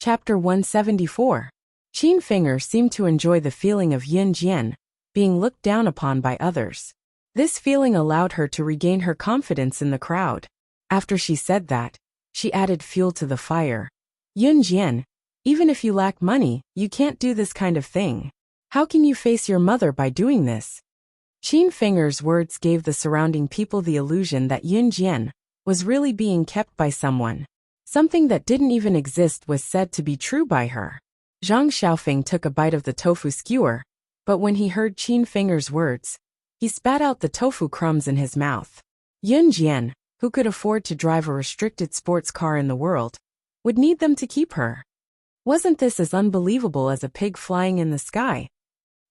Chapter 174. Qin Finger seemed to enjoy the feeling of yin jian, being looked down upon by others. This feeling allowed her to regain her confidence in the crowd. After she said that, she added fuel to the fire. Yin jian, even if you lack money, you can't do this kind of thing. How can you face your mother by doing this? Qin Finger's words gave the surrounding people the illusion that yin jian was really being kept by someone. Something that didn't even exist was said to be true by her. Zhang Xiaofeng took a bite of the tofu skewer, but when he heard Qin Finger's words, he spat out the tofu crumbs in his mouth. Yin jian, who could afford to drive a restricted sports car in the world, would need them to keep her. Wasn't this as unbelievable as a pig flying in the sky?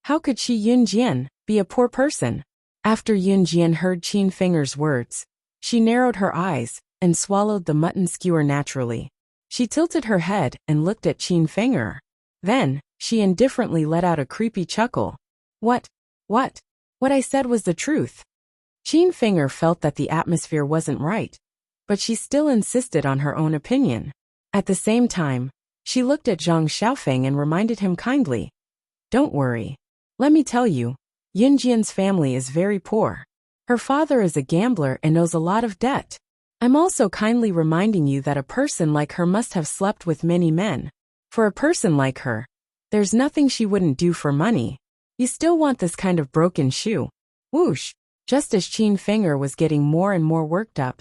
How could she, Yin Jian, be a poor person? After Yin Jian heard Qin Finger's words, she narrowed her eyes and swallowed the mutton skewer naturally. She tilted her head and looked at Qin Finger. Then, she indifferently let out a creepy chuckle. What I said was the truth. Qin Finger felt that the atmosphere wasn't right, but she still insisted on her own opinion. At the same time, she looked at Zhang Xiaofeng and reminded him kindly. Don't worry. Let me tell you, Yin Jian's family is very poor. Her father is a gambler and owes a lot of debt. I'm also kindly reminding you that a person like her must have slept with many men. For a person like her, there's nothing she wouldn't do for money. You still want this kind of broken shoe? Whoosh! Just as Qin Finger was getting more and more worked up,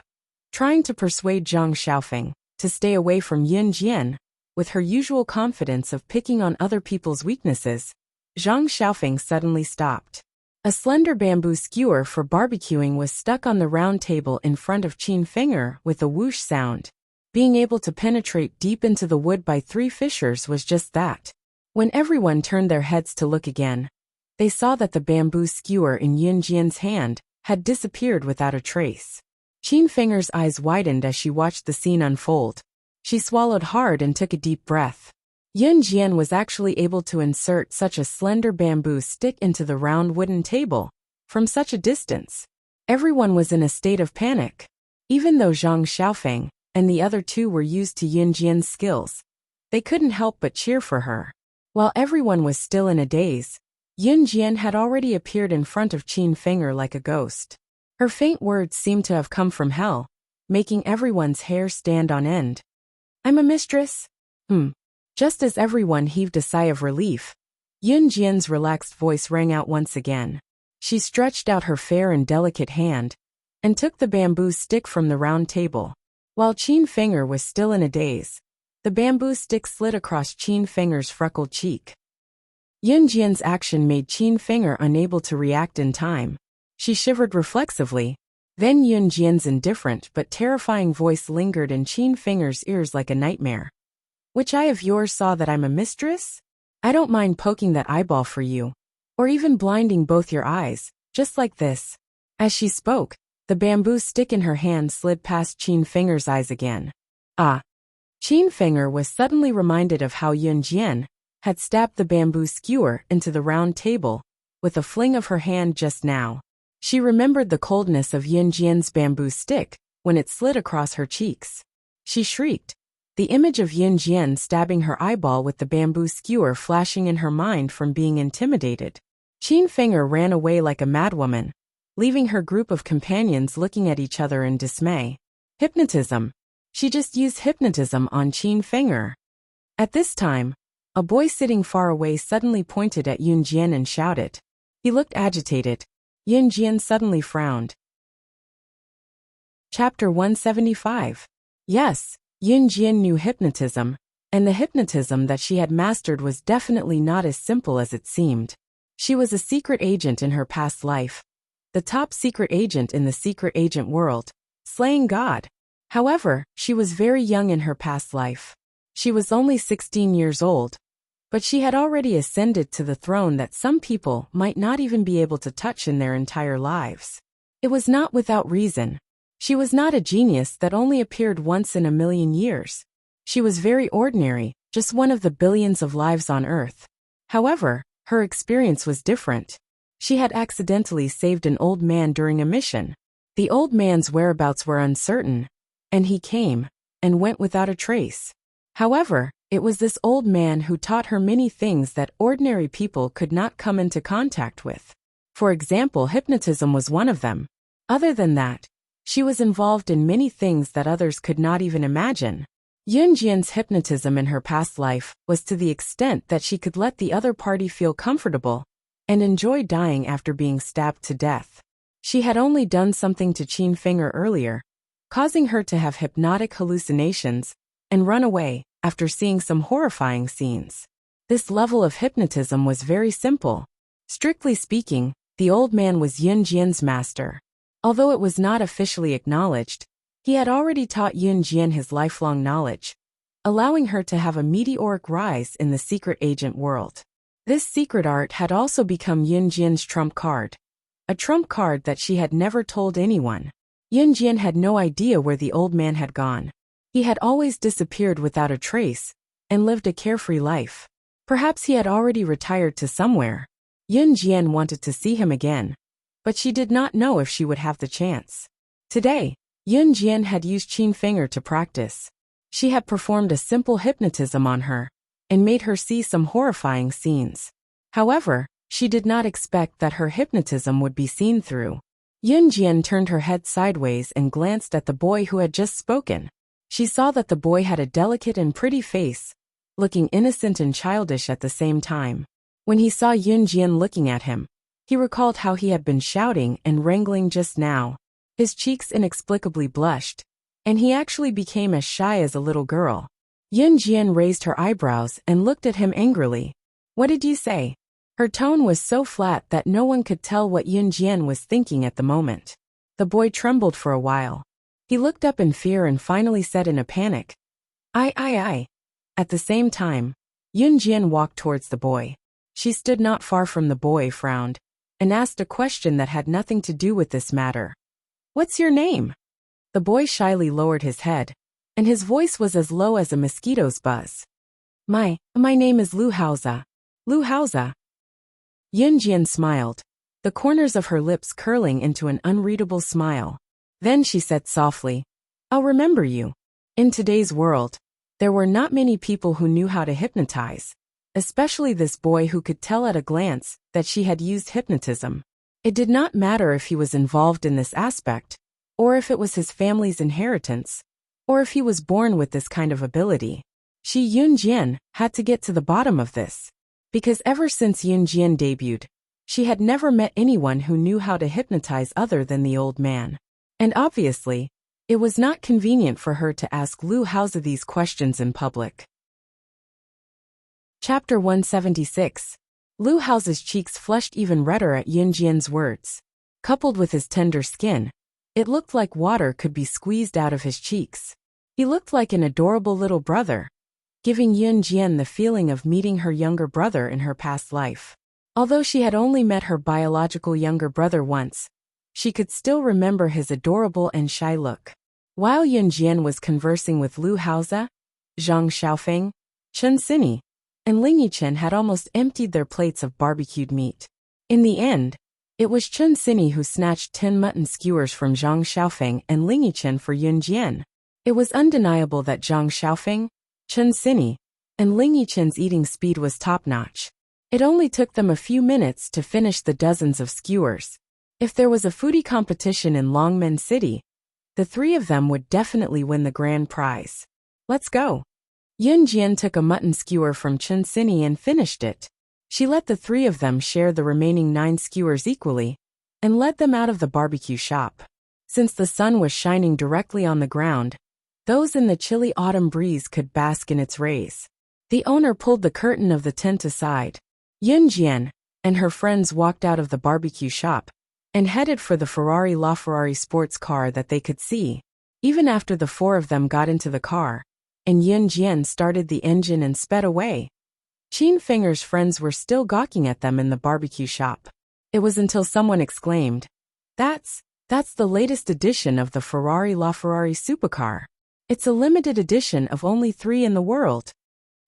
trying to persuade Zhang Xiaofeng to stay away from Yin Jian, with her usual confidence of picking on other people's weaknesses, Zhang Xiaofeng suddenly stopped. A slender bamboo skewer for barbecuing was stuck on the round table in front of Qin Finger with a whoosh sound. Being able to penetrate deep into the wood by 3 fissures was just that. When everyone turned their heads to look again, they saw that the bamboo skewer in Yin Jian's hand had disappeared without a trace. Qin Finger's eyes widened as she watched the scene unfold. She swallowed hard and took a deep breath. Yin Jian was actually able to insert such a slender bamboo stick into the round wooden table from such a distance. Everyone was in a state of panic. Even though Zhang Xiaofeng and the other 2 were used to Yin Jian's skills, they couldn't help but cheer for her. While everyone was still in a daze, Yin Jian had already appeared in front of Qin Finger like a ghost. Her faint words seemed to have come from hell, making everyone's hair stand on end. I'm a mistress? Just as everyone heaved a sigh of relief, Yin Jian's relaxed voice rang out once again. She stretched out her fair and delicate hand and took the bamboo stick from the round table. While Qin Finger was still in a daze, the bamboo stick slid across Qin Finger's freckled cheek. Yin Jian's action made Qin Finger unable to react in time. She shivered reflexively. Then Yin Jian's indifferent but terrifying voice lingered in Qin Finger's ears like a nightmare. Which eye of yours saw that I'm a mistress? I don't mind poking that eyeball for you. Or even blinding both your eyes, just like this. As she spoke, the bamboo stick in her hand slid past Qin Finger's eyes again. Ah! Qin Finger was suddenly reminded of how Yin Jian had stabbed the bamboo skewer into the round table with a fling of her hand just now. She remembered the coldness of Yin Jian's bamboo stick when it slid across her cheeks. She shrieked. The image of Yin Jian stabbing her eyeball with the bamboo skewer flashing in her mind from being intimidated. Qin Finger ran away like a madwoman, leaving her group of companions looking at each other in dismay. Hypnotism. She just used hypnotism on Qin Finger. At this time, a boy sitting far away suddenly pointed at Yin Jian and shouted. He looked agitated. Yin Jian suddenly frowned. Chapter 175. Yes. Yin Jian knew hypnotism, and the hypnotism that she had mastered was definitely not as simple as it seemed. She was a secret agent in her past life, the top secret agent in the secret agent world, slaying God. However, she was very young in her past life. She was only 16 years old, but she had already ascended to the throne that some people might not even be able to touch in their entire lives. It was not without reason. She was not a genius that only appeared once in a million years. She was very ordinary, just one of the billions of lives on Earth. However, her experience was different. She had accidentally saved an old man during a mission. The old man's whereabouts were uncertain, and he came and went without a trace. However, It was this old man who taught her many things that ordinary people could not come into contact with. For example, hypnotism was one of them. Other than that, she was involved in many things that others could not even imagine. Yunjian's hypnotism in her past life was to the extent that she could let the other party feel comfortable and enjoy dying after being stabbed to death. She had only done something to Qin Finger earlier, causing her to have hypnotic hallucinations and run away after seeing some horrifying scenes. This level of hypnotism was very simple. Strictly speaking, the old man was Yunjian's master. Although it was not officially acknowledged, he had already taught Yunjian his lifelong knowledge, allowing her to have a meteoric rise in the secret agent world. This secret art had also become Yunjian's trump card, a trump card that she had never told anyone. Yunjian had no idea where the old man had gone. He had always disappeared without a trace and lived a carefree life. Perhaps he had already retired to somewhere. Yunjian wanted to see him again, but she did not know if she would have the chance. Today, Yunjian had used Qin Finger to practice. She had performed a simple hypnotism on her and made her see some horrifying scenes. However, she did not expect that her hypnotism would be seen through. Yunjian turned her head sideways and glanced at the boy who had just spoken. She saw that the boy had a delicate and pretty face, looking innocent and childish at the same time. When he saw Yunjian looking at him, he recalled how he had been shouting and wrangling just now. His cheeks inexplicably blushed, and he actually became as shy as a little girl. Yunjian raised her eyebrows and looked at him angrily. "What did you say?" Her tone was so flat that no one could tell what Yunjian was thinking at the moment. The boy trembled for a while. He looked up in fear and finally said in a panic, I. At the same time, Yunjian walked towards the boy. She stood not far from the boy, frowned, and asked a question that had nothing to do with this matter. "What's your name?" The boy shyly lowered his head, and his voice was as low as a mosquito's buzz. My name is Lu Haoza. Lu Haoza." Yunjian smiled, the corners of her lips curling into an unreadable smile. Then she said softly, "I'll remember you." In today's world, there were not many people who knew how to hypnotize, especially this boy who could tell at a glance that she had used hypnotism. It did not matter if he was involved in this aspect, or if it was his family's inheritance, or if he was born with this kind of ability. She, Yunjian, had to get to the bottom of this. Because ever since Yunjian debuted, she had never met anyone who knew how to hypnotize other than the old man. And obviously, it was not convenient for her to ask Lu Haoza these questions in public. Chapter 176. Lu Haoza's cheeks flushed even redder at Yunjian's words. Coupled with his tender skin, it looked like water could be squeezed out of his cheeks. He looked like an adorable little brother, giving Yunjian the feeling of meeting her younger brother in her past life. Although she had only met her biological younger brother once, she could still remember his adorable and shy look. While Yunjian was conversing with Lu Haoza, Zhang Xiaofeng, Chen Sini, and Ling Yichen had almost emptied their plates of barbecued meat. In the end, it was Chen Sini who snatched 10 mutton skewers from Zhang Xiaofeng and Ling Yichen for Yunjian. It was undeniable that Zhang Xiaofeng, Chen Sini, and Ling Yichen's eating speed was top-notch. It only took them a few minutes to finish the dozens of skewers. If there was a foodie competition in Longmen City, the three of them would definitely win the grand prize. "Let's go." Yunjian took a mutton skewer from Chen Sini and finished it. She let the three of them share the remaining 9 skewers equally, and led them out of the barbecue shop. Since the sun was shining directly on the ground, those in the chilly autumn breeze could bask in its rays. The owner pulled the curtain of the tent aside. Yunjian and her friends walked out of the barbecue shop and headed for the LaFerrari sports car that they could see. Even after the 4 of them got into the car, and Yunjian started the engine and sped away, Qin Finger's friends were still gawking at them in the barbecue shop. It was until someone exclaimed, That's the latest edition of the LaFerrari supercar. It's a limited edition of only 3 in the world."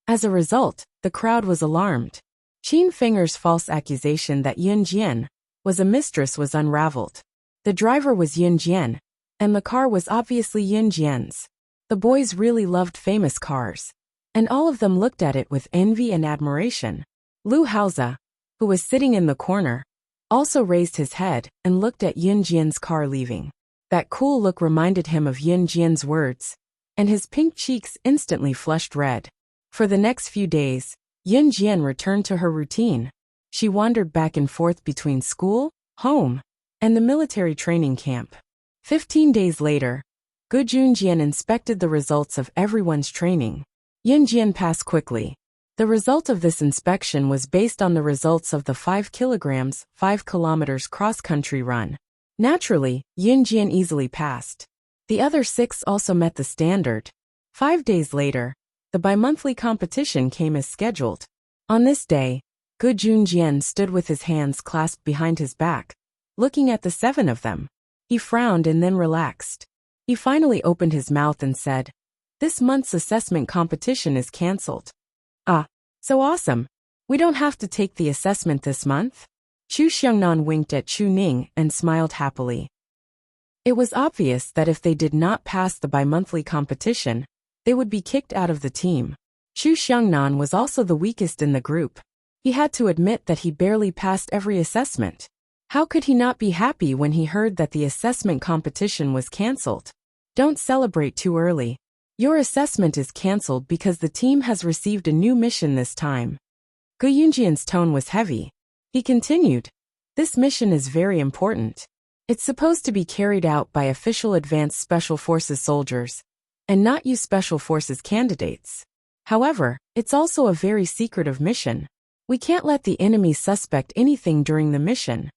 As a result, the crowd was alarmed. Qin Finger's false accusation that Yunjian was a mistress was unraveled. The driver was Yunjian, and the car was obviously Yunjian's. The boys really loved famous cars, and all of them looked at it with envy and admiration. Lu Haoze, who was sitting in the corner, also raised his head and looked at Yun Jian's car leaving. That cool look reminded him of Yun Jian's words, and his pink cheeks instantly flushed red. For the next few days, Yun Jian returned to her routine. She wandered back and forth between school, home, and the military training camp. 15 days later, Gu Junjian inspected the results of everyone's training. Yun Jian passed quickly. The result of this inspection was based on the results of the 5 kilograms, 5 kilometers cross-country run. Naturally, Yun Jian easily passed. The other 6 also met the standard. 5 days later, the bi-monthly competition came as scheduled. On this day, Gu Junjian stood with his hands clasped behind his back, looking at the 7 of them. He frowned and then relaxed. He finally opened his mouth and said, "This month's assessment competition is cancelled." "Ah, so awesome. We don't have to take the assessment this month?" Chu Xiangnan winked at Chu Ning and smiled happily. It was obvious that if they did not pass the bi-monthly competition, they would be kicked out of the team. Chu Xiangnan was also the weakest in the group. He had to admit that he barely passed every assessment. How could he not be happy when he heard that the assessment competition was cancelled? Don't celebrate too early. Your assessment is cancelled because the team has received a new mission this time. Gu Yunjian's tone was heavy. He continued, "This mission is very important. It's supposed to be carried out by official Advanced Special Forces soldiers, and not you Special Forces candidates. However, it's also a very secretive mission. We can't let the enemy suspect anything during the mission.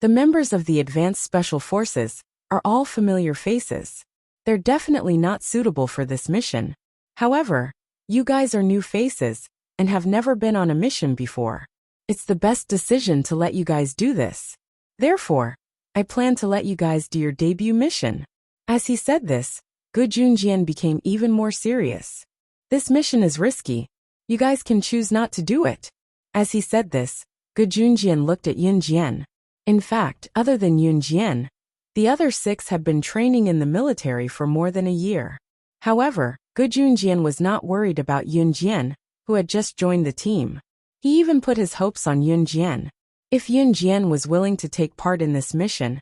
The members of the Advanced Special Forces are all familiar faces. They're definitely not suitable for this mission. However, you guys are new faces and have never been on a mission before. It's the best decision to let you guys do this. Therefore, I plan to let you guys do your debut mission." As he said this, Gu Junjian became even more serious. "This mission is risky. You guys can choose not to do it." As he said this, Gu Junjian looked at Yun Jian. In fact, other than Yun Jian, the other 6 had been training in the military for more than a year. However, Gu Junjian was not worried about Yun Jian, who had just joined the team. He even put his hopes on Yun Jian. If Yun Jian was willing to take part in this mission,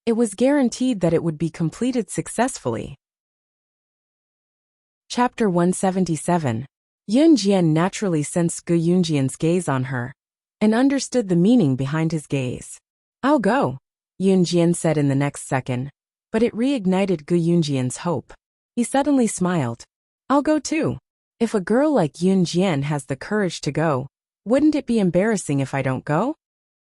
it was guaranteed that it would be completed successfully. Chapter 177. Yun Jian naturally sensed Gu Yunjian's gaze on her, and understood the meaning behind his gaze. "I'll go," Yun Jian said in the next second, but it reignited Gu Yunjian's hope. He suddenly smiled. "I'll go too. If a girl like Yun Jian has the courage to go, wouldn't it be embarrassing if I don't go?"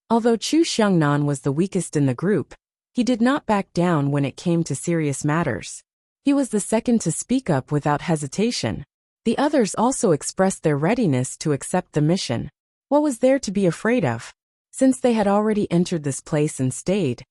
Although Chu Xiangnan was the weakest in the group, he did not back down when it came to serious matters. He was the second to speak up without hesitation. The others also expressed their readiness to accept the mission. What was there to be afraid of? Since they had already entered this place and stayed,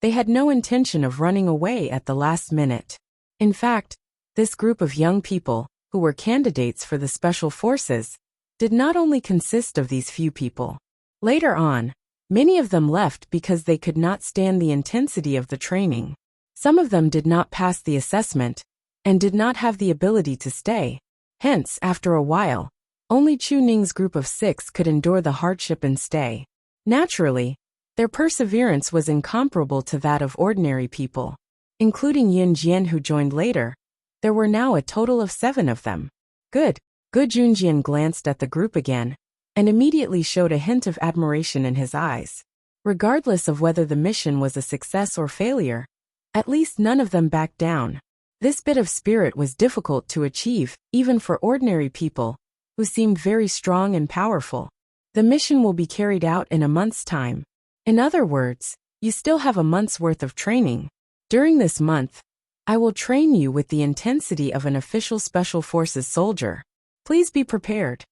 they had no intention of running away at the last minute. In fact, this group of young people, who were candidates for the Special Forces, did not only consist of these few people. Later on, many of them left because they could not stand the intensity of the training. Some of them did not pass the assessment, and did not have the ability to stay. Hence, after a while, only Chu Ning's group of 6 could endure the hardship and stay. Naturally, their perseverance was incomparable to that of ordinary people. Including Yun Jian, who joined later, there were now a total of 7 of them. Good. Gu Junjian glanced at the group again, and immediately showed a hint of admiration in his eyes. Regardless of whether the mission was a success or failure, at least none of them backed down. This bit of spirit was difficult to achieve, even for ordinary people, who seemed very strong and powerful. The mission will be carried out in a month's time. In other words, you still have a month's worth of training. During this month, I will train you with the intensity of an official Special Forces soldier. Please be prepared.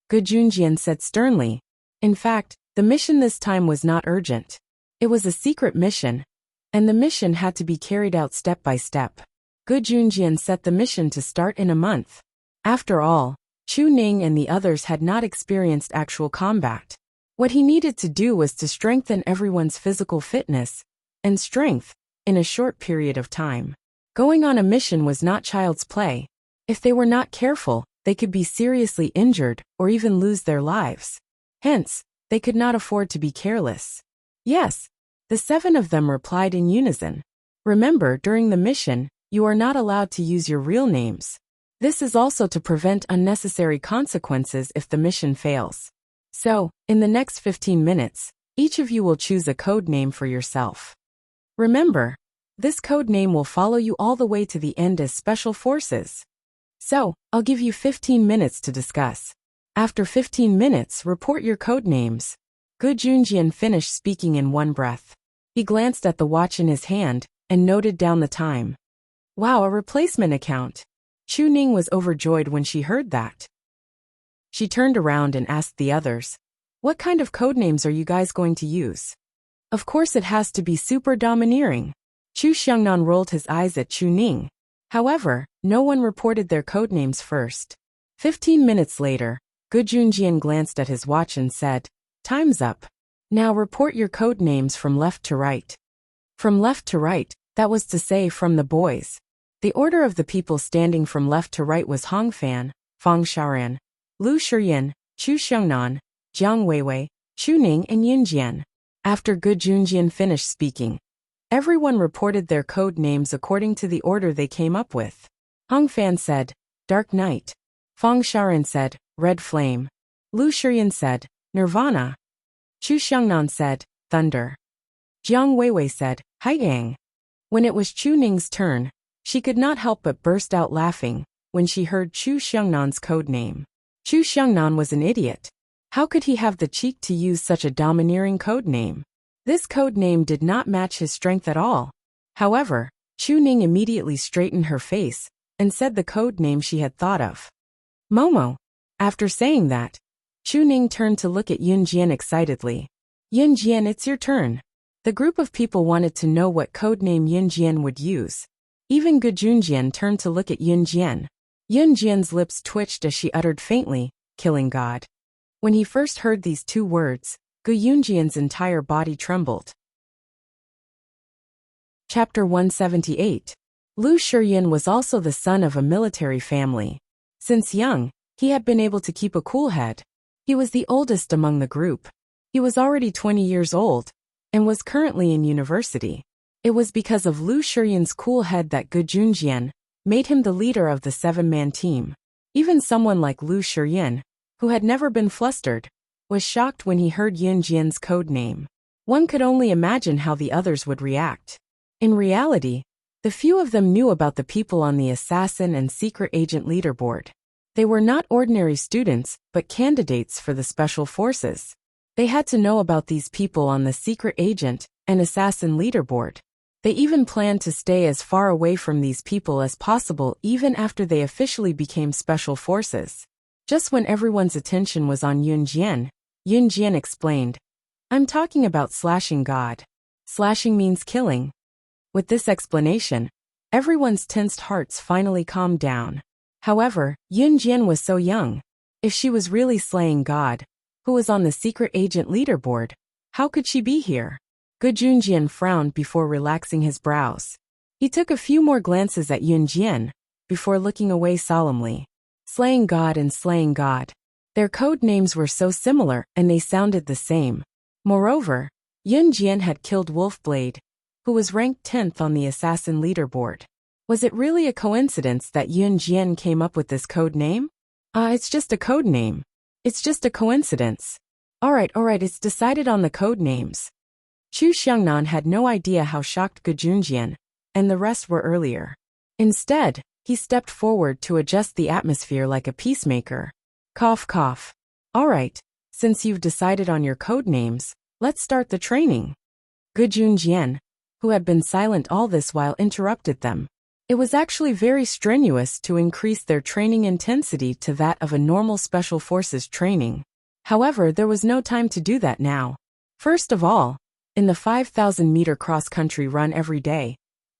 Gu Junjian said sternly. In fact, the mission this time was not urgent. It was a secret mission, and the mission had to be carried out step by step. Gu Junjian set the mission to start in a month. After all, Chu Ning and the others had not experienced actual combat. What he needed to do was to strengthen everyone's physical fitness and strength in a short period of time. Going on a mission was not child's play. If they were not careful, they could be seriously injured or even lose their lives. Hence, they could not afford to be careless. Yes, the 7 of them replied in unison. Remember, during the mission, you are not allowed to use your real names. This is also to prevent unnecessary consequences if the mission fails. So, in the next 15 minutes, each of you will choose a code name for yourself. Remember, this code name will follow you all the way to the end as Special Forces. So, I'll give you 15 minutes to discuss. After 15 minutes, report your code names. Gu Junjian finished speaking in one breath. He glanced at the watch in his hand and noted down the time. Wow, a replacement account. Chu Ning was overjoyed when she heard that. She turned around and asked the others, "What kind of code names are you guys going to use?" Of course it has to be super domineering. Chu Xiangnan rolled his eyes at Chu Ning. However, no one reported their code names first. 15 minutes later, Gu Junjian glanced at his watch and said, "Time's up. Now report your code names from left to right." From left to right, that was to say from the boys. The order of the people standing from left to right was Hong Fan, Fang Xiaoran, Lu Shiyan, Chu Xiangnan, Jiang Weiwei, Chu Ning and Yin Jian. After Gu Junjian finished speaking, everyone reported their code names according to the order they came up with. Hong Fan said, "Dark Night." Fang Xiaoran said, "Red Flame." Lu Shiyan said, "Nirvana." Chu Xiangnan said, "Thunder." Jiang Weiwei said, "Haiyang." When it was Chu Ning's turn, she could not help but burst out laughing when she heard Chu Xiangnan's code name. Chu Xiangnan was an idiot. How could he have the cheek to use such a domineering code name? This code name did not match his strength at all. However, Chu Ning immediately straightened her face and said the code name she had thought of. Momo. After saying that, Chu Ning turned to look at Yin Jian excitedly. "Yin Jian, it's your turn." The group of people wanted to know what code name Yin Jian would use. Even Gu Junjian turned to look at Yin Jian. Yin Jian's lips twitched as she uttered faintly, "Killing God." When he first heard these 2 words, Gu Junjian's entire body trembled. Chapter 178. Lu Shiyan was also the son of a military family. Since young, he had been able to keep a cool head. He was the oldest among the group. He was already 20 years old and was currently in university. It was because of Lu Shiyan's cool head that Gu Junjian made him the leader of the 7-man team. Even someone like Lu Shiyan, who had never been flustered, was shocked when he heard Yin Jian's code name. One could only imagine how the others would react. In reality, the few of them knew about the people on the assassin and secret agent leaderboard. They were not ordinary students, but candidates for the special forces. They had to know about these people on the secret agent and assassin leaderboard. They even planned to stay as far away from these people as possible even after they officially became special forces. Just when everyone's attention was on Yin Jian explained, "I'm talking about slashing God. Slashing means killing." With this explanation, everyone's tensed hearts finally calmed down. However, Yin Jian was so young. If she was really slaying God, who was on the secret agent leaderboard, how could she be here? Gu Junjian frowned before relaxing his brows. He took a few more glances at Yin Jian before looking away solemnly. Slaying God and slaying God. Their code names were so similar and they sounded the same. Moreover, Yin Jian had killed Wolfblade, who was ranked 10th on the assassin leaderboard. Was it really a coincidence that Yin Jian came up with this code name? It's just a code name. It's just a coincidence. Alright, it's decided on the code names. Chu Xiangnan had no idea how shocked Gu Junjian and the rest were earlier. Instead, he stepped forward to adjust the atmosphere like a peacemaker. Cough, cough. Alright, since you've decided on your code names, let's start the training. Gu Junjian, who had been silent all this while, interrupted them. It was actually very strenuous to increase their training intensity to that of a normal special forces training. However, there was no time to do that now. First of all, in the 5,000-meter cross-country run every day,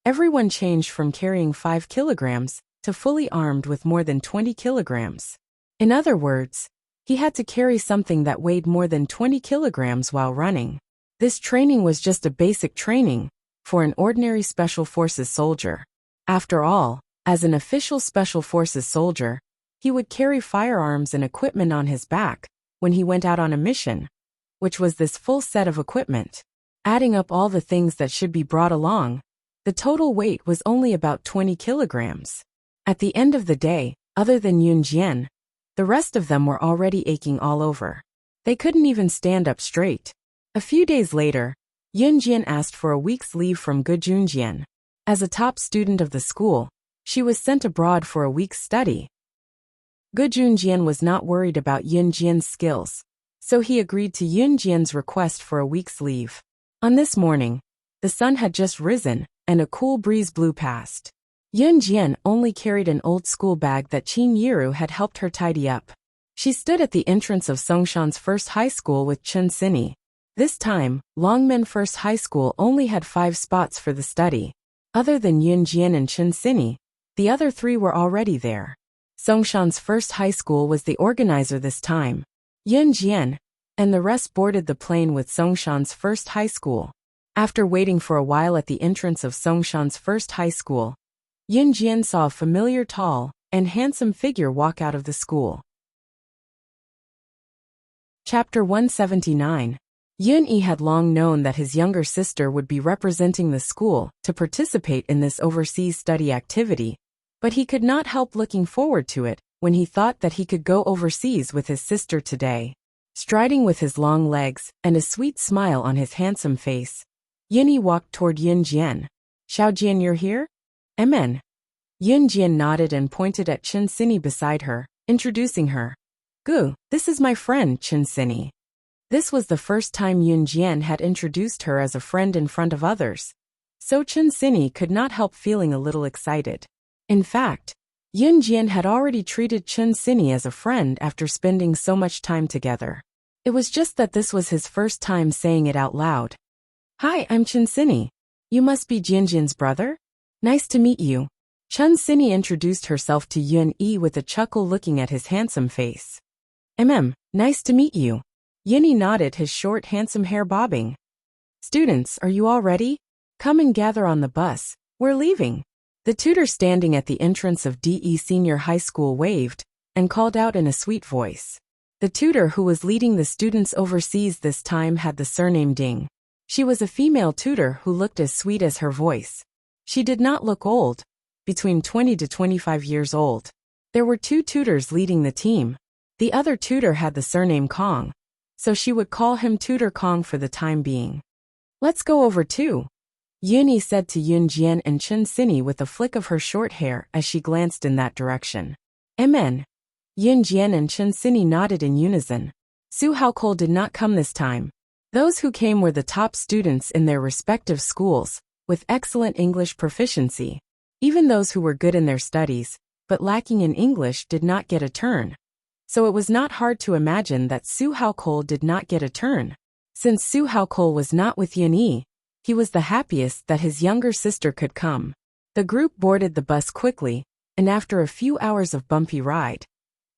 everyone changed from carrying 5 kilograms to fully armed with more than 20 kilograms. In other words, he had to carry something that weighed more than 20 kilograms while running. This training was just a basic training for an ordinary special forces soldier. After all, as an official special forces soldier, He would carry firearms and equipment on his back when he went out on a mission, which was this full set of equipment. Adding up all the things that should be brought along, the total weight was only about 20 kilograms. At the end of the day, other than Yun Jian, the rest of them were already aching all over. They couldn't even stand up straight. A few days later, Yun Jian asked for a week's leave from Gu Junjian. As a top student of the school, she was sent abroad for a week's study. Gu Junjian was not worried about Yun Jian's skills, so he agreed to Yun Jian's request for a week's leave. On this morning, the sun had just risen, and a cool breeze blew past. Yun Jian only carried an old school bag that Qin Yiru had helped her tidy up. She stood at the entrance of Songshan's first high school with Chen Sini. This time, Longmen First High School only had 5 spots for the study. Other than Yun Jian and Chen Sini, the other 3 were already there. Songshan's first high school was the organizer this time. Yun Jian and the rest boarded the plane with Songshan's first high school. After waiting for a while at the entrance of Songshan's first high school, Yun Jian saw a familiar tall and handsome figure walk out of the school. Chapter 179. Yun Yi had long known that his younger sister would be representing the school to participate in this overseas study activity, but he could not help looking forward to it when he thought that he could go overseas with his sister today. Striding with his long legs and a sweet smile on his handsome face, Yun Yi walked toward Yun Jian. "Xiao Jian, you're here?" "Amen." Yun Jian nodded and pointed at Chen Sini beside her, introducing her. "Gu, this is my friend, Chen Sini." This was the first time Yun Jian had introduced her as a friend in front of others, so Chen Sini could not help feeling a little excited. In fact, Yun Jian had already treated Chen Sini as a friend after spending so much time together. It was just that this was his first time saying it out loud. "Hi, I'm Chen Sini. You must be Jian Jian's brother? Nice to meet you." Chen Sini introduced herself to Yun Yi with a chuckle looking at his handsome face. Nice to meet you." Yun Yi nodded, his short handsome hair bobbing. "Students, are you all ready? Come and gather on the bus. We're leaving." The tutor standing at the entrance of DE Senior High School waved and called out in a sweet voice. The tutor who was leading the students overseas this time had the surname Ding. She was a female tutor who looked as sweet as her voice. She did not look old, between 20 to 25 years old. There were 2 tutors leading the team. The other tutor had the surname Kong, so she would call him Tutor Kong for the time being. "Let's go over too," Yun Yi said to Yun Jian and Chen Sini with a flick of her short hair as she glanced in that direction. "Amen." Yun Jian and Chen Sini nodded in unison. Su Haokol did not come this time. Those who came were the top students in their respective schools, with excellent English proficiency. Even those who were good in their studies, but lacking in English, did not get a turn. So it was not hard to imagine that Su Haokol did not get a turn. Since Su Haokol was not with Yun Yi, he was the happiest that his younger sister could come. The group boarded the bus quickly, and after a few hours of bumpy ride,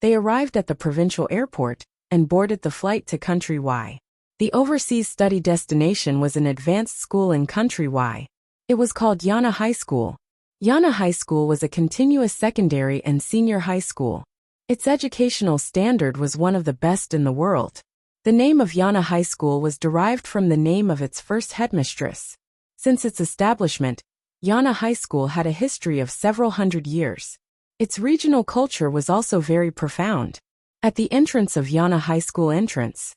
they arrived at the provincial airport and boarded the flight to Country Y. The overseas study destination was an advanced school in Country Y. It was called Yana High School. Yana High School was a continuous secondary and senior high school. Its educational standard was one of the best in the world. The name of Yana High School was derived from the name of its first headmistress. Since its establishment, Yana High School had a history of several hundred years. Its regional culture was also very profound. At the entrance of Yana High School entrance.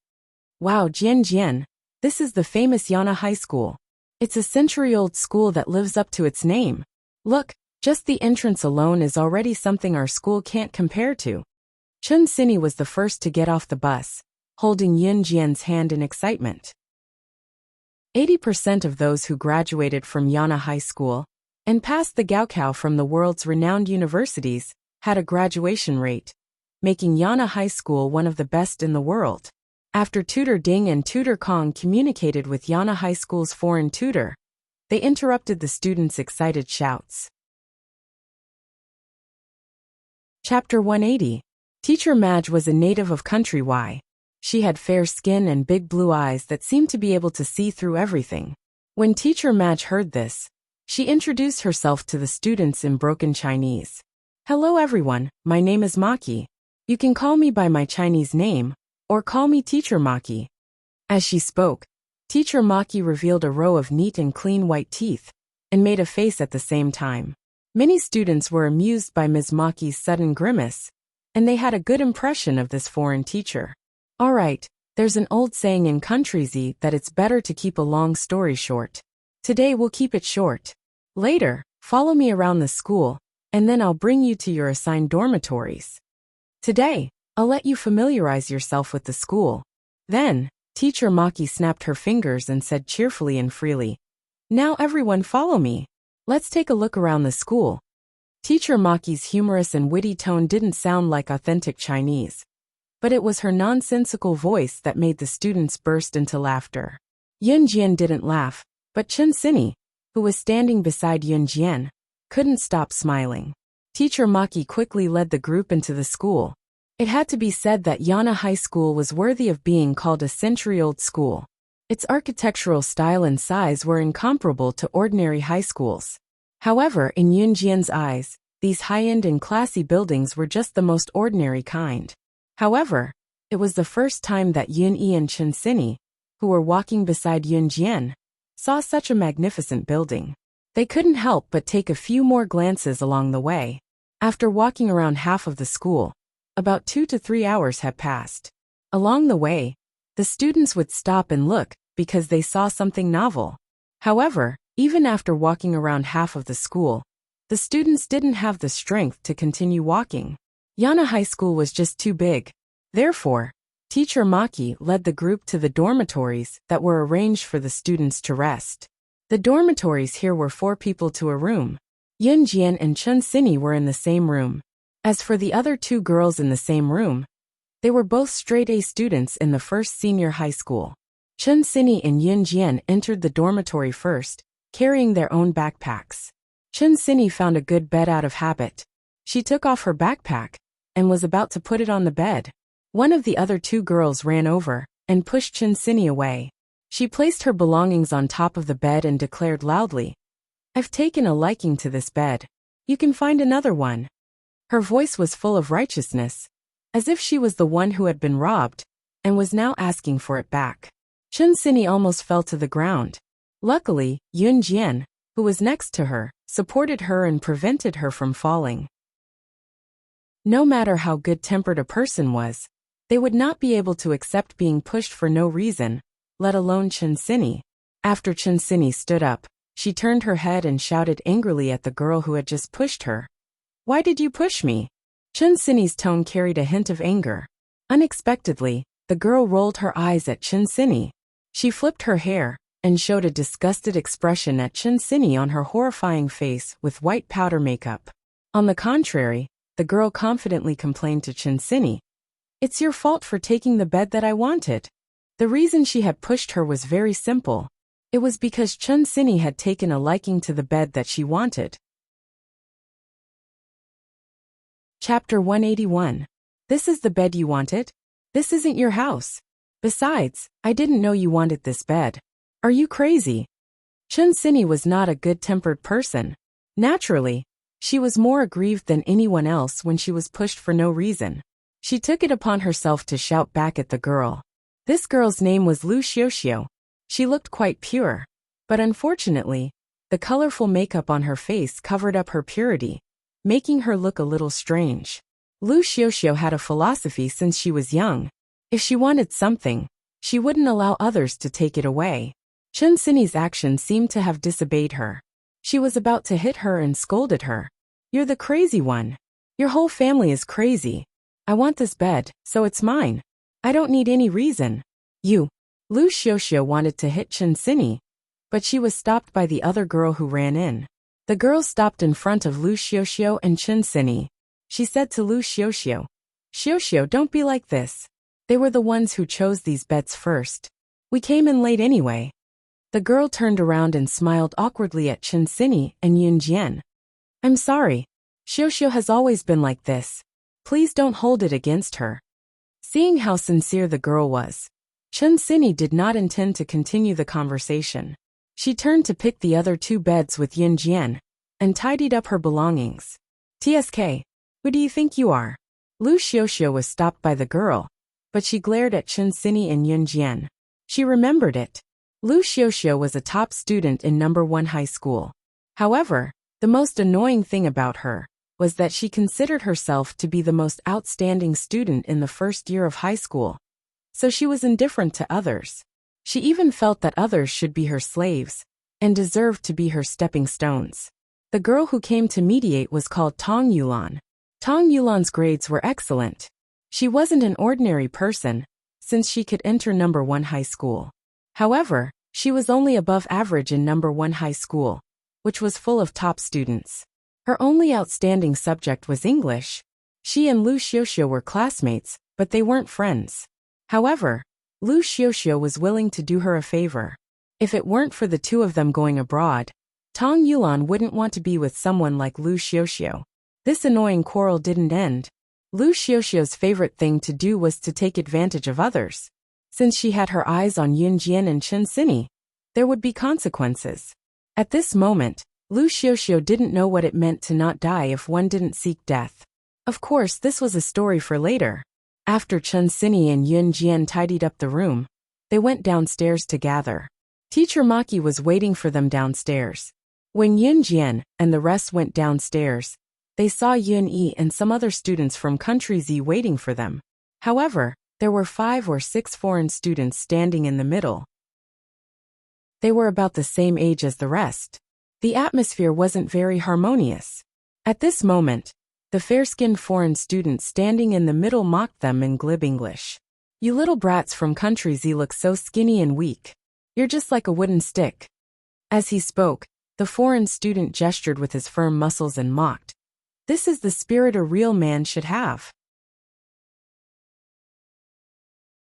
"Wow, Jian Jian, this is the famous Yana High School. It's a century-old school that lives up to its name. Look, just the entrance alone is already something our school can't compare to." Chen Sini was the first to get off the bus, holding Yun Jian's hand in excitement. 80% of those who graduated from Yana High School and passed the Gaokao from the world's renowned universities had a graduation rate, making Yana High School one of the best in the world. After Tutor Ding and Tutor Kong communicated with Yana High School's foreign tutor, they interrupted the students' excited shouts. Chapter 180. Teacher Madge was a native of Country Y. She had fair skin and big blue eyes that seemed to be able to see through everything. When Teacher Madge heard this, she introduced herself to the students in broken Chinese. Hello everyone, my name is Maki. You can call me by my Chinese name, or call me Teacher Maki. As she spoke, Teacher Maki revealed a row of neat and clean white teeth, and made a face at the same time. Many students were amused by Ms. Maki's sudden grimace, and they had a good impression of this foreign teacher. Alright, there's an old saying in Country that it's better to keep a long story short. Today we'll keep it short. Later, follow me around the school, and then I'll bring you to your assigned dormitories. Today, I'll let you familiarize yourself with the school. Then, Teacher Maki snapped her fingers and said cheerfully and freely, "Now everyone follow me. Let's take a look around the school." Teacher Maki's humorous and witty tone didn't sound like authentic Chinese, but it was her nonsensical voice that made the students burst into laughter. Yunjian didn't laugh, but Chen Sini, who was standing beside Yunjian, couldn't stop smiling. Teacher Maki quickly led the group into the school. It had to be said that Yana High School was worthy of being called a century-old school. Its architectural style and size were incomparable to ordinary high schools. However, in Yunjian's eyes, these high-end and classy buildings were just the most ordinary kind. However, it was the first time that Yun-Yi and Chen Sini, who were walking beside Yunjian, saw such a magnificent building. They couldn't help but take a few more glances along the way. After walking around half of the school, about 2 to 3 hours had passed. Along the way, the students would stop and look because they saw something novel. However, even after walking around half of the school, the students didn't have the strength to continue walking. Yana High School was just too big. Therefore, Teacher Maki led the group to the dormitories that were arranged for the students to rest. The dormitories here were 4 people to a room. Yunjian and Chen Sini were in the same room. As for the other 2 girls in the same room, they were both straight-A students in the first senior high school. Chen Sini and Yunjian entered the dormitory first, carrying their own backpacks. Chen Sini found a good bed out of habit. She took off her backpack and was about to put it on the bed. One of the other 2 girls ran over and pushed Chen Sini away. She placed her belongings on top of the bed and declared loudly, "I've taken a liking to this bed. You can find another one." Her voice was full of righteousness, as if she was the one who had been robbed and was now asking for it back. Chen Sini almost fell to the ground. Luckily, Yunjian, who was next to her, supported her and prevented her from falling. No matter how good-tempered a person was, they would not be able to accept being pushed for no reason, let alone Chen Sini. After Chen Sini stood up, she turned her head and shouted angrily at the girl who had just pushed her. "Why did you push me?" Chen Sini's tone carried a hint of anger. Unexpectedly, the girl rolled her eyes at Chen Sini. She flipped her hair and showed a disgusted expression at Chen Sini on her horrifying face with white powder makeup. On the contrary, the girl confidently complained to Chen Sini, "It's your fault for taking the bed that I wanted." The reason she had pushed her was very simple. It was because Chen Sini had taken a liking to the bed that she wanted. Chapter 181. This is the bed you wanted? This isn't your house. Besides, I didn't know you wanted this bed. Are you crazy? Chen Sini was not a good-tempered person. Naturally, she was more aggrieved than anyone else when she was pushed for no reason. She took it upon herself to shout back at the girl. This girl's name was Lu Xiuxiu. She looked quite pure, but unfortunately, the colorful makeup on her face covered up her purity, making her look a little strange. Lu Xiuxiu had a philosophy since she was young. If she wanted something, she wouldn't allow others to take it away. Chen Sini's actions seemed to have disobeyed her. She was about to hit her and scolded her. "You're the crazy one. Your whole family is crazy. I want this bed, so it's mine. I don't need any reason." "You." Lu Xiuxiu wanted to hit Chen Sini, but she was stopped by the other girl who ran in. The girl stopped in front of Lu Xiuxiu and Chen Sini. She said to Lu Xiuxiu, "Xiuxiu, don't be like this. They were the ones who chose these beds first. We came in late anyway." The girl turned around and smiled awkwardly at Chen Sini and Yunjian. "I'm sorry. Xiuxiu has always been like this. Please don't hold it against her." Seeing how sincere the girl was, Chen Sini did not intend to continue the conversation. She turned to pick the other 2 beds with Yunjian and tidied up her belongings. "TSK, Who do you think you are? Lu Xiuxiu was stopped by the girl, but she glared at Chen Xini and Yun Jian. She remembered it. Lu Xiuxiu was a top student in number 1 high school. However, the most annoying thing about her was that she considered herself to be the most outstanding student in the first year of high school. So she was indifferent to others. She even felt that others should be her slaves and deserved to be her stepping stones. The girl who came to mediate was called Tong Yulan. Tong Yulan's grades were excellent. She wasn't an ordinary person, since she could enter number 1 high school. However, she was only above average in number 1 high school, which was full of top students. Her only outstanding subject was English. She and Lu Xiuxiu were classmates, but they weren't friends. However, Lu Xiuxiu was willing to do her a favor. If it weren't for the two of them going abroad, Tong Yulan wouldn't want to be with someone like Lu Xiuxiu. This annoying quarrel didn't end. Lu Xiuxiu's favorite thing to do was to take advantage of others. Since she had her eyes on Yun Jian and Chen Xini, there would be consequences. At this moment, Lu Xiuxiu didn't know what it meant to not die if one didn't seek death. Of course, this was a story for later. After Chen Xini and Yun Jian tidied up the room, they went downstairs to gather. Teacher Maki was waiting for them downstairs. When Yun Jian and the rest went downstairs, they saw Yun Yi and some other students from Country Z waiting for them. However, there were 5 or 6 foreign students standing in the middle. They were about the same age as the rest. The atmosphere wasn't very harmonious. At this moment, the fair-skinned foreign student standing in the middle mocked them in glib English. "You little brats from Country Z look so skinny and weak. You're just like a wooden stick." As he spoke, the foreign student gestured with his firm muscles and mocked. This is the spirit a real man should have.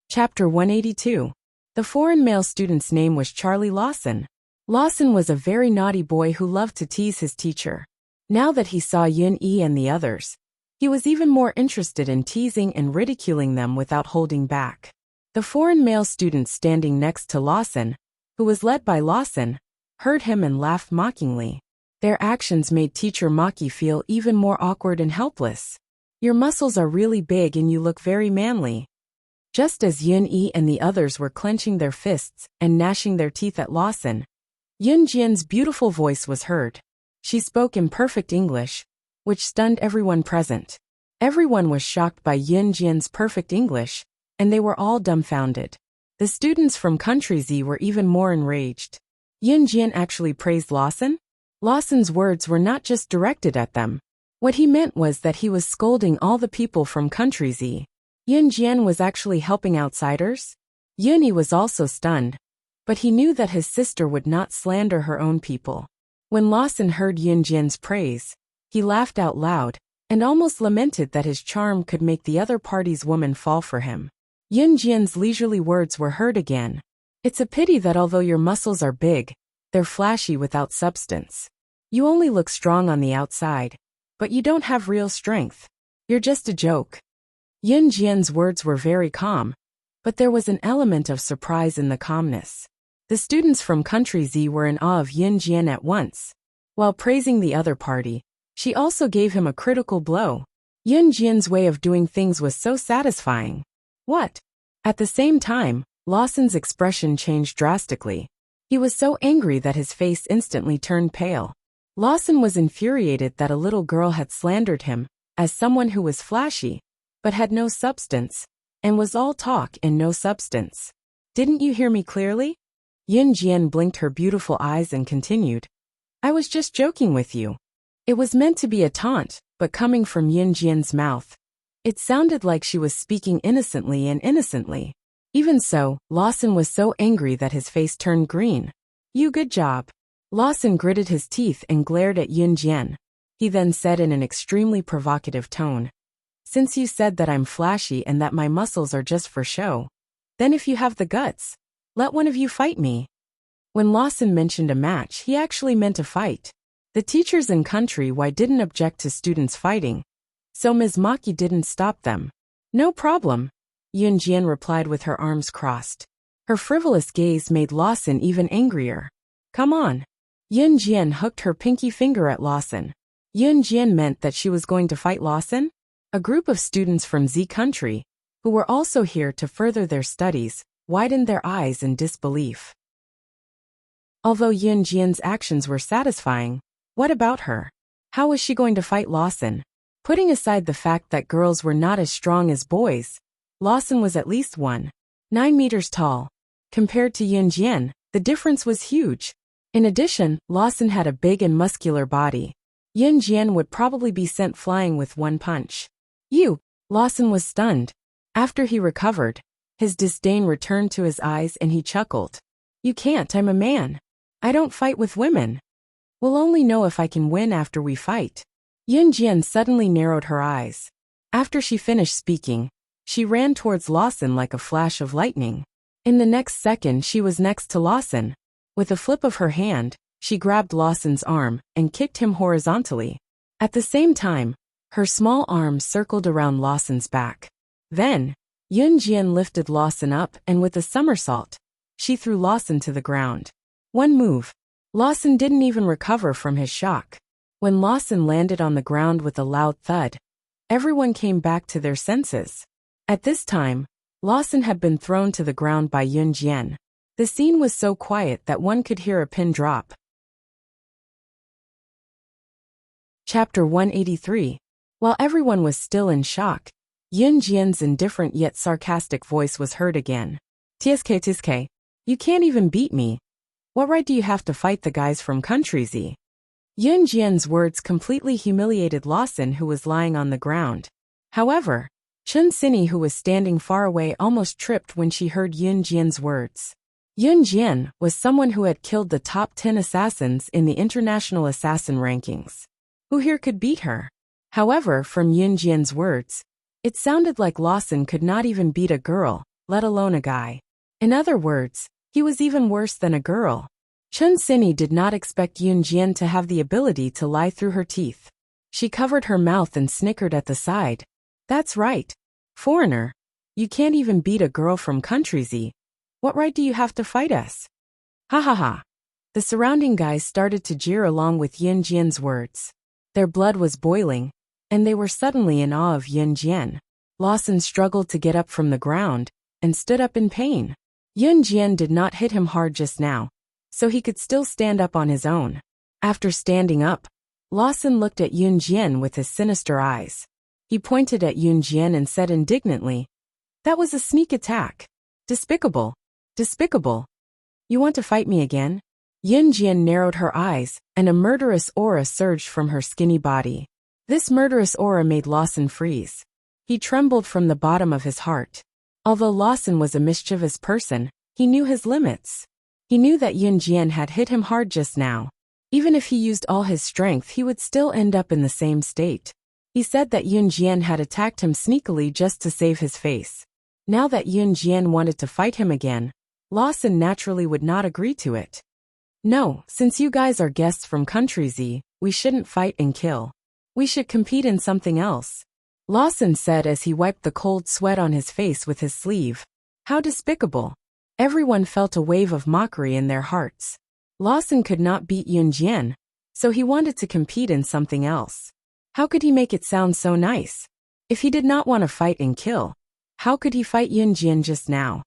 Chapter 182. The foreign male student's name was Charlie Lawson. Lawson was a very naughty boy who loved to tease his teacher. Now that he saw Yun Yi and the others, he was even more interested in teasing and ridiculing them without holding back. The foreign male student standing next to Lawson, who was led by Lawson, heard him and laughed mockingly. Their actions made Teacher Maki feel even more awkward and helpless. "Your muscles are really big and you look very manly." Just as Yun Yi and the others were clenching their fists and gnashing their teeth at Lawson, Yun Jian's beautiful voice was heard. She spoke in perfect English, which stunned everyone present. Everyone was shocked by Yun Jian's perfect English, and they were all dumbfounded. The students from Country Z were even more enraged. Yun Jian actually praised Lawson? Lawson's words were not just directed at them. What he meant was that he was scolding all the people from Country Z. Yun Jian was actually helping outsiders? Yun Yi was also stunned, but he knew that his sister would not slander her own people. When Lawson heard Yun Jian's praise, he laughed out loud and almost lamented that his charm could make the other party's woman fall for him. Yun Jian's leisurely words were heard again. "It's a pity that although your muscles are big, they're flashy without substance. You only look strong on the outside, but you don't have real strength. You're just a joke." Yun Jian's words were very calm, but there was an element of surprise in the calmness. The students from Country Z were in awe of Yun Jian at once. While praising the other party, she also gave him a critical blow. Yun Jian's way of doing things was so satisfying. What? At the same time, Lawson's expression changed drastically. He was so angry that his face instantly turned pale. Lawson was infuriated that a little girl had slandered him as someone who was flashy, but had no substance, and was all talk and no substance. "Didn't you hear me clearly?" Yun Jian blinked her beautiful eyes and continued. "I was just joking with you." It was meant to be a taunt, but coming from Yun Jian's mouth, it sounded like she was speaking innocently and innocently. Even so, Lawson was so angry that his face turned green. "You good job." Lawson gritted his teeth and glared at Yun Jian. He then said in an extremely provocative tone, "Since you said that I'm flashy and that my muscles are just for show, then if you have the guts, let one of you fight me." When Lawson mentioned a match, he actually meant a fight. The teachers in Country Y didn't object to students fighting, so Ms. Maki didn't stop them. "No problem," Yun Jian replied with her arms crossed. Her frivolous gaze made Lawson even angrier. "Come on." Yun Jian hooked her pinky finger at Lawson. Yun Jian meant that she was going to fight Lawson? A group of students from Z country, who were also here to further their studies, widened their eyes in disbelief. Although Yun Jian's actions were satisfying, what about her? How was she going to fight Lawson? Putting aside the fact that girls were not as strong as boys, Lawson was at least 9 meters tall. Compared to Yun Jian, the difference was huge. In addition, Lawson had a big and muscular body. Yun Jian would probably be sent flying with one punch. Lawson was stunned. After he recovered, his disdain returned to his eyes and he chuckled. You can't, I'm a man. I don't fight with women. We'll only know if I can win after we fight. Yun Jian suddenly narrowed her eyes. After she finished speaking, she ran towards Lawson like a flash of lightning. In the next second she was next to Lawson. With a flip of her hand, she grabbed Lawson's arm and kicked him horizontally. At the same time, her small arm circled around Lawson's back. Then, Yun Jian lifted Lawson up and with a somersault, she threw Lawson to the ground. One move. Lawson didn't even recover from his shock. When Lawson landed on the ground with a loud thud, everyone came back to their senses. At this time, Lawson had been thrown to the ground by Yun Jian. The scene was so quiet that one could hear a pin drop. Chapter 183. While everyone was still in shock, Yun Jian's indifferent yet sarcastic voice was heard again. TSK, you can't even beat me. What right do you have to fight the guys from Country Z? Yun Jian's words completely humiliated Lawson, who was lying on the ground. However, Chun Sinny, who was standing far away, almost tripped when she heard Yun Jian's words. Yun Jian was someone who had killed the top 10 assassins in the international assassin rankings. Who here could beat her? However, from Yun Jian's words, it sounded like Lawson could not even beat a girl, let alone a guy. In other words, he was even worse than a girl. Chun Sinny did not expect Yun Jian to have the ability to lie through her teeth. She covered her mouth and snickered at the side. That's right. Foreigner. You can't even beat a girl from Country Z. What right do you have to fight us? Ha ha ha. The surrounding guys started to jeer along with Yun Jian's words. Their blood was boiling, and they were suddenly in awe of Yun Jian. Lawson struggled to get up from the ground, and stood up in pain. Yun Jian did not hit him hard just now, so he could still stand up on his own. After standing up, Lawson looked at Yun Jian with his sinister eyes. He pointed at Yun Jian and said indignantly, "That was a sneak attack. Despicable. Despicable. You want to fight me again?" Yun Jian narrowed her eyes, and a murderous aura surged from her skinny body. This murderous aura made Lawson freeze. He trembled from the bottom of his heart. Although Lawson was a mischievous person, he knew his limits. He knew that Yun Jian had hit him hard just now. Even if he used all his strength, he would still end up in the same state. He said that Yun Jian had attacked him sneakily just to save his face. Now that Yun Jian wanted to fight him again, Lawson naturally would not agree to it. "No, since you guys are guests from Country Z, we shouldn't fight and kill. We should compete in something else," Lawson said as he wiped the cold sweat on his face with his sleeve. How despicable. Everyone felt a wave of mockery in their hearts. Lawson could not beat Yun Jian, so he wanted to compete in something else. How could he make it sound so nice? If he did not want to fight and kill, how could he fight Yun Jian just now?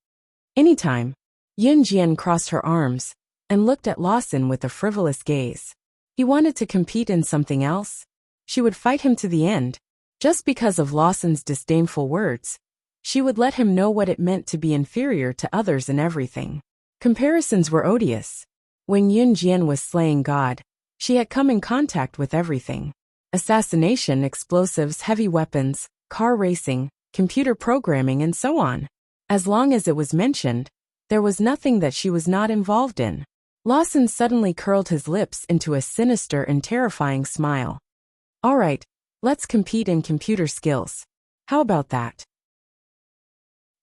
Anytime. Yun Jian crossed her arms and looked at Lawson with a frivolous gaze. He wanted to compete in something else. She would fight him to the end. Just because of Lawson's disdainful words, she would let him know what it meant to be inferior to others in everything. Comparisons were odious. When Yun Jian was slaying God, she had come in contact with everything. Assassination, explosives, heavy weapons, car racing, computer programming, and so on. As long as it was mentioned, there was nothing that she was not involved in. Lawson suddenly curled his lips into a sinister and terrifying smile. "All right, let's compete in computer skills. How about that?"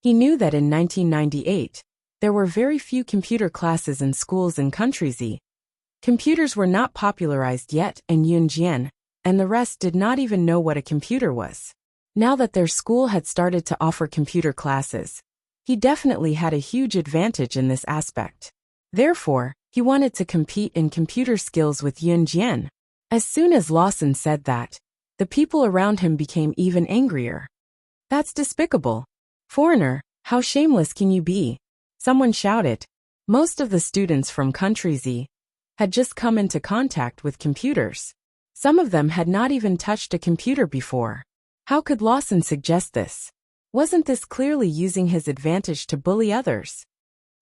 He knew that in 1998, there were very few computer classes in schools in Country Z. Computers were not popularized yet, and Yun Jian and the rest did not even know what a computer was. Now that their school had started to offer computer classes, he definitely had a huge advantage in this aspect. Therefore, he wanted to compete in computer skills with Yun Jian. As soon as Lawson said that, the people around him became even angrier. That's despicable. Foreigner, how shameless can you be? Someone shouted. Most of the students from Country Z had just come into contact with computers. Some of them had not even touched a computer before. How could Lawson suggest this? Wasn't this clearly using his advantage to bully others?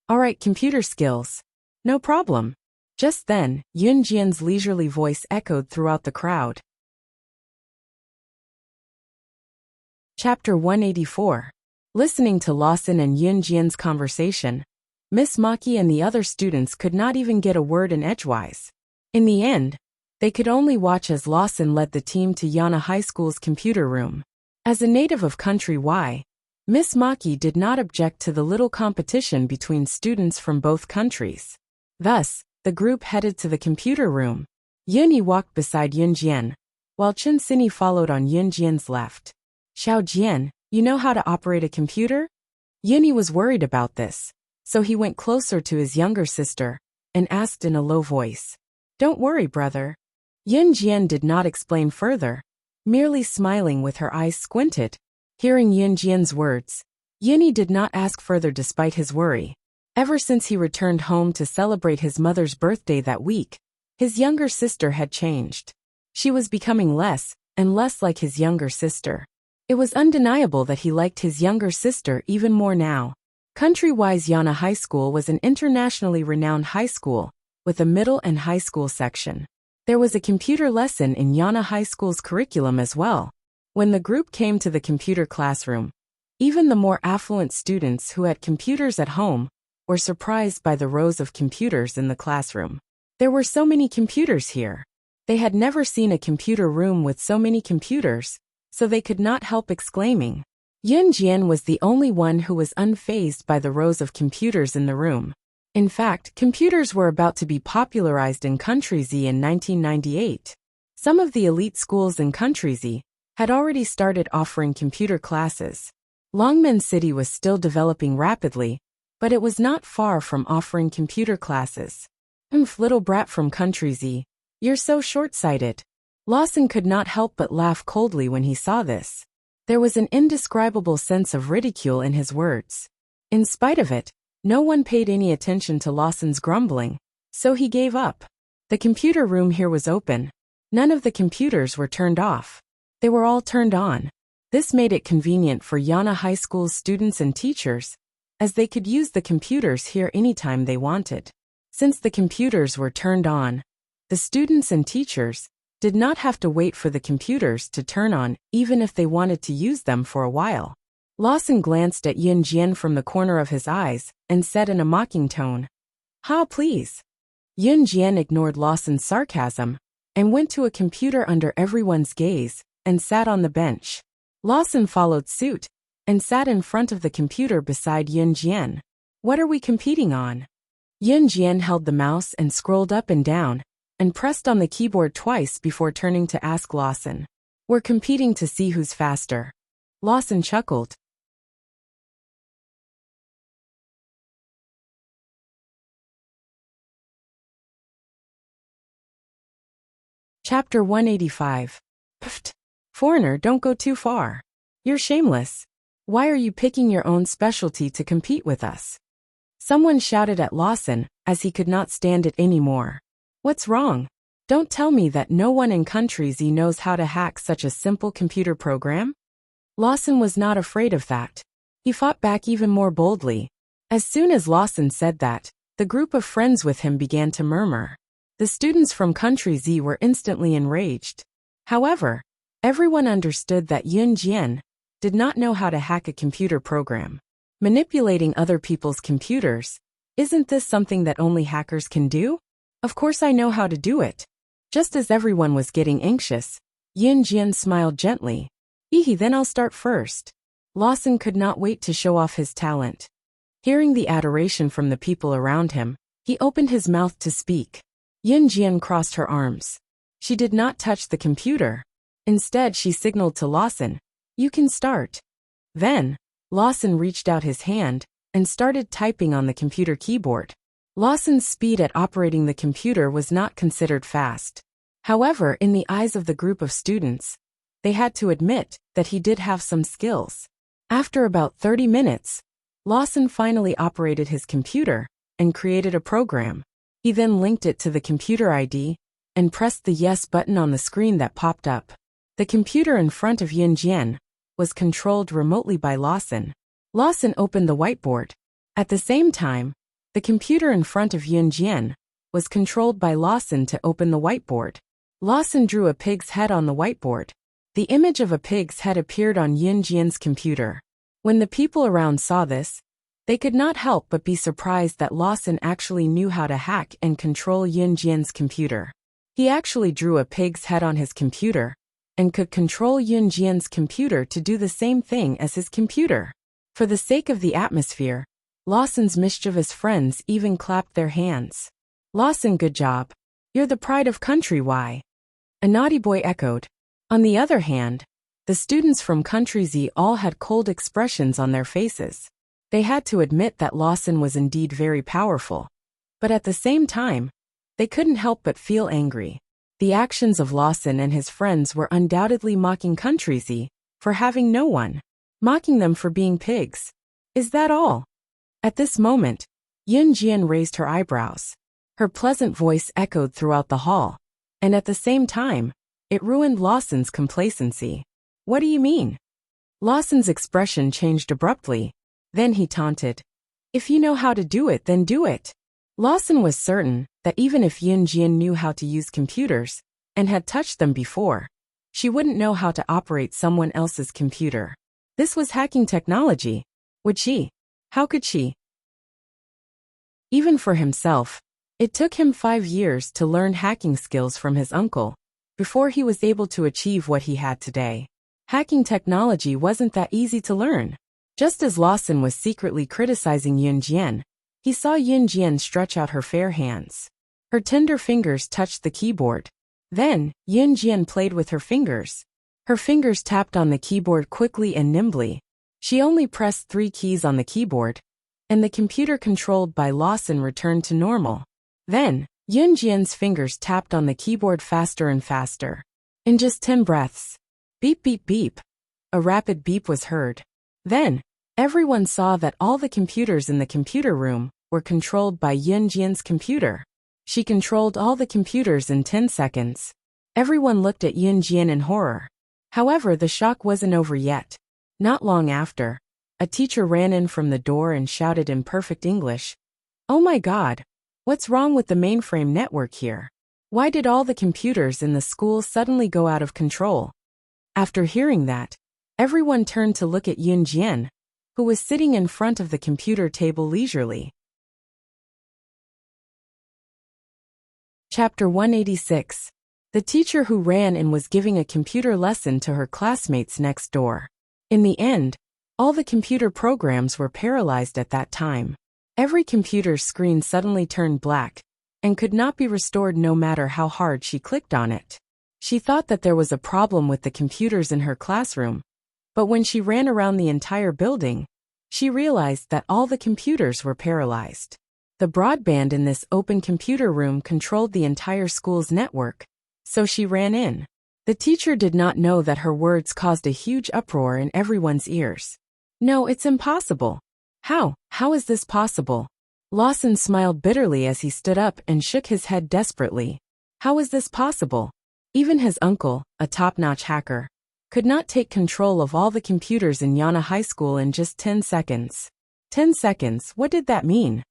All right, computer skills. No problem. Just then, Yun Jian's leisurely voice echoed throughout the crowd. Chapter 184. Listening to Lawson and Yun Jian's conversation, Miss Maki and the other students could not even get a word in edgewise. In the end, they could only watch as Lawson led the team to Yana High School's computer room. As a native of Country Y, Miss Maki did not object to the little competition between students from both countries. Thus, the group headed to the computer room. Yunyi walked beside Yun Jian, while Chen Sini followed on Yun Jian's left. Xiao Jian, you know how to operate a computer? Yunyi was worried about this, so he went closer to his younger sister and asked in a low voice. Don't worry, brother. Yun Jian did not explain further, merely smiling with her eyes squinted. Hearing Yun Jian's words, Yunyi did not ask further despite his worry. Ever since he returned home to celebrate his mother's birthday that week, his younger sister had changed. She was becoming less and less like his younger sister. It was undeniable that he liked his younger sister even more now. Country-wise Yana High School was an internationally renowned high school, with a middle and high school section. There was a computer lesson in Yana High School's curriculum as well. When the group came to the computer classroom, even the more affluent students who had computers at home were surprised by the rows of computers in the classroom. There were so many computers here. They had never seen a computer room with so many computers, so they could not help exclaiming. Yun Jian was the only one who was unfazed by the rows of computers in the room. In fact, computers were about to be popularized in Country Z in 1998. Some of the elite schools in Country Z had already started offering computer classes. Longmen City was still developing rapidly, but it was not far from offering computer classes. Little brat from Country Z, you're so short-sighted. Lawson could not help but laugh coldly when he saw this. There was an indescribable sense of ridicule in his words. In spite of it, no one paid any attention to Lawson's grumbling, so he gave up. The computer room here was open. None of the computers were turned off. They were all turned on. This made it convenient for Yana High School's students and teachers, as they could use the computers here anytime they wanted. Since the computers were turned on, the students and teachers did not have to wait for the computers to turn on even if they wanted to use them for a while. Lawson glanced at Yun Jian from the corner of his eyes and said in a mocking tone, "Ha, please." Yun Jian ignored Lawson's sarcasm and went to a computer under everyone's gaze and sat on the bench. Lawson followed suit and sat in front of the computer beside Yun Jian. What are we competing on? Yun Jian held the mouse and scrolled up and down and pressed on the keyboard twice before turning to ask Lawson. We're competing to see who's faster. Lawson chuckled. Chapter 185. Pfft. Foreigner, don't go too far. You're shameless. Why are you picking your own specialty to compete with us? Someone shouted at Lawson, as he could not stand it anymore. What's wrong? Don't tell me that no one in Country Z knows how to hack such a simple computer program? Lawson was not afraid of that. He fought back even more boldly. As soon as Lawson said that, the group of friends with him began to murmur. The students from Country Z were instantly enraged. However, everyone understood that Yun Jian did not know how to hack a computer program. Manipulating other people's computers, isn't this something that only hackers can do? Of course I know how to do it. Just as everyone was getting anxious, Yun Jian smiled gently. Then I'll start first. Lawson could not wait to show off his talent. Hearing the adoration from the people around him, he opened his mouth to speak. Yun Jian crossed her arms. She did not touch the computer. Instead, she signaled to Lawson, "You can start." Then, Lawson reached out his hand and started typing on the computer keyboard. Lawson's speed at operating the computer was not considered fast. However, in the eyes of the group of students, they had to admit that he did have some skills. After about 30 minutes, Lawson finally operated his computer and created a program. He then linked it to the computer ID and pressed the yes button on the screen that popped up. The computer in front of Yin Jian was controlled remotely by Lawson. Lawson opened the whiteboard. At the same time, the computer in front of Yin Jian was controlled by Lawson to open the whiteboard. Lawson drew a pig's head on the whiteboard. The image of a pig's head appeared on Yin Jian's computer. When the people around saw this, they could not help but be surprised that Lawson actually knew how to hack and control Yin Jian's computer. He actually drew a pig's head on his computer and could control Yin Jian's computer to do the same thing as his computer. For the sake of the atmosphere, Lawson's mischievous friends even clapped their hands. "Lawson, good job. You're the pride of country Y." A naughty boy echoed. On the other hand, the students from Country Z all had cold expressions on their faces. They had to admit that Lawson was indeed very powerful. But at the same time, they couldn't help but feel angry. The actions of Lawson and his friends were undoubtedly mocking Country Z for having no one. Mocking them for being pigs. Is that all? At this moment, Yin Jian raised her eyebrows. Her pleasant voice echoed throughout the hall. And at the same time, it ruined Lawson's complacency. "What do you mean?" Lawson's expression changed abruptly. Then he taunted. "If you know how to do it, then do it." Lawson was certain that even if Yin Jian knew how to use computers and had touched them before, she wouldn't know how to operate someone else's computer. This was hacking technology. Would she? How could she? Even for himself, it took him 5 years to learn hacking skills from his uncle before he was able to achieve what he had today. Hacking technology wasn't that easy to learn. Just as Lawson was secretly criticizing Yin Jian, he saw Yin Jian stretch out her fair hands. Her tender fingers touched the keyboard. Then, Yin Jian played with her fingers. Her fingers tapped on the keyboard quickly and nimbly. She only pressed 3 keys on the keyboard, and the computer controlled by Lawson returned to normal. Then, Yin Jian's fingers tapped on the keyboard faster and faster. In just 10 breaths. Beep beep beep. A rapid beep was heard. Then, everyone saw that all the computers in the computer room were controlled by Yin Jian's computer. She controlled all the computers in 10 seconds. Everyone looked at Yin Jian in horror. However, the shock wasn't over yet. Not long after, a teacher ran in from the door and shouted in perfect English, "Oh my God! What's wrong with the mainframe network here? Why did all the computers in the school suddenly go out of control?" After hearing that, everyone turned to look at Yin Jian, who was sitting in front of the computer table leisurely. Chapter 186. The teacher who ran in was giving a computer lesson to her classmates next door. In the end, all the computer programs were paralyzed at that time. Every computer screen suddenly turned black and could not be restored no matter how hard she clicked on it. She thought that there was a problem with the computers in her classroom, but when she ran around the entire building, she realized that all the computers were paralyzed. The broadband in this open computer room controlled the entire school's network, so she ran in. The teacher did not know that her words caused a huge uproar in everyone's ears. "No, it's impossible. How is this possible?" Lawson smiled bitterly as he stood up and shook his head desperately. How is this possible? Even his uncle, a top-notch hacker, could not take control of all the computers in Yana High School in just 10 seconds. 10 seconds, what did that mean?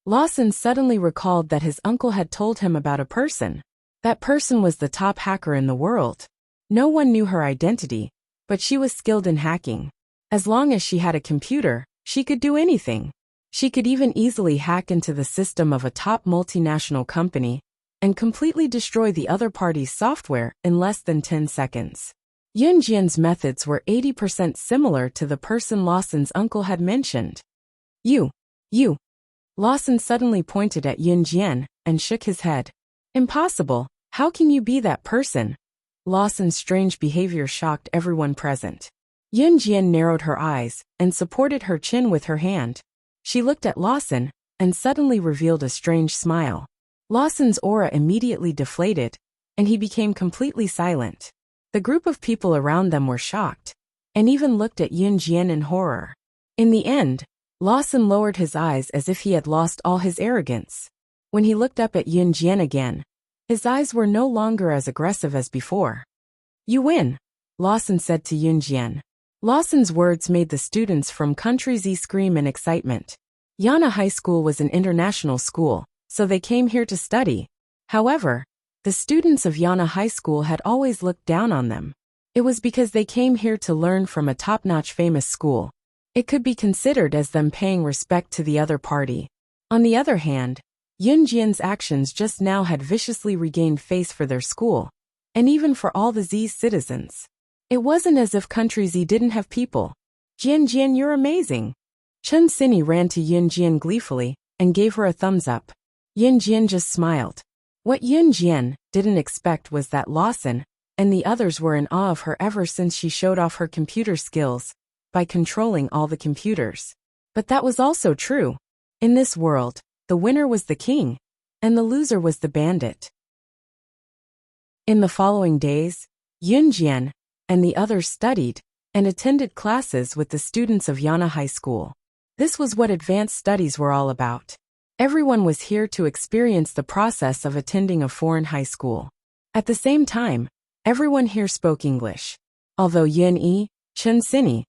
Lawson suddenly recalled that his uncle had told him about a person. That person was the top hacker in the world. No one knew her identity, but she was skilled in hacking. As long as she had a computer, she could do anything. She could even easily hack into the system of a top multinational company and completely destroy the other party's software in less than 10 seconds. Yin Jian's methods were 80% similar to the person Lawson's uncle had mentioned. You. Lawson suddenly pointed at Yin Jian and shook his head. Impossible. How can you be that person? Lawson's strange behavior shocked everyone present. Yin Jian narrowed her eyes and supported her chin with her hand. She looked at Lawson and suddenly revealed a strange smile. Lawson's aura immediately deflated, and he became completely silent. The group of people around them were shocked, and even looked at Yun Jian in horror. In the end, Lawson lowered his eyes as if he had lost all his arrogance. When he looked up at Yun Jian again, his eyes were no longer as aggressive as before. "You win," Lawson said to Yun Jian. Lawson's words made the students from Country Z scream in excitement. Yana High School was an international school, so they came here to study. However, the students of Yana High School had always looked down on them. It was because they came here to learn from a top-notch famous school. It could be considered as them paying respect to the other party. On the other hand, Yun Jian's actions just now had viciously regained face for their school, and even for all the Z's citizens. It wasn't as if Country Z didn't have people. "Jian Jian, you're amazing." Chen Sini ran to Yun Jian gleefully and gave her a thumbs up. Yun Jian just smiled. What Yun Jian didn't expect was that Lawson and the others were in awe of her ever since she showed off her computer skills by controlling all the computers. But that was also true. In this world, the winner was the king, and the loser was the bandit. In the following days, Yun Jian and the others studied and attended classes with the students of Yana High School. This was what advanced studies were all about. Everyone was here to experience the process of attending a foreign high school. At the same time, everyone here spoke English. Although Yin Yi, Chen Sini,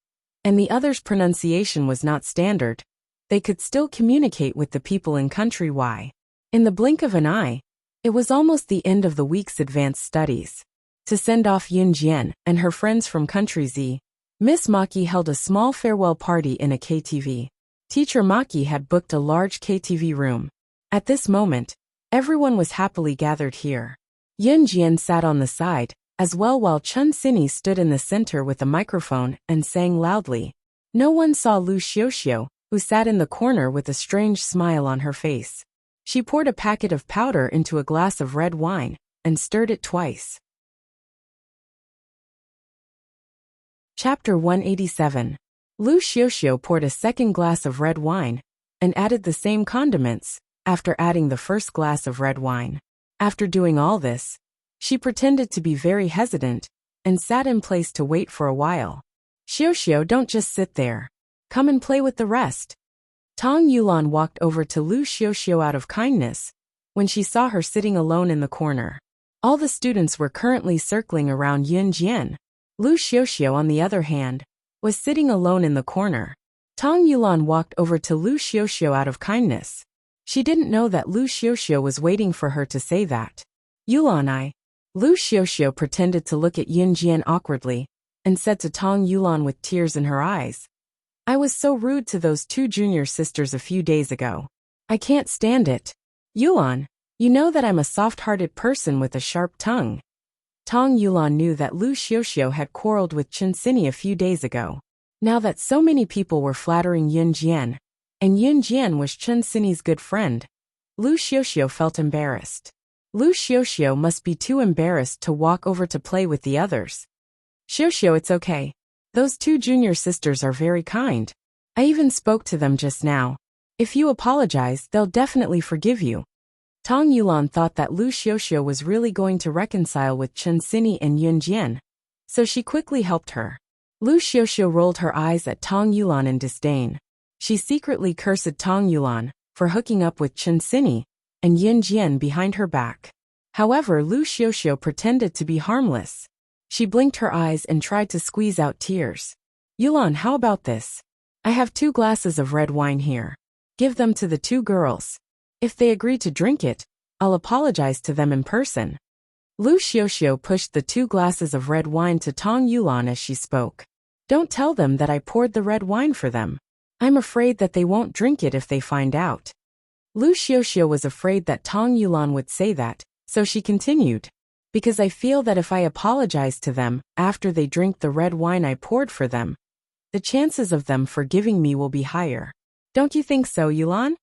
and the others' pronunciation was not standard, they could still communicate with the people in Country Y. In the blink of an eye, it was almost the end of the week's advanced studies. To send off Yun Jian and her friends from Country Z, Miss Maki held a small farewell party in a KTV. Teacher Maki had booked a large KTV room. At this moment, everyone was happily gathered here. Yun Jian sat on the side, as well, while Chen Sini stood in the center with a microphone and sang loudly. No one saw Lu Xiuxiu, who sat in the corner with a strange smile on her face. She poured a packet of powder into a glass of red wine and stirred it twice. Chapter 187. Lu Xiuxiu poured a second glass of red wine and added the same condiments after adding the first glass of red wine. After doing all this, she pretended to be very hesitant and sat in place to wait for a while. "Xiuxiu, don't just sit there. Come and play with the rest." Tong Yulan walked over to Lu Xiuxiu out of kindness when she saw her sitting alone in the corner. All the students were currently circling around Yun Jian. Lu Xiuxiu, on the other hand, was sitting alone in the corner. Tong Yulan walked over to Lu Xiuxiu out of kindness. She didn't know that Lu Xiuxiu was waiting for her to say that. "Yulan, Lu Xiuxiu pretended to look at Yun Jian awkwardly and said to Tong Yulan with tears in her eyes, "I was so rude to those two junior sisters a few days ago. I can't stand it. Yulan, you know that I'm a soft-hearted person with a sharp tongue." Tong Yulan knew that Lu Xiuxiu had quarreled with Chen Sini a few days ago. Now that so many people were flattering Yun Jian, and Yun Jian was Chen Sini's good friend, Lu Xiuxiu felt embarrassed. Lu Xiuxiu must be too embarrassed to walk over to play with the others. "Xiuxiu, it's okay. Those two junior sisters are very kind. I even spoke to them just now. If you apologize, they'll definitely forgive you." Tong Yulan thought that Lu Xiuxiu was really going to reconcile with Chen Sini and Yun Jian, so she quickly helped her. Lu Xiuxiu rolled her eyes at Tong Yulan in disdain. She secretly cursed Tong Yulan for hooking up with Chen Sini and Yun Jian behind her back. However, Lu Xiuxiu pretended to be harmless. She blinked her eyes and tried to squeeze out tears. "Yulan, how about this? I have 2 glasses of red wine here. Give them to the 2 girls. If they agree to drink it, I'll apologize to them in person." Lu Xiuxiu pushed the 2 glasses of red wine to Tong Yulan as she spoke. "Don't tell them that I poured the red wine for them. I'm afraid that they won't drink it if they find out." Lu Xiuxiu was afraid that Tong Yulan would say that, so she continued, "Because I feel that if I apologize to them after they drink the red wine I poured for them, the chances of them forgiving me will be higher. Don't you think so, Yulan?"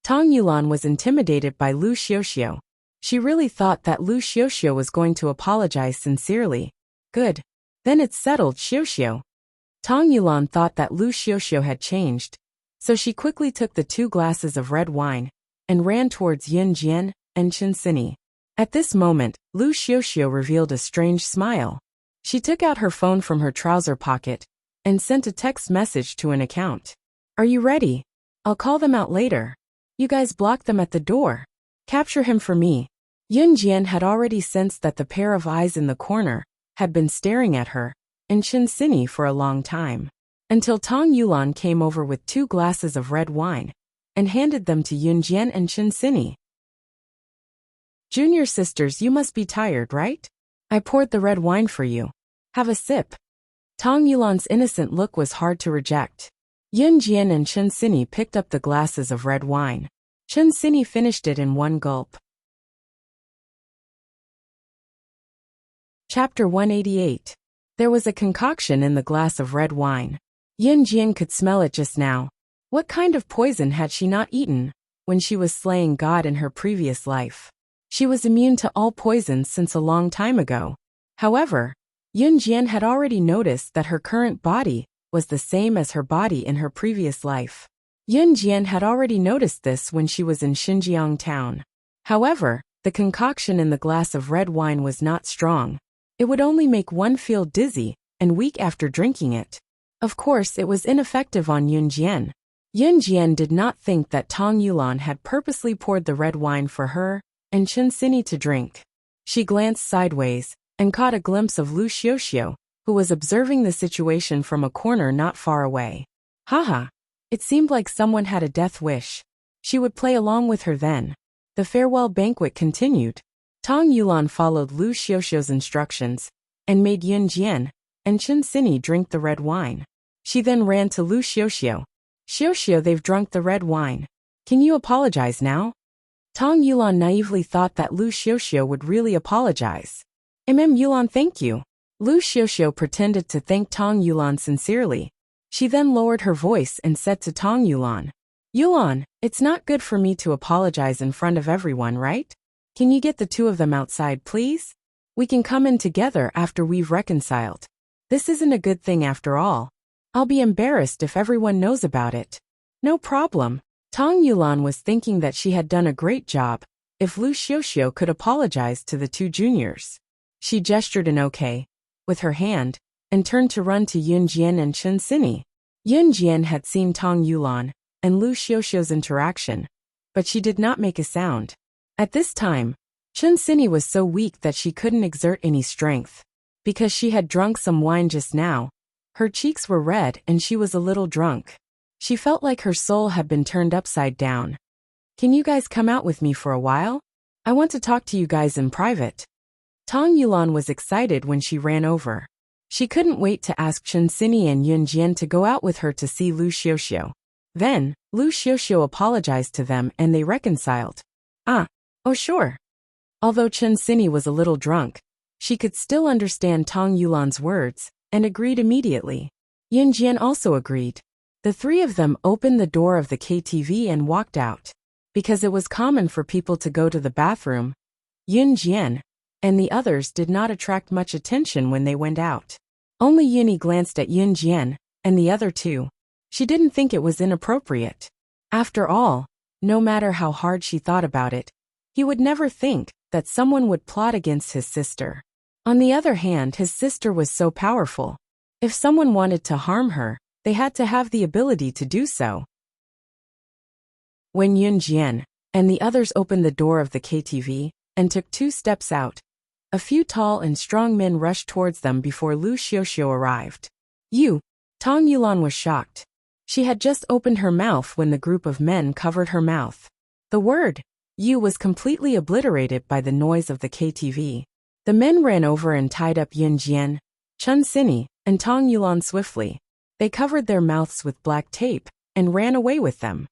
Tong Yulan was intimidated by Lu Xiuxiu. She really thought that Lu Xiuxiu was going to apologize sincerely. "Good. Then it's settled, Xiuxiu." Tong Yulan thought that Lu Xiuxiu had changed, so she quickly took the 2 glasses of red wine and ran towards Yun Jian and Chen Sini. At this moment, Lu Xiaoxiao revealed a strange smile. She took out her phone from her trouser pocket and sent a text message to an account. Are you ready? I'll call them out later. You guys block them at the door. Capture him for me. Yun Jian had already sensed that the pair of eyes in the corner had been staring at her and Chen Sini for a long time, until Tang Yulan came over with 2 glasses of red wine and handed them to Yun Jian and Chen Sini. Junior sisters, you must be tired, right? I poured the red wine for you. Have a sip. Tang Yulan's innocent look was hard to reject. Yun Jian and Chen Sini picked up the glasses of red wine. Chen Sini finished it in one gulp. Chapter 188. There was a concoction in the glass of red wine. Yun Jian could smell it just now. What kind of poison had she not eaten when she was slaying God in her previous life? She was immune to all poisons since a long time ago. However, Yun Jian had already noticed that her current body was the same as her body in her previous life. Yun Jian had already noticed this when she was in Xinjiang town. However, the concoction in the glass of red wine was not strong. It would only make one feel dizzy and weak after drinking it. Of course, it was ineffective on Yun Jian. Yun Jian did not think that Tang Yulan had purposely poured the red wine for her and Chen Sini to drink. She glanced sideways and caught a glimpse of Lu Xiaoxiao, who was observing the situation from a corner not far away. Haha, it seemed like someone had a death wish. She would play along with her then. The farewell banquet continued. Tang Yulan followed Lu Xiaoxiao's instructions and made Yun Jian and Chen Sini drink the red wine. She then ran to Lu Xiaoxiao. Xiaoxiao, they've drunk the red wine. Can you apologize now? Tang Yulan naively thought that Lu Xiaoxiao would really apologize. Yulan, thank you. Lu Xiaoxiao pretended to thank Tang Yulan sincerely. She then lowered her voice and said to Tang Yulan, Yulan, it's not good for me to apologize in front of everyone, right? Can you get the 2 of them outside, please? We can come in together after we've reconciled. This isn't a good thing after all. I'll be embarrassed if everyone knows about it. No problem. Tang Yulan was thinking that she had done a great job if Lu Xiaoxiao could apologize to the 2 juniors. She gestured an okay with her hand and turned to run to Yun Jian and Chen Sini. Yun Jian had seen Tang Yulan and Lu Xiaoxiao's interaction, but she did not make a sound. At this time, Chen Sini was so weak that she couldn't exert any strength. Because she had drunk some wine just now, her cheeks were red and she was a little drunk. She felt like her soul had been turned upside down. Can you guys come out with me for a while? I want to talk to you guys in private. Tang Yulan was excited when she ran over. She couldn't wait to ask Chen Sini and Yun Jian to go out with her to see Lu Xiaoxiao. Then, Lu Xiaoxiao apologized to them and they reconciled. Oh sure. Although Chen Sini was a little drunk, she could still understand Tang Yulan's words and agreed immediately. Yun Jian also agreed. The 3 of them opened the door of the KTV and walked out. Because it was common for people to go to the bathroom, Yun Jian and the others did not attract much attention when they went out. Only Yuni glanced at Yun Jian and the other 2. She didn't think it was inappropriate. After all, no matter how hard she thought about it, he would never think that someone would plot against his sister. On the other hand, his sister was so powerful. If someone wanted to harm her, they had to have the ability to do so. When Yun Jian and the others opened the door of the KTV and took 2 steps out, a few tall and strong men rushed towards them before Lu Xiaoxiao arrived. Tang Yulan was shocked. She had just opened her mouth when the group of men covered her mouth. The word "you" was completely obliterated by the noise of the KTV. The men ran over and tied up Yun Jian, Chen Sini, and Tang Yulan swiftly. They covered their mouths with black tape and ran away with them.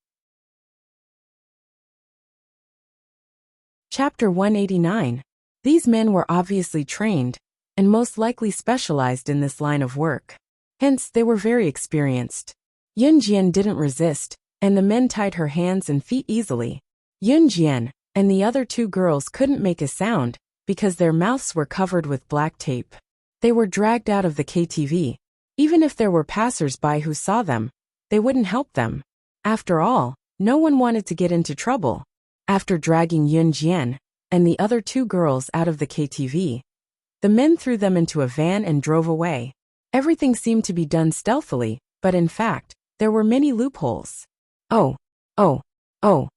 Chapter 189. These men were obviously trained and most likely specialized in this line of work. Hence, they were very experienced. Yun Jian didn't resist, and the men tied her hands and feet easily. Yun Jian and the other 2 girls couldn't make a sound because their mouths were covered with black tape. They were dragged out of the KTV. Even if there were passers-by who saw them, they wouldn't help them. After all, no one wanted to get into trouble. After dragging Yun Jian and the other two girls out of the KTV. The men threw them into a van and drove away. Everything seemed to be done stealthily, but in fact, there were many loopholes. Oh, oh, oh.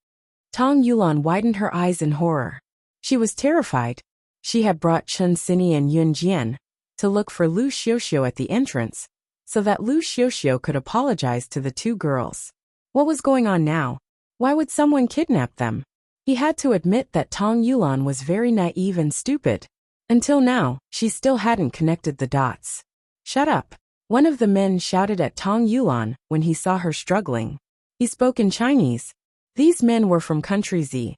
Tong Yulan widened her eyes in horror. She was terrified. She had brought Chen Xini and Yun Jian to look for Lu Xiuxiu at the entrance, so that Lu Xiuxiu could apologize to the two girls. What was going on now? Why would someone kidnap them? He had to admit that Tong Yulan was very naive and stupid. Until now, she still hadn't connected the dots. Shut up. One of the men shouted at Tong Yulan when he saw her struggling. He spoke in Chinese. These men were from country Z.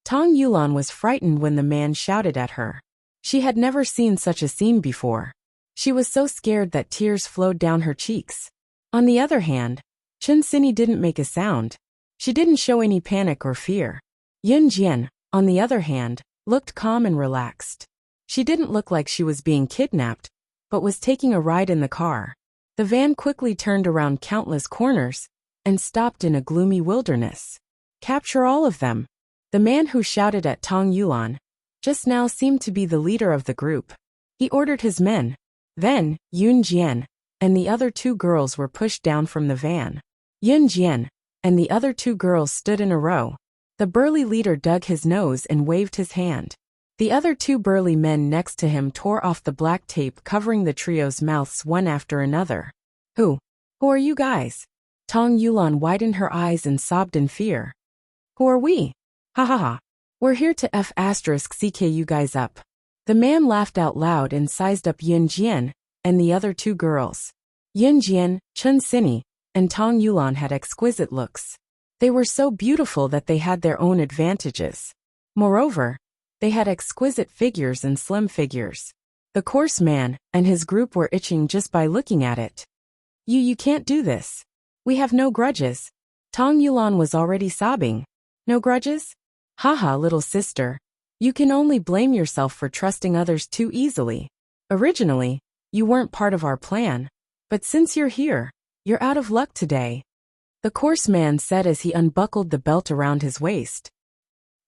Tong Yulan was frightened when the man shouted at her. She had never seen such a scene before. She was so scared that tears flowed down her cheeks. On the other hand, Chen Xini didn't make a sound. She didn't show any panic or fear. Yun Jian, on the other hand, looked calm and relaxed. She didn't look like she was being kidnapped, but was taking a ride in the car. The van quickly turned around countless corners and stopped in a gloomy wilderness. Capture all of them. The man who shouted at Tong Yulan just now seemed to be the leader of the group. He ordered his men. Then, Yun Jian and the other two girls were pushed down from the van. Yun Jian and the other two girls stood in a row. The burly leader dug his nose and waved his hand. The other two burly men next to him tore off the black tape covering the trio's mouths one after another. Who are you guys? Tong Yulan widened her eyes and sobbed in fear. Who are we? Ha ha ha. We're here to CK you guys up. The man laughed out loud and sized up Yun Jian and the other two girls. Yun Jian, Chen Xini, and Tong Yulan had exquisite looks. They were so beautiful that they had their own advantages. Moreover, they had exquisite figures and slim figures. The coarse man and his group were itching just by looking at it. You can't do this. We have no grudges. Tong Yulan was already sobbing. No grudges? Haha, little sister. You can only blame yourself for trusting others too easily. Originally, you weren't part of our plan. But since you're here, you're out of luck today. The coarse man said as he unbuckled the belt around his waist.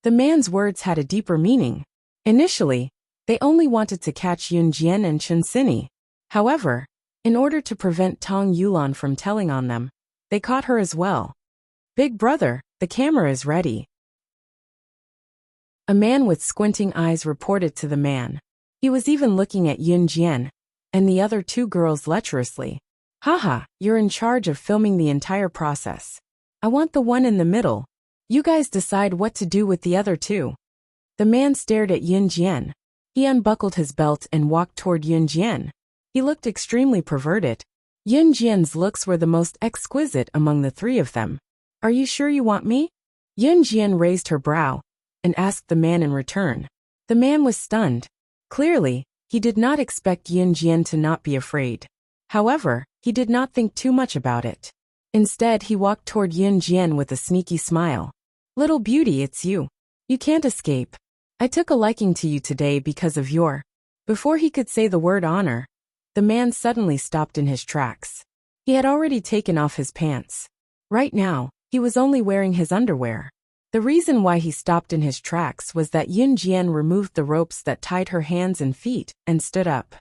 The man's words had a deeper meaning. Initially, they only wanted to catch Yun Jian and Chen Xini. However, in order to prevent Tong Yulan from telling on them, they caught her as well. Big brother, the camera is ready. A man with squinting eyes reported to the man. He was even looking at Yun Jian and the other two girls lecherously. Haha, you're in charge of filming the entire process. I want the one in the middle. You guys decide what to do with the other two. The man stared at Yun Jian. He unbuckled his belt and walked toward Yun Jian. He looked extremely perverted. Yun Jian's looks were the most exquisite among the three of them. Are you sure you want me? Yun Jian raised her brow and asked the man in return. The man was stunned. Clearly, he did not expect Yun Jian to not be afraid. However, he did not think too much about it. Instead, he walked toward Yun Jian with a sneaky smile. Little beauty, it's you. You can't escape. I took a liking to you today because of your... Before he could say the word honor, the man suddenly stopped in his tracks. He had already taken off his pants. Right now, he was only wearing his underwear. The reason why he stopped in his tracks was that Yun Jian removed the ropes that tied her hands and feet and stood up.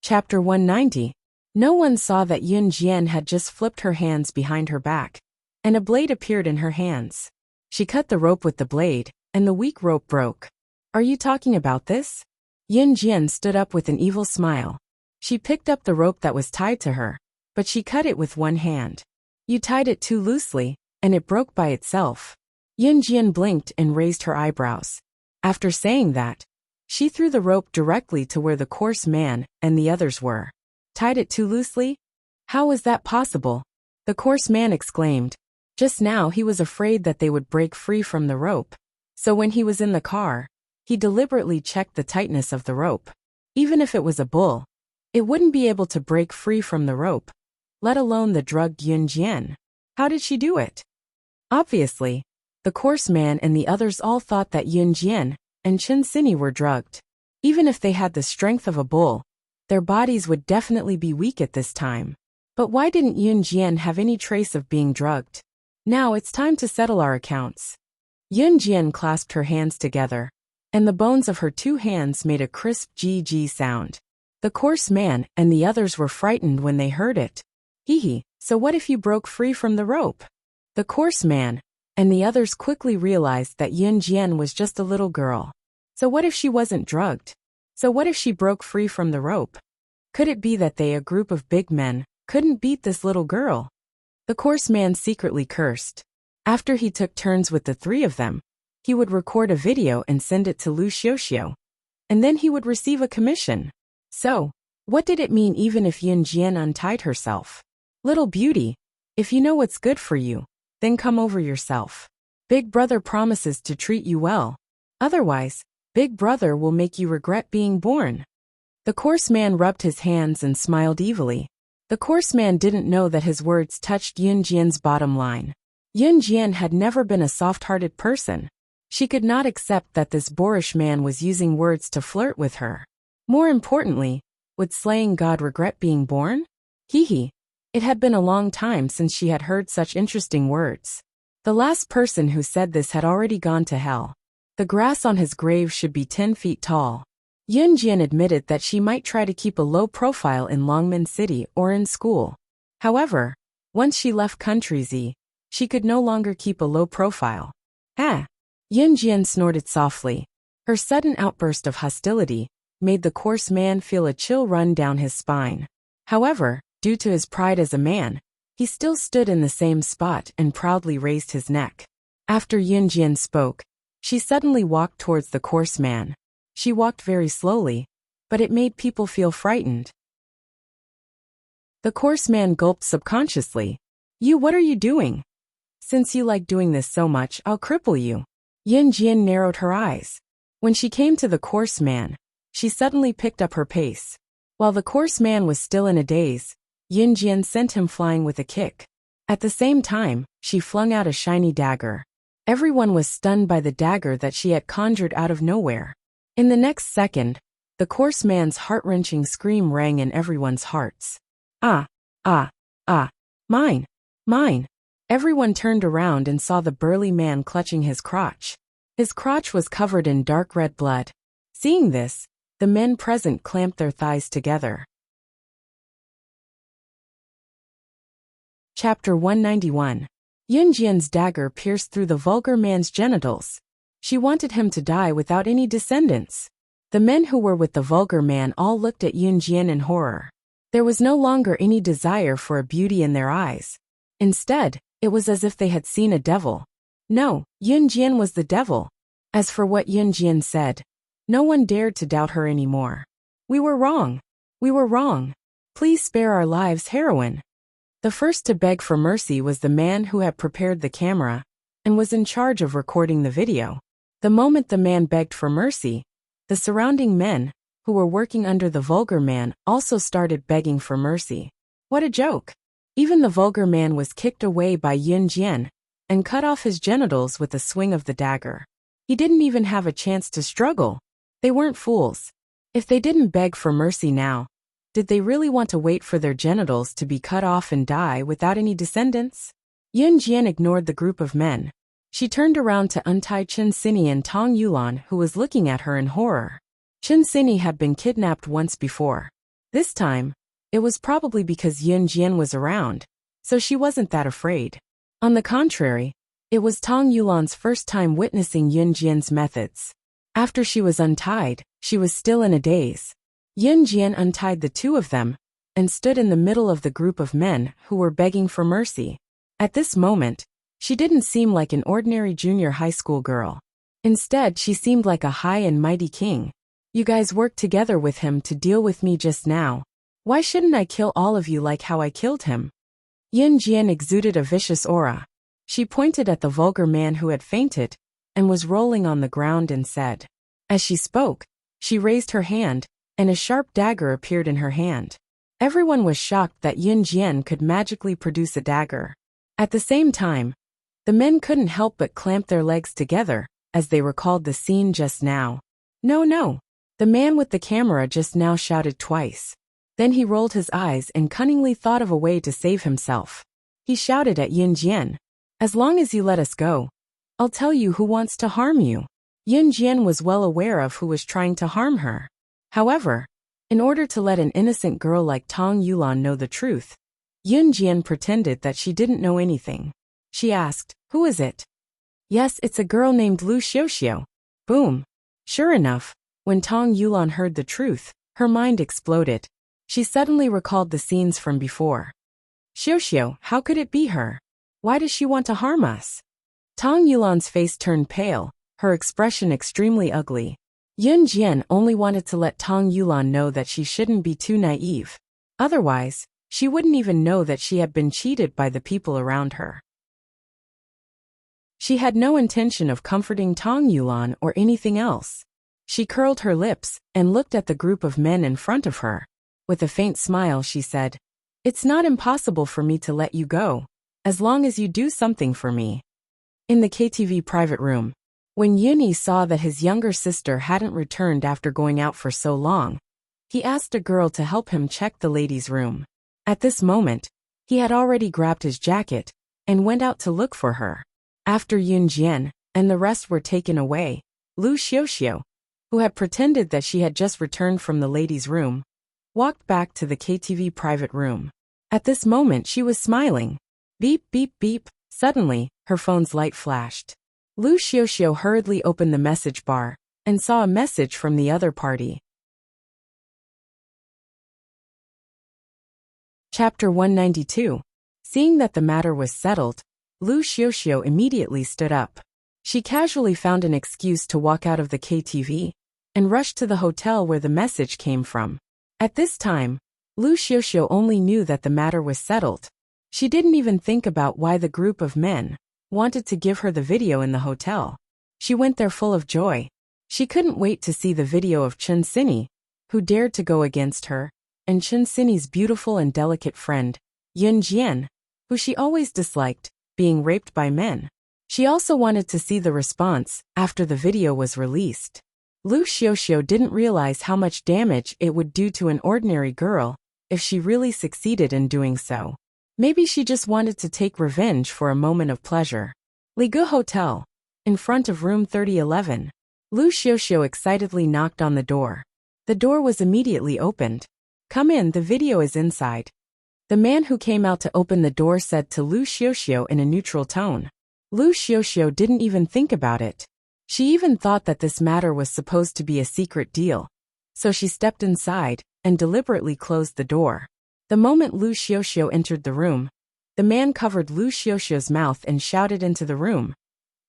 Chapter 190. No one saw that Yun Jian had just flipped her hands behind her back, and a blade appeared in her hands. She cut the rope with the blade, and the weak rope broke. Are you talking about this? Yun Jian stood up with an evil smile. She picked up the rope that was tied to her, but she cut it with one hand. You tied it too loosely, and it broke by itself. Yun Jian blinked and raised her eyebrows. After saying that, she threw the rope directly to where the coarse man and the others were. Tied it too loosely? How was that possible? The coarse man exclaimed. Just now he was afraid that they would break free from the rope. So when he was in the car, he deliberately checked the tightness of the rope. Even if it was a bull, it wouldn't be able to break free from the rope, let alone the drugged Yun Jian. How did she do it? Obviously, the coarse man and the others all thought that Yun Jian and Chen Xini were drugged. Even if they had the strength of a bull, their bodies would definitely be weak at this time. But why didn't Yun Jian have any trace of being drugged? Now it's time to settle our accounts. Yun Jian clasped her hands together, and the bones of her two hands made a crisp GG sound. The coarse man and the others were frightened when they heard it. Hee, so what if you broke free from the rope? The coarse man and the others quickly realized that Yun Jian was just a little girl. So what if she wasn't drugged? So what if she broke free from the rope? Could it be that they, a group of big men, couldn't beat this little girl? The coarse man secretly cursed. After he took turns with the three of them, he would record a video and send it to Lu Xiuxiu. And then he would receive a commission. So, what did it mean even if Yun Jian untied herself? Little beauty, if you know what's good for you, then come over yourself. Big brother promises to treat you well. Otherwise, Big brother will make you regret being born. The coarse man rubbed his hands and smiled evilly. The coarse man didn't know that his words touched Yun Jian's bottom line. Yun Jian had never been a soft-hearted person. She could not accept that this boorish man was using words to flirt with her. More importantly, would slaying God regret being born? Hee. It had been a long time since she had heard such interesting words. The last person who said this had already gone to hell. The grass on his grave should be 10 feet tall. Yun Jian admitted that she might try to keep a low profile in Longmen City or in school. However, once she left Country Z, she could no longer keep a low profile. Ah! Yun Jian snorted softly. Her sudden outburst of hostility made the coarse man feel a chill run down his spine. However, due to his pride as a man, he still stood in the same spot and proudly raised his neck. After Yun Jian spoke, she suddenly walked towards the coarse man. She walked very slowly, but it made people feel frightened. The coarse man gulped subconsciously. What are you doing? Since you like doing this so much, I'll cripple you. Yun Jian narrowed her eyes. When she came to the coarse man, she suddenly picked up her pace. While the coarse man was still in a daze, Yun Jian sent him flying with a kick. At the same time, she flung out a shiny dagger. Everyone was stunned by the dagger that she had conjured out of nowhere. In the next second, the coarse man's heart-wrenching scream rang in everyone's hearts. Ah! Ah! Ah! Mine! Mine! Everyone turned around and saw the burly man clutching his crotch. His crotch was covered in dark red blood. Seeing this, the men present clamped their thighs together. Chapter 191. Yun Jian's dagger pierced through the vulgar man's genitals. She wanted him to die without any descendants. The men who were with the vulgar man all looked at Yun Jian in horror. There was no longer any desire for a beauty in their eyes. Instead, it was as if they had seen a devil. No, Yun Jian was the devil. As for what Yun Jian said, no one dared to doubt her anymore. We were wrong. We were wrong. Please spare our lives, heroine. The first to beg for mercy was the man who had prepared the camera and was in charge of recording the video. The moment the man begged for mercy, the surrounding men, who were working under the vulgar man, also started begging for mercy. What a joke! Even the vulgar man was kicked away by Yun Jian and cut off his genitals with a swing of the dagger. He didn't even have a chance to struggle. They weren't fools. If they didn't beg for mercy now, did they really want to wait for their genitals to be cut off and die without any descendants? Yun Jian ignored the group of men. She turned around to untie Chen Sini and Tong Yulan, who was looking at her in horror. Chen Sini had been kidnapped once before. This time, it was probably because Yun Jian was around, so she wasn't that afraid. On the contrary, it was Tong Yulan's first time witnessing Yun Jian's methods. After she was untied, she was still in a daze. Yun Jian untied the two of them and stood in the middle of the group of men who were begging for mercy. At this moment, she didn't seem like an ordinary junior high school girl. Instead, she seemed like a high and mighty king. You guys worked together with him to deal with me just now. Why shouldn't I kill all of you like how I killed him? Yun Jian exuded a vicious aura. She pointed at the vulgar man who had fainted and was rolling on the ground and said. As she spoke, she raised her hand, and a sharp dagger appeared in her hand. Everyone was shocked that Yun Jian could magically produce a dagger. At the same time, the men couldn't help but clamp their legs together as they recalled the scene just now. No. The man with the camera just now shouted twice. Then he rolled his eyes and cunningly thought of a way to save himself. He shouted at Yun Jian. As long as you let us go, I'll tell you who wants to harm you. Yin Jian was well aware of who was trying to harm her. However, in order to let an innocent girl like Tong Yulan know the truth, Yin Jian pretended that she didn't know anything. She asked, "Who is it?" "Yes, it's a girl named Lu Xiuxiu." Boom. Sure enough, when Tong Yulan heard the truth, her mind exploded. She suddenly recalled the scenes from before. Xiuxiu, how could it be her? Why does she want to harm us? Tong Yulan's face turned pale, her expression extremely ugly. Yin Jian only wanted to let Tong Yulan know that she shouldn't be too naive. Otherwise, she wouldn't even know that she had been cheated by the people around her. She had no intention of comforting Tong Yulan or anything else. She curled her lips and looked at the group of men in front of her. With a faint smile, she said, "It's not impossible for me to let you go, as long as you do something for me." In the KTV private room, when Yunyi saw that his younger sister hadn't returned after going out for so long, he asked a girl to help him check the ladies' room. At this moment, he had already grabbed his jacket and went out to look for her. After Yun Jian and the rest were taken away, Lu Xiuxiu, who had pretended that she had just returned from the ladies' room, walked back to the KTV private room. At this moment she was smiling. Beep, beep, beep. Suddenly, her phone's light flashed. Lu Xiuxiu hurriedly opened the message bar and saw a message from the other party. Chapter 192. Seeing that the matter was settled, Lu Xiuxiu immediately stood up. She casually found an excuse to walk out of the KTV and rushed to the hotel where the message came from. At this time, Lu Xiuxiu only knew that the matter was settled. She didn't even think about why the group of men wanted to give her the video in the hotel. She went there full of joy. She couldn't wait to see the video of Chen Xinyi, who dared to go against her, and Chen Xinyi's beautiful and delicate friend, Yun Jian, who she always disliked, being raped by men. She also wanted to see the response after the video was released. Lu Xiuxiu didn't realize how much damage it would do to an ordinary girl if she really succeeded in doing so. Maybe she just wanted to take revenge for a moment of pleasure. Ligu Hotel, in front of room 3011. Lu Xiuxiu excitedly knocked on the door. The door was immediately opened. "Come in, the video is inside." The man who came out to open the door said to Lu Xiuxiu in a neutral tone. Lu Xiuxiu didn't even think about it. She even thought that this matter was supposed to be a secret deal. So she stepped inside and deliberately closed the door. The moment Lu Xiuxiu entered the room, the man covered Lu Xiuxiu's mouth and shouted into the room,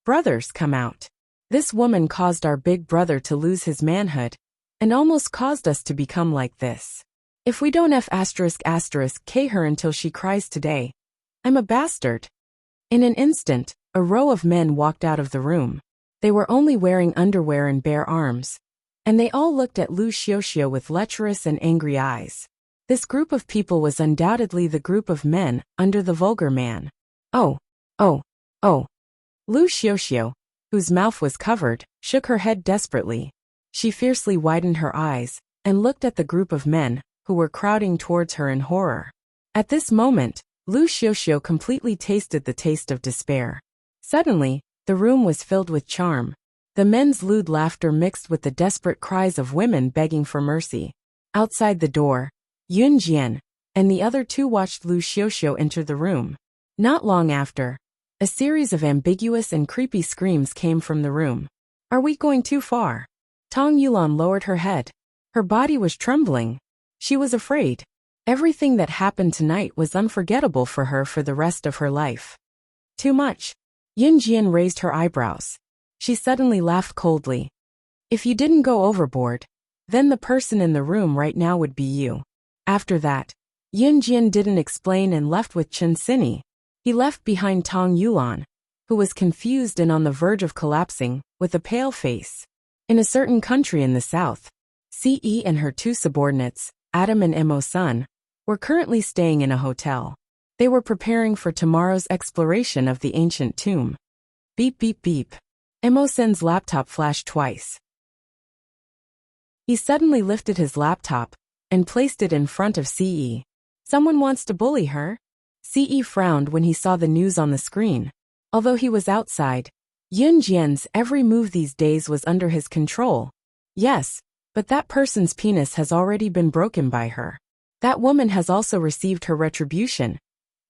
"Brothers, come out. This woman caused our big brother to lose his manhood and almost caused us to become like this. If we don't K her until she cries today, I'm a bastard." In an instant, a row of men walked out of the room. They were only wearing underwear and bare arms, and they all looked at Lu Xiuxiu with lecherous and angry eyes. This group of people was undoubtedly the group of men under the vulgar man. Oh. Lu Xiuxiu, whose mouth was covered, shook her head desperately. She fiercely widened her eyes and looked at the group of men who were crowding towards her in horror. At this moment, Lu Xiuxiu completely tasted the taste of despair. Suddenly, the room was filled with charm. The men's lewd laughter mixed with the desperate cries of women begging for mercy. Outside the door, Yun Jian and the other two watched Lu Xiuxiu enter the room. Not long after, a series of ambiguous and creepy screams came from the room. "Are we going too far?" Tong Yulan lowered her head. Her body was trembling. She was afraid. Everything that happened tonight was unforgettable for her for the rest of her life. Too much. Yun Jian raised her eyebrows. She suddenly laughed coldly. "If you didn't go overboard, then the person in the room right now would be you." After that, Yun Jian didn't explain and left with Chen Xinyi. He left behind Tong Yulan, who was confused and on the verge of collapsing, with a pale face. In a certain country in the south, Ce and her two subordinates, Adam and Mo-sun, were currently staying in a hotel. They were preparing for tomorrow's exploration of the ancient tomb. Beep, beep, beep. Mo-sun's laptop flashed twice. He suddenly lifted his laptop and placed it in front of Ce. "Someone wants to bully her?" Ce frowned when he saw the news on the screen. Although he was outside, Yun Jian's every move these days was under his control. Yes, but that person's penis has already been broken by her. That woman has also received her retribution,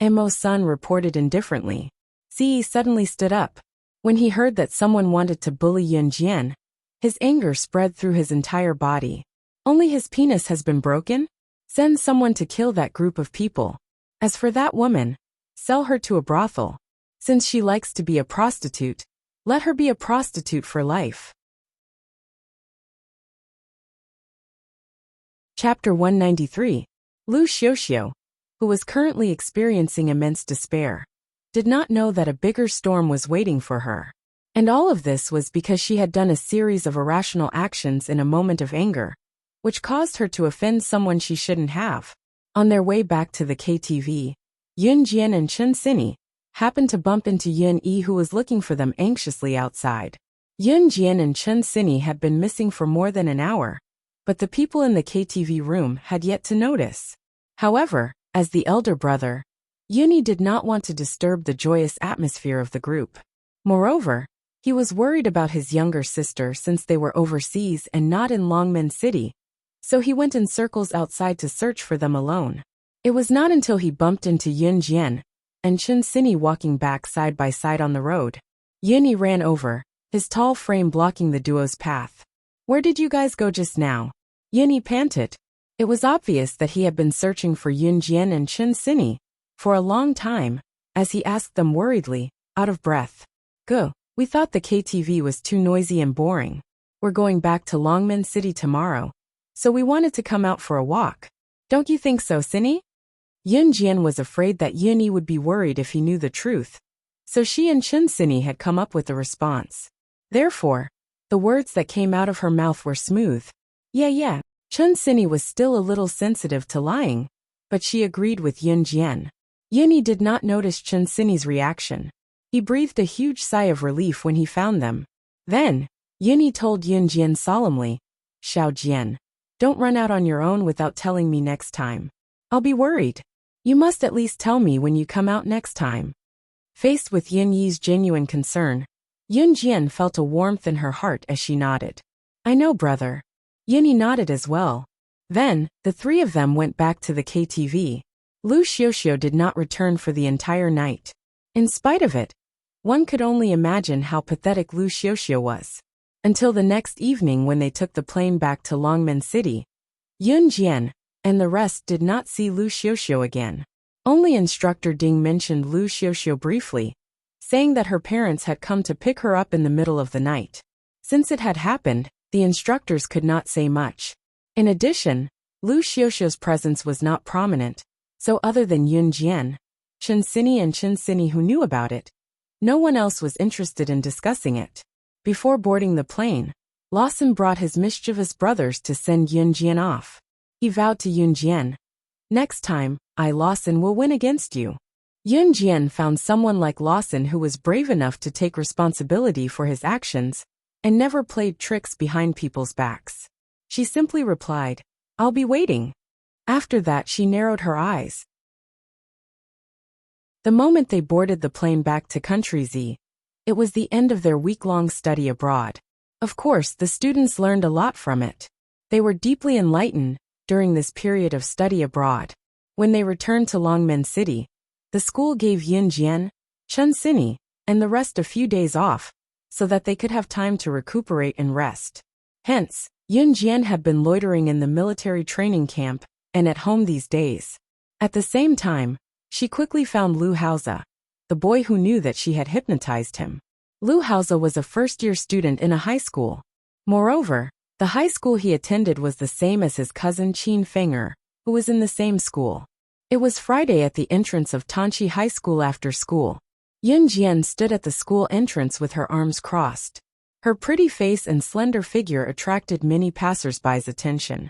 Mo-san reported indifferently. Ce suddenly stood up. When he heard that someone wanted to bully Yun Jian, his anger spread through his entire body. Only his penis has been broken? Send someone to kill that group of people. As for that woman, sell her to a brothel. Since she likes to be a prostitute, let her be a prostitute for life. Chapter 193. Lu Xiuxiu, who was currently experiencing immense despair, did not know that a bigger storm was waiting for her. And all of this was because she had done a series of irrational actions in a moment of anger, which caused her to offend someone she shouldn't have. On their way back to the KTV, Yun Jian and Chen Xinyi happened to bump into Yun Yi, who was looking for them anxiously outside. Yun Jian and Chen Xinyi had been missing for more than an hour, but the people in the KTV room had yet to notice. However, as the elder brother, Yun Yi did not want to disturb the joyous atmosphere of the group. Moreover, he was worried about his younger sister since they were overseas and not in Longmen City, so he went in circles outside to search for them alone. It was not until he bumped into Yun Jian and Chen Xinyi walking back side by side on the road. Yun Yi ran over, his tall frame blocking the duo's path. "Where did you guys go just now?" Yun Yi panted. It was obvious that he had been searching for Yun Jian and Chen Xinyi for a long time, as he asked them worriedly, out of breath. "Go, we thought the KTV was too noisy and boring. We're going back to Longmen City tomorrow, so we wanted to come out for a walk. Don't you think so, Xinyi?" Yun Jian was afraid that Yun Yi would be worried if he knew the truth, so she and Chen Xinyi had come up with a response. Therefore, the words that came out of her mouth were smooth. Yeah. Chen Xinyi was still a little sensitive to lying, but she agreed with Yun Jian. Yun Yi did not notice Chen Xinyi's reaction. He breathed a huge sigh of relief when he found them. Then, Yun Yi told Yun Jian solemnly, "Xiao Jian, don't run out on your own without telling me next time. I'll be worried. You must at least tell me when you come out next time." Faced with Yun Yi's genuine concern, Yun Jian felt a warmth in her heart as she nodded. "I know, brother." Yun Yi nodded as well. Then, the three of them went back to the KTV. Lu Xiuxiu did not return for the entire night. In spite of it, one could only imagine how pathetic Lu Xiuxiu was. Until the next evening when they took the plane back to Longmen City, Yun Jian and the rest did not see Lu Xiuxiu again. Only Instructor Ding mentioned Lu Xiuxiu briefly, saying that her parents had come to pick her up in the middle of the night. Since it had happened, the instructors could not say much. In addition, Lu Xiuxiu's presence was not prominent, so other than Yun Jian, Chen Xinyi and Chen Xinyi who knew about it, no one else was interested in discussing it. Before boarding the plane, Lawson brought his mischievous brothers to send Yun Jian off. He vowed to Yun Jian, "Next time, I, Lawson, will win against you." Yun Jian found someone like Lawson who was brave enough to take responsibility for his actions and never played tricks behind people's backs. She simply replied, "I'll be waiting." After that, she narrowed her eyes. The moment they boarded the plane back to Country Z, it was the end of their week-long study abroad. Of course, the students learned a lot from it. They were deeply enlightened during this period of study abroad. When they returned to Longmen City, the school gave Yun Jian, Chen Xinyi, and the rest a few days off, so that they could have time to recuperate and rest. Hence, Yun Jian had been loitering in the military training camp and at home these days. At the same time, she quickly found Lu Haoze, the boy who knew that she had hypnotized him. Lu Haoze was a first-year student in a high school. Moreover, the high school he attended was the same as his cousin Qin Fenger, who was in the same school. It was Friday at the entrance of Tanchi High School after school. Yun Jian stood at the school entrance with her arms crossed. Her pretty face and slender figure attracted many passers-by's attention.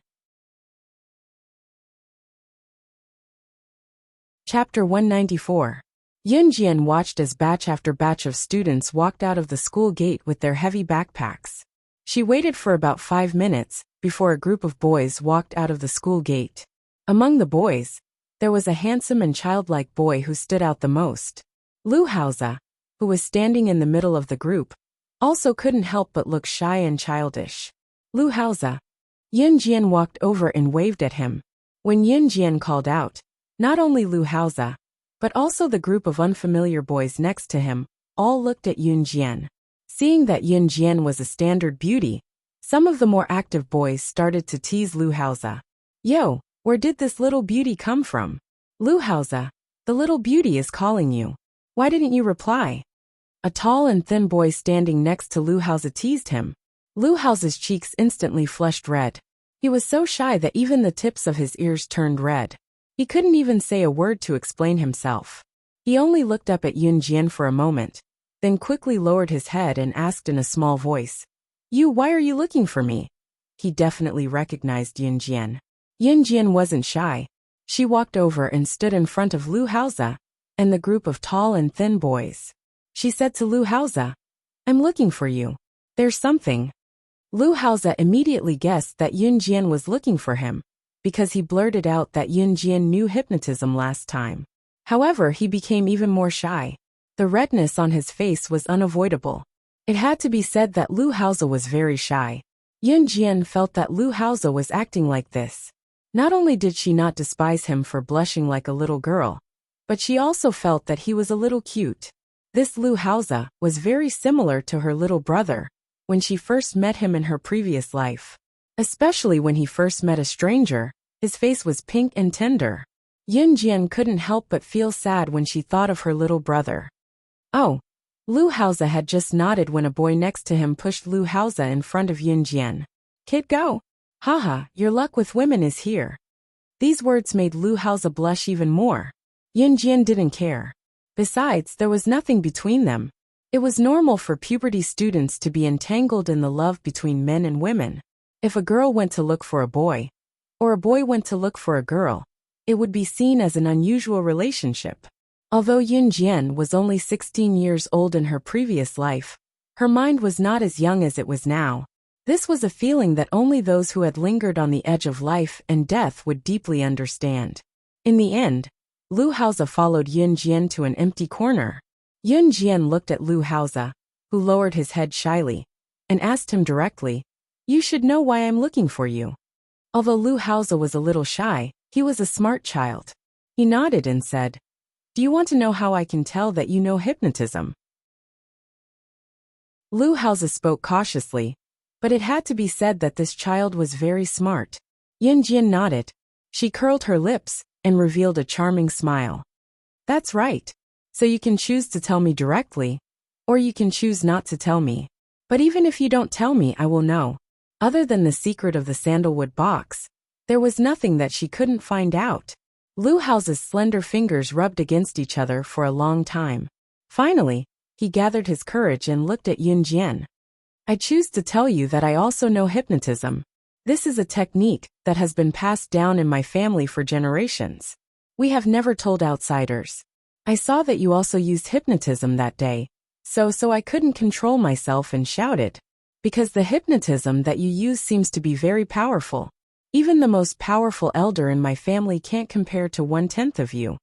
Chapter 194. Yun Jian watched as batch after batch of students walked out of the school gate with their heavy backpacks. She waited for about 5 minutes before a group of boys walked out of the school gate. Among the boys, there was a handsome and childlike boy who stood out the most. Lu Haoze, who was standing in the middle of the group, also couldn't help but look shy and childish. Lu Haoze. Yin Jian walked over and waved at him. When Yin Jian called out, not only Lu Haoze, but also the group of unfamiliar boys next to him, all looked at Yin Jian. Seeing that Yin Jian was a standard beauty, some of the more active boys started to tease Lu Haoze. Yo, where did this little beauty come from? Lu Haoze, the little beauty is calling you. Why didn't you reply? A tall and thin boy standing next to Lu Haoze teased him. Lu Haoze's cheeks instantly flushed red. He was so shy that even the tips of his ears turned red. He couldn't even say a word to explain himself. He only looked up at Yin Jian for a moment, then quickly lowered his head and asked in a small voice, why are you looking for me? He definitely recognized Yin Jian. Yin Jian wasn't shy. She walked over and stood in front of Lu Haoze and the group of tall and thin boys. She said to Lu Haoze, I'm looking for you. There's something. Lu Haoze immediately guessed that Yin Jian was looking for him, because he blurted out that Yin Jian knew hypnotism last time. However, he became even more shy. The redness on his face was unavoidable. It had to be said that Lu Haoze was very shy. Yin Jian felt that Lu Haoze was acting like this. Not only did she not despise him for blushing like a little girl, but she also felt that he was a little cute. This Lu Haoze was very similar to her little brother when she first met him in her previous life. Especially when he first met a stranger, his face was pink and tender. Yin Jian couldn't help but feel sad when she thought of her little brother. Oh. Lu Haoze had just nodded when a boy next to him pushed Lu Haoze in front of Yin Jian. Kid, go. Haha, your luck with women is here. These words made Lu Haoze blush even more. Yin Jian didn't care. Besides, there was nothing between them. It was normal for puberty students to be entangled in the love between men and women. If a girl went to look for a boy, or a boy went to look for a girl, it would be seen as an unusual relationship. Although Yin Jian was only 16 years old in her previous life, her mind was not as young as it was now. This was a feeling that only those who had lingered on the edge of life and death would deeply understand. In the end, Lu Haoze followed Yin Jian to an empty corner. Yin Jian looked at Lu Haoze, who lowered his head shyly, and asked him directly, You should know why I'm looking for you. Although Lu Haoze was a little shy, he was a smart child. He nodded and said, Do you want to know how I can tell that you know hypnotism? Lu Haoze spoke cautiously, but it had to be said that this child was very smart. Yin Jian nodded. She curled her lips and revealed a charming smile. That's right. So you can choose to tell me directly, or you can choose not to tell me. But even if you don't tell me, I will know. Other than the secret of the sandalwood box, there was nothing that she couldn't find out. Lu Haoze's slender fingers rubbed against each other for a long time. Finally, he gathered his courage and looked at Yin Jian. I choose to tell you that I also know hypnotism. This is a technique that has been passed down in my family for generations. We have never told outsiders. I saw that you also used hypnotism that day, so I couldn't control myself and shouted. Because the hypnotism that you use seems to be very powerful. Even the most powerful elder in my family can't compare to 1/10 of you.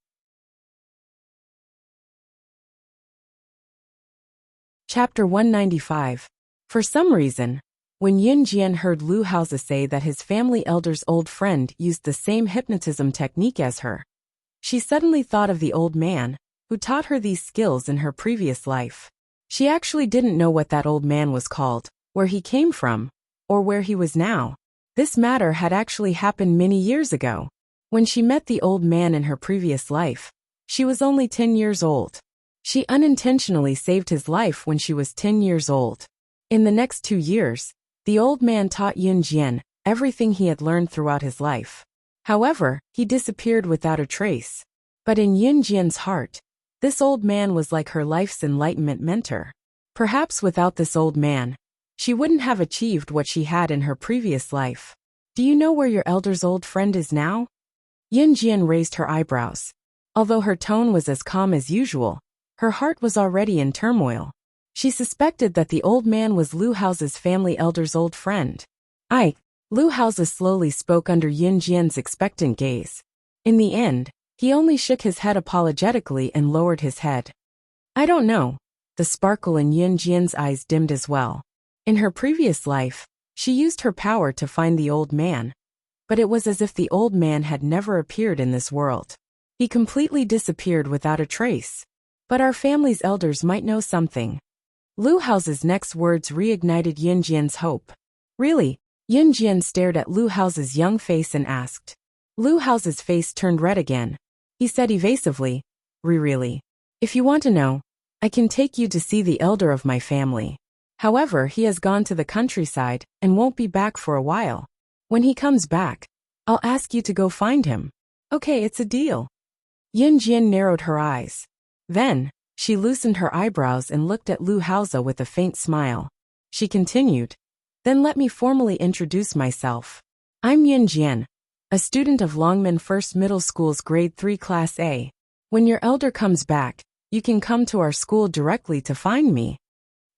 Chapter 195. For some reason, when Yin Jian heard Lu Haoze say that his family elder's old friend used the same hypnotism technique as her, she suddenly thought of the old man who taught her these skills in her previous life. She actually didn't know what that old man was called, where he came from, or where he was now. This matter had actually happened many years ago. When she met the old man in her previous life, she was only 10 years old. She unintentionally saved his life when she was 10 years old. In the next 2 years, the old man taught Yin Jian everything he had learned throughout his life. However, he disappeared without a trace. But in Yin Jian's heart, this old man was like her life's enlightenment mentor. Perhaps without this old man, she wouldn't have achieved what she had in her previous life. Do you know where your elder's old friend is now? Yin Jian raised her eyebrows. Although her tone was as calm as usual, her heart was already in turmoil. She suspected that the old man was Lu Haoze's family elder's old friend. Lu Haoze slowly spoke under Yin Jian's expectant gaze. In the end, he only shook his head apologetically and lowered his head. I don't know. The sparkle in Yin Jian's eyes dimmed as well. In her previous life, she used her power to find the old man, but it was as if the old man had never appeared in this world. He completely disappeared without a trace. But our family's elders might know something. Lu Hao's next words reignited Yin Jian's hope. Really? Yin Jian stared at Lu Hao's young face and asked. Lu Hao's face turned red again. He said evasively, Really? If you want to know, I can take you to see the elder of my family. However, he has gone to the countryside and won't be back for a while. When he comes back, I'll ask you to go find him. Okay, it's a deal. Yin Jian narrowed her eyes. Then, she loosened her eyebrows and looked at Lu Haozi with a faint smile. She continued, Then let me formally introduce myself. I'm Yin Jian, a student of Longmen First Middle School's Grade 3 Class A. When your elder comes back, you can come to our school directly to find me.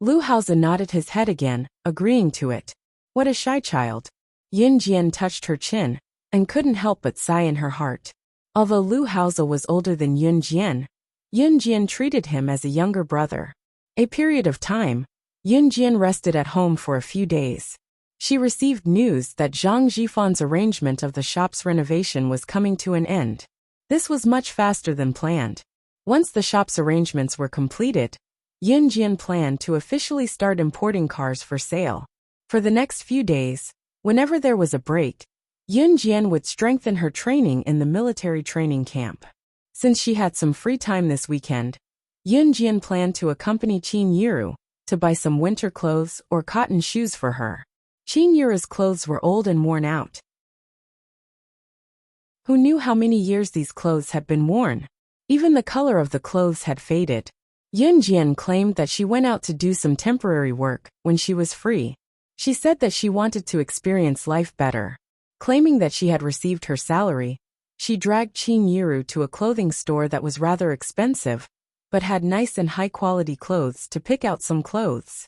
Lu Haozi nodded his head again, agreeing to it. What a shy child. Yin Jian touched her chin, and couldn't help but sigh in her heart. Although Lu Haozi was older than Yin Jian treated him as a younger brother. A period of time, Yin Jian rested at home for a few days. She received news that Zhang Jifan's arrangement of the shop's renovation was coming to an end. This was much faster than planned. Once the shop's arrangements were completed, Yin Jian planned to officially start importing cars for sale. For the next few days, whenever there was a break, Yin Jian would strengthen her training in the military training camp. Since she had some free time this weekend, Yin Jian planned to accompany Qin Yiru to buy some winter clothes or cotton shoes for her. Qin Yiru's clothes were old and worn out. Who knew how many years these clothes had been worn? Even the color of the clothes had faded. Yin Jian claimed that she went out to do some temporary work when she was free. She said that she wanted to experience life better. Claiming that she had received her salary, she dragged Qin Yiru to a clothing store that was rather expensive, but had nice and high-quality clothes to pick out some clothes.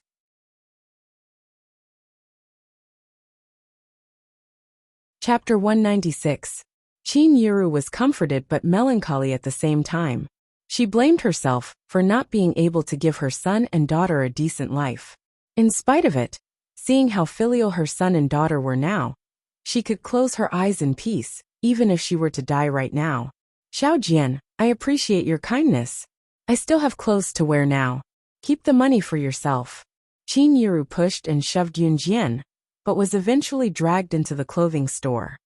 Chapter 196. Qin Yiru was comforted but melancholy at the same time. She blamed herself for not being able to give her son and daughter a decent life. In spite of it, seeing how filial her son and daughter were now, she could close her eyes in peace, even if she were to die right now. Xiao Jian, I appreciate your kindness. I still have clothes to wear now. Keep the money for yourself. Qin Yiru pushed and shoved Yin Jian, but was eventually dragged into the clothing store.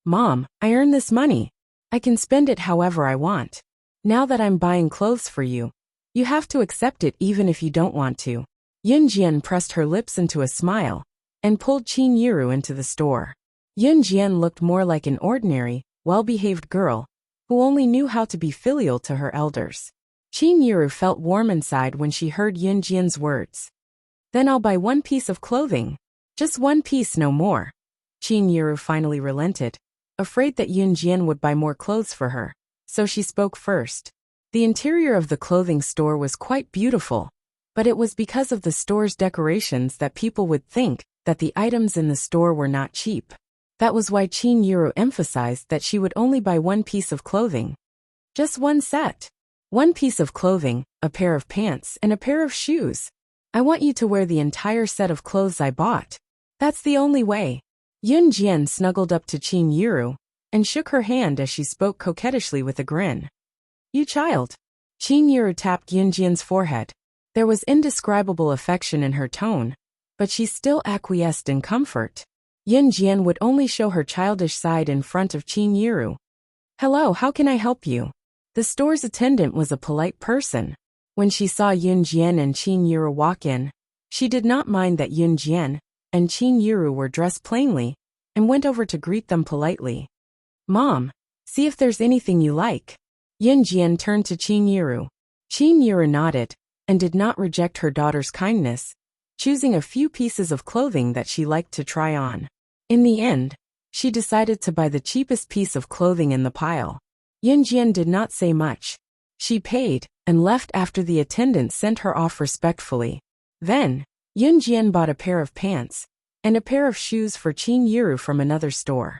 Mom, I earned this money. I can spend it however I want. Now that I'm buying clothes for you, you have to accept it even if you don't want to. Yin Jian pressed her lips into a smile and pulled Qin Yiru into the store. Yin Jian looked more like an ordinary, well-behaved girl who only knew how to be filial to her elders. Qin Yiru felt warm inside when she heard Yin Jian's words. Then I'll buy one piece of clothing. Just one piece, no more. Qin Yiru finally relented, afraid that Yin Jian would buy more clothes for her, so she spoke first. The interior of the clothing store was quite beautiful, but it was because of the store's decorations that people would think that the items in the store were not cheap. That was why Qin Yiru emphasized that she would only buy one piece of clothing. Just one set. One piece of clothing, a pair of pants, and a pair of shoes. I want you to wear the entire set of clothes I bought. That's the only way. Yin Jian snuggled up to Qin Yiru and shook her hand as she spoke coquettishly with a grin. You child. Qin Yiru tapped Yin Jian's forehead. There was indescribable affection in her tone, but she still acquiesced in comfort. Yin Jian would only show her childish side in front of Qin Yiru. Hello, how can I help you? The store's attendant was a polite person. When she saw Yin Jian and Qin Yiru walk in, she did not mind that Yin Jian and Qin Yiru were dressed plainly, and went over to greet them politely. Mom, see if there's anything you like. Yin Jian turned to Qin Yiru. Qin Yiru nodded, and did not reject her daughter's kindness, choosing a few pieces of clothing that she liked to try on. In the end, she decided to buy the cheapest piece of clothing in the pile. Yin Jian did not say much. She paid, and left after the attendant sent her off respectfully. Then, Yin Jian bought a pair of pants and a pair of shoes for Qin Yiru from another store.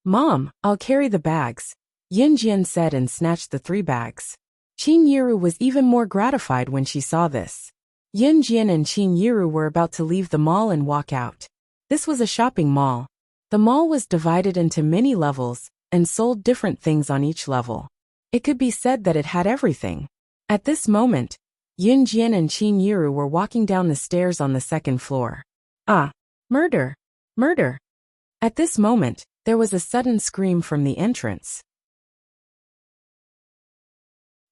Mom, I'll carry the bags, Yin Jian said and snatched the 3 bags. Qin Yiru was even more gratified when she saw this. Yun Jian and Qin Yiru were about to leave the mall and walk out. This was a shopping mall. The mall was divided into many levels and sold different things on each level. It could be said that it had everything. At this moment, Yun Jian and Qin Yiru were walking down the stairs on the second floor. Ah! Murder! Murder! At this moment, there was a sudden scream from the entrance.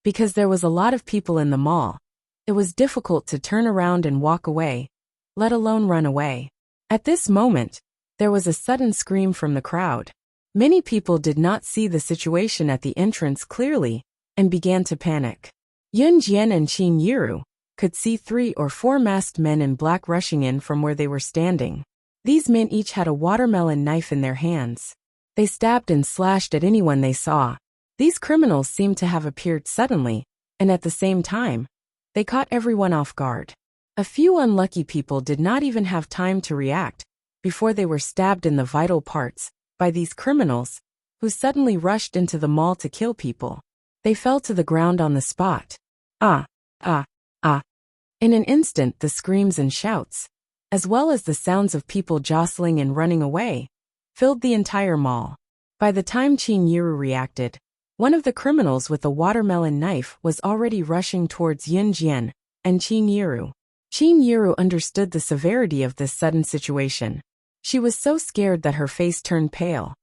Because there was a lot of people in the mall, it was difficult to turn around and walk away, let alone run away. At this moment, there was a sudden scream from the crowd. Many people did not see the situation at the entrance clearly and began to panic. Yun Jian and Qin Yiru could see 3 or 4 masked men in black rushing in from where they were standing. These men each had a watermelon knife in their hands. They stabbed and slashed at anyone they saw. These criminals seemed to have appeared suddenly, and at the same time, they caught everyone off guard. A few unlucky people did not even have time to react before they were stabbed in the vital parts by these criminals, who suddenly rushed into the mall to kill people. They fell to the ground on the spot. Ah! Ah! Ah! In an instant, the screams and shouts, as well as the sounds of people jostling and running away, filled the entire mall. By the time Qin Yiru reacted, one of the criminals with a watermelon knife was already rushing towards Yun Jian and Qin Yiru. Qin Yiru understood the severity of this sudden situation. She was so scared that her face turned pale.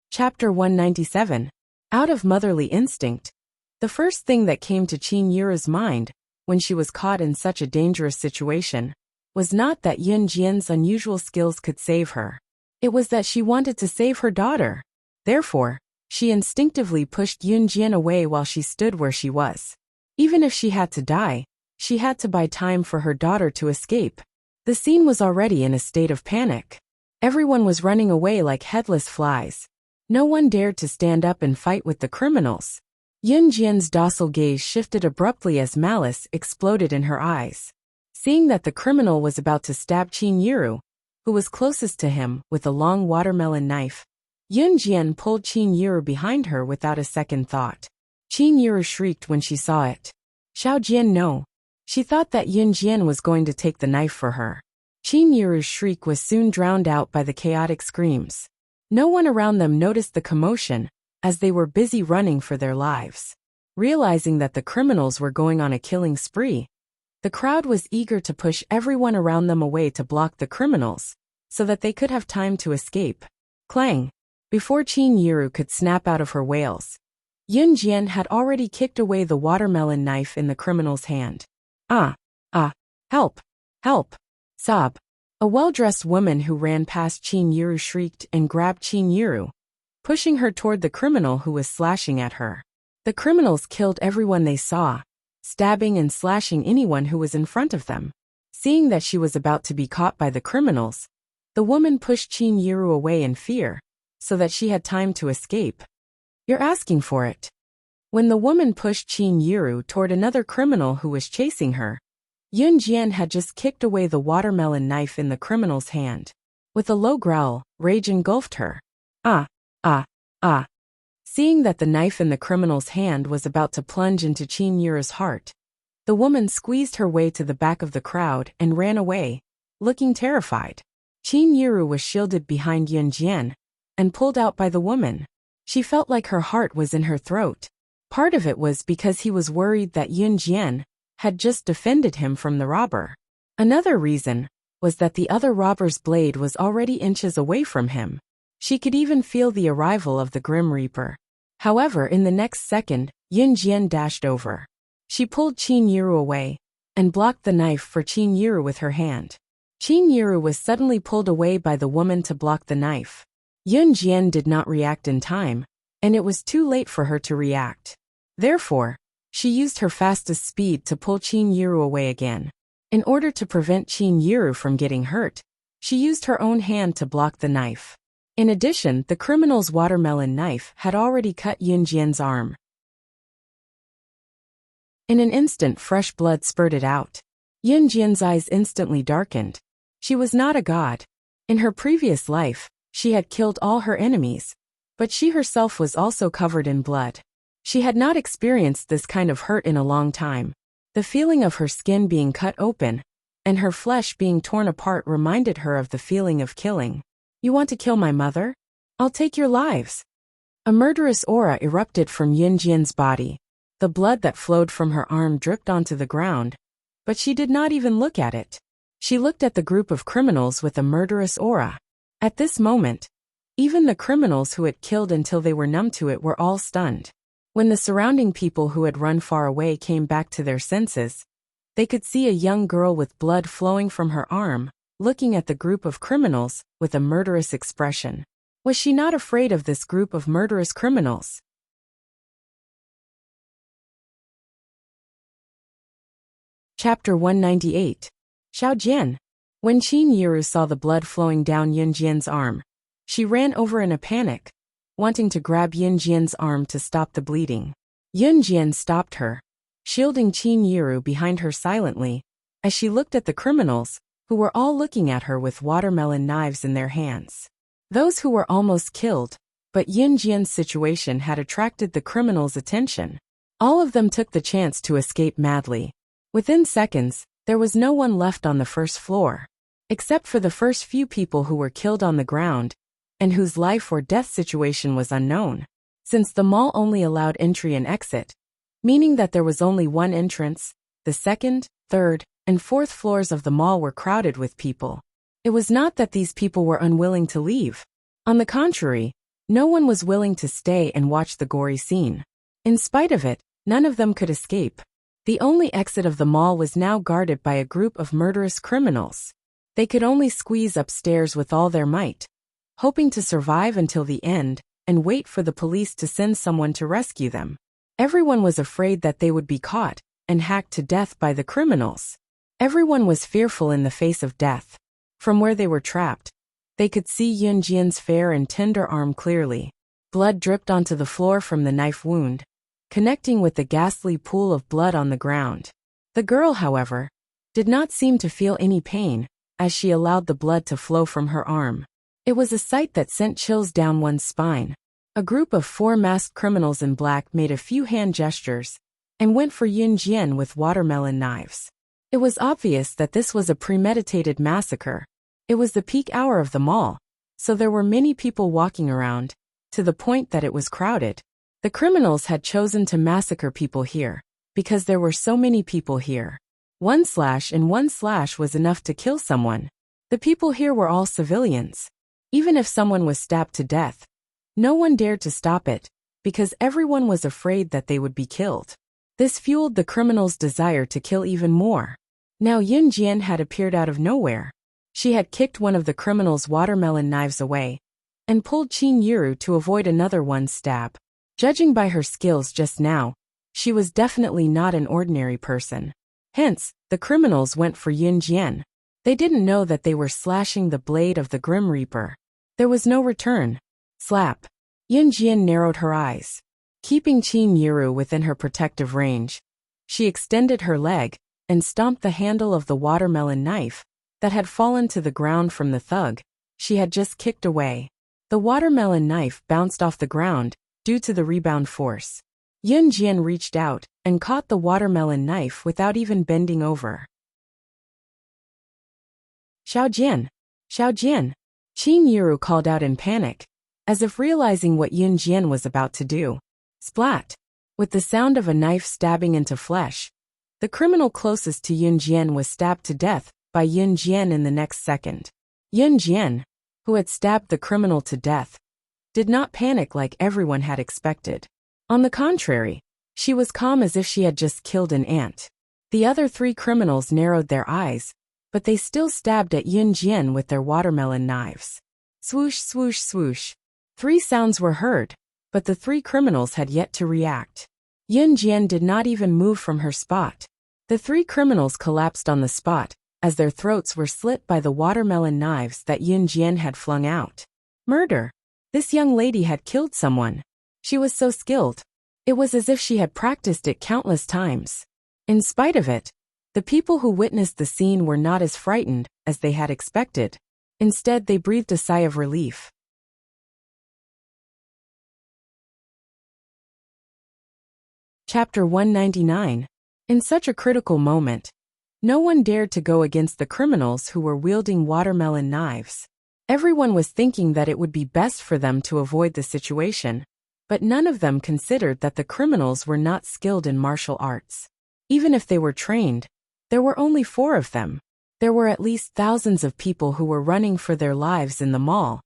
Chapter 197. Out of motherly instinct. The first thing that came to Qin Yiru's mind, when she was caught in such a dangerous situation, was not that Yun Jian's unusual skills could save her. It was that she wanted to save her daughter. Therefore, she instinctively pushed Yun Jian away while she stood where she was. Even if she had to die, she had to buy time for her daughter to escape. The scene was already in a state of panic. Everyone was running away like headless flies. No one dared to stand up and fight with the criminals. Yun Jian's docile gaze shifted abruptly as malice exploded in her eyes. Seeing that the criminal was about to stab Qin Yiru, who was closest to him, with a long watermelon knife, Yun Jian pulled Qin Yiru behind her without a second thought. Qin Yiru shrieked when she saw it. Xiao Jian no. She thought that Yun Jian was going to take the knife for her. Qin Yiru's shriek was soon drowned out by the chaotic screams. No one around them noticed the commotion, as they were busy running for their lives. Realizing that the criminals were going on a killing spree, the crowd was eager to push everyone around them away to block the criminals, so that they could have time to escape. Clang! Before Qin Yiru could snap out of her wails, Yun Jian had already kicked away the watermelon knife in the criminal's hand. Ah! Ah! Help! Help! Sob! A well-dressed woman who ran past Qin Yiru shrieked and grabbed Qin Yiru, pushing her toward the criminal who was slashing at her. The criminals killed everyone they saw, stabbing and slashing anyone who was in front of them. Seeing that she was about to be caught by the criminals, the woman pushed Qin Yiru away in fear, so that she had time to escape. You're asking for it. When the woman pushed Qin Yiru toward another criminal who was chasing her, Yun Jian had just kicked away the watermelon knife in the criminal's hand. With a low growl, rage engulfed her. Ah! Ah! Ah! Seeing that the knife in the criminal's hand was about to plunge into Qin Yiru's heart, the woman squeezed her way to the back of the crowd and ran away, looking terrified. Qin Yiru was shielded behind Yun Jian and pulled out by the woman. She felt like her heart was in her throat. Part of it was because he was worried that Yun Jian had just defended him from the robber. Another reason was that the other robber's blade was already inches away from him. She could even feel the arrival of the Grim Reaper. However, in the next second, Yun Jian dashed over. She pulled Qin Yiru away and blocked the knife for Qin Yiru with her hand. Qin Yiru was suddenly pulled away by the woman to block the knife. Yun Jian did not react in time, and it was too late for her to react. Therefore, she used her fastest speed to pull Qin Yiru away again. In order to prevent Qin Yiru from getting hurt, she used her own hand to block the knife. In addition, the criminal's watermelon knife had already cut Yun Jian's arm. In an instant, fresh blood spurted out. Yun Jian's eyes instantly darkened. She was not a god. In her previous life, she had killed all her enemies, But she herself was also covered in blood. She had not experienced this kind of hurt in a long time. The feeling of her skin being cut open and her flesh being torn apart reminded her of the feeling of killing. You want to kill my mother? I'll take your lives. A murderous aura erupted from Yin Jian's body. The blood that flowed from her arm dripped onto the ground, but she did not even look at it. She looked at the group of criminals with a murderous aura. At this moment, even the criminals who had killed until they were numb to it were all stunned. When the surrounding people who had run far away came back to their senses, they could see a young girl with blood flowing from her arm, looking at the group of criminals with a murderous expression. Was she not afraid of this group of murderous criminals? Chapter 198. Xiao Jian. When Qin Yiru saw the blood flowing down Yin Jian's arm, she ran over in a panic, wanting to grab Yin Jian's arm to stop the bleeding. Yin Jian stopped her, shielding Qin Yiru behind her silently, as she looked at the criminals, who were all looking at her with watermelon knives in their hands. Those who were almost killed, but Yin Jian's situation had attracted the criminals' attention. All of them took the chance to escape madly. Within seconds, there was no one left on the first floor, except for the first few people who were killed on the ground, and whose life or death situation was unknown. Since the mall only allowed entry and exit, meaning that there was only one entrance, the second, third, and fourth floors of the mall were crowded with people. It was not that these people were unwilling to leave. On the contrary, no one was willing to stay and watch the gory scene. In spite of it, none of them could escape. The only exit of the mall was now guarded by a group of murderous criminals. They could only squeeze upstairs with all their might, hoping to survive until the end and wait for the police to send someone to rescue them. Everyone was afraid that they would be caught and hacked to death by the criminals. Everyone was fearful in the face of death. From where they were trapped, they could see Yin Jian's fair and tender arm clearly. Blood dripped onto the floor from the knife wound, connecting with the ghastly pool of blood on the ground. The girl, however, did not seem to feel any pain as she allowed the blood to flow from her arm. It was a sight that sent chills down one's spine. A group of 4 masked criminals in black made a few hand gestures and went for Yin Jian with watermelon knives. It was obvious that this was a premeditated massacre. It was the peak hour of the mall, so there were many people walking around, to the point that it was crowded. The criminals had chosen to massacre people here, because there were so many people here. One slash was enough to kill someone. The people here were all civilians. Even if someone was stabbed to death, no one dared to stop it, because everyone was afraid that they would be killed. This fueled the criminals' desire to kill even more. Now Yin Jian had appeared out of nowhere. She had kicked one of the criminals' watermelon knives away and pulled Qin Yiru to avoid another one's stab. Judging by her skills just now, she was definitely not an ordinary person. Hence, the criminals went for Yin Jian. They didn't know that they were slashing the blade of the Grim Reaper. There was no return. Slap. Yin Jian narrowed her eyes. Keeping Qin Yiru within her protective range, she extended her leg and stomped the handle of the watermelon knife that had fallen to the ground from the thug she had just kicked away. The watermelon knife bounced off the ground due to the rebound force. Yin Jian reached out and caught the watermelon knife without even bending over. Xiao Jian! Xiao Jian! Qin Yiru called out in panic, as if realizing what Yin Jian was about to do. Splat! With the sound of a knife stabbing into flesh, the criminal closest to Yin Jian was stabbed to death by Yin Jian in the next second. Yin Jian, who had stabbed the criminal to death, did not panic like everyone had expected. On the contrary, she was calm as if she had just killed an ant. The other 3 criminals narrowed their eyes, but they still stabbed at Yin Jian with their watermelon knives. Swoosh, swoosh, swoosh. 3 sounds were heard, but the 3 criminals had yet to react. Yin Jian did not even move from her spot. The 3 criminals collapsed on the spot, as their throats were slit by the watermelon knives that Yin Jian had flung out. Murder! This young lady had killed someone. She was so skilled. It was as if she had practiced it countless times. In spite of it, the people who witnessed the scene were not as frightened as they had expected. Instead, they breathed a sigh of relief. Chapter 199. In such a critical moment, no one dared to go against the criminals who were wielding watermelon knives. Everyone was thinking that it would be best for them to avoid the situation, but none of them considered that the criminals were not skilled in martial arts. Even if they were trained, there were only 4 of them. There were at least thousands of people who were running for their lives in the mall,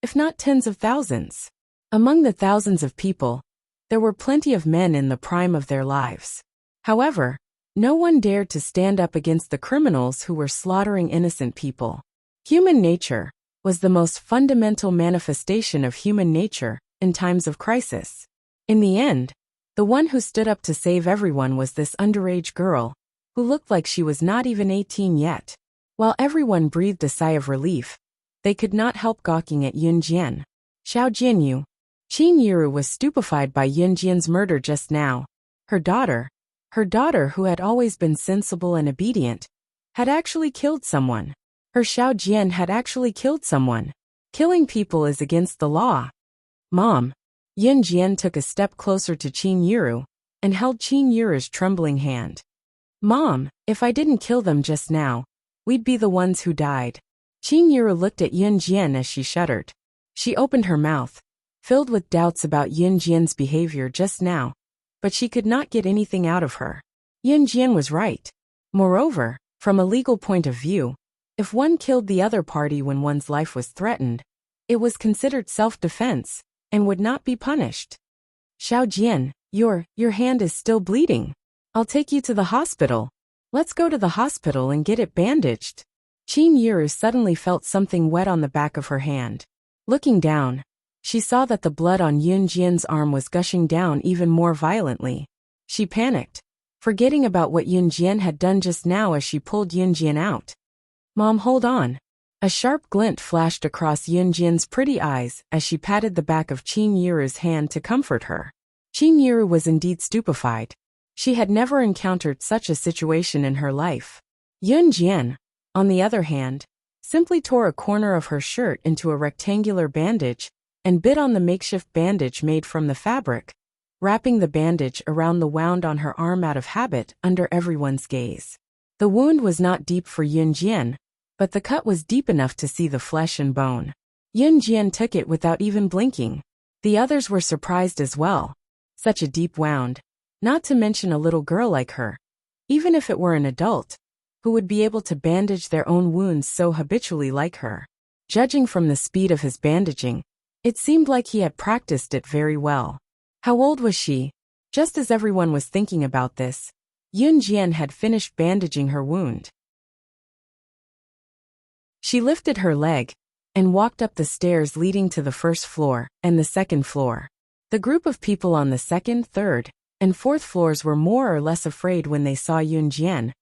if not tens of thousands. Among the thousands of people, there were plenty of men in the prime of their lives. However, no one dared to stand up against the criminals who were slaughtering innocent people. Human nature was the most fundamental manifestation of human nature in times of crisis. In the end, the one who stood up to save everyone was this underage girl, who looked like she was not even 18 yet. While everyone breathed a sigh of relief, they could not help gawking at Yun Jian. Xiao Jianyu. Qin Yiru was stupefied by Yun Jian's murder just now. Her daughter, who had always been sensible and obedient, had actually killed someone. Her Xiao Jian had actually killed someone. Killing people is against the law. Mom. Yun Jian took a step closer to Qin Yiru and held Qin Yiru's trembling hand. Mom, if I didn't kill them just now, we'd be the ones who died. Qin Yiru looked at Yun Jian as she shuddered. She opened her mouth, filled with doubts about Yun Jian's behavior just now, but she could not get anything out of her. Yun Jian was right. Moreover, from a legal point of view, if one killed the other party when one's life was threatened, it was considered self-defense and would not be punished. Xiao Jian, your hand is still bleeding. I'll take you to the hospital. Let's go to the hospital and get it bandaged. Qin Yiru suddenly felt something wet on the back of her hand. Looking down, she saw that the blood on Yun Jian's arm was gushing down even more violently. She panicked, forgetting about what Yun Jian had done just now as she pulled Yun Jian out. Mom, hold on. A sharp glint flashed across Yun Jian's pretty eyes as she patted the back of Qin Yiru's hand to comfort her. Qin Yiru was indeed stupefied. She had never encountered such a situation in her life. Yun Jian, on the other hand, simply tore a corner of her shirt into a rectangular bandage and bit on the makeshift bandage made from the fabric, wrapping the bandage around the wound on her arm out of habit under everyone's gaze. The wound was not deep for Yun Jian, but the cut was deep enough to see the flesh and bone. Yun Jian took it without even blinking. The others were surprised as well. Such a deep wound, not to mention a little girl like her, even if it were an adult, who would be able to bandage their own wounds so habitually like her. Judging from the speed of his bandaging, it seemed like he had practiced it very well. How old was she? Just as everyone was thinking about this, Yun Jian had finished bandaging her wound. She lifted her leg and walked up the stairs leading to the first floor and the second floor. The group of people on the second, third, and fourth floors were more or less afraid when they saw Yun Jian,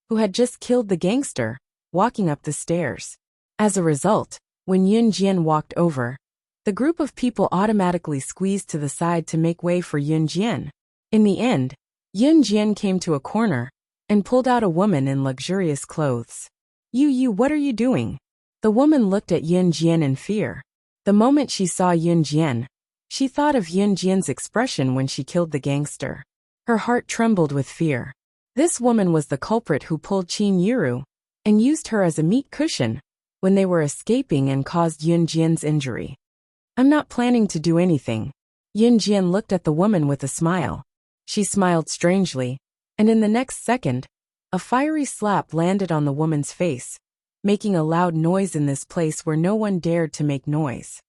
who had just killed the gangster, walking up the stairs. As a result, when Yun Jian walked over, the group of people automatically squeezed to the side to make way for Yun Jian. In the end, Yun Jian came to a corner and pulled out a woman in luxurious clothes. You, what are you doing? The woman looked at Yun Jian in fear. The moment she saw Yun Jian, she thought of Yun Jian's expression when she killed the gangster. Her heart trembled with fear. This woman was the culprit who pulled Qin Yiru and used her as a meat cushion when they were escaping and caused Yun Jian's injury. I'm not planning to do anything. Yun Jian looked at the woman with a smile. She smiled strangely, and in the next second, a fiery slap landed on the woman's face, making a loud noise in this place where no one dared to make noise.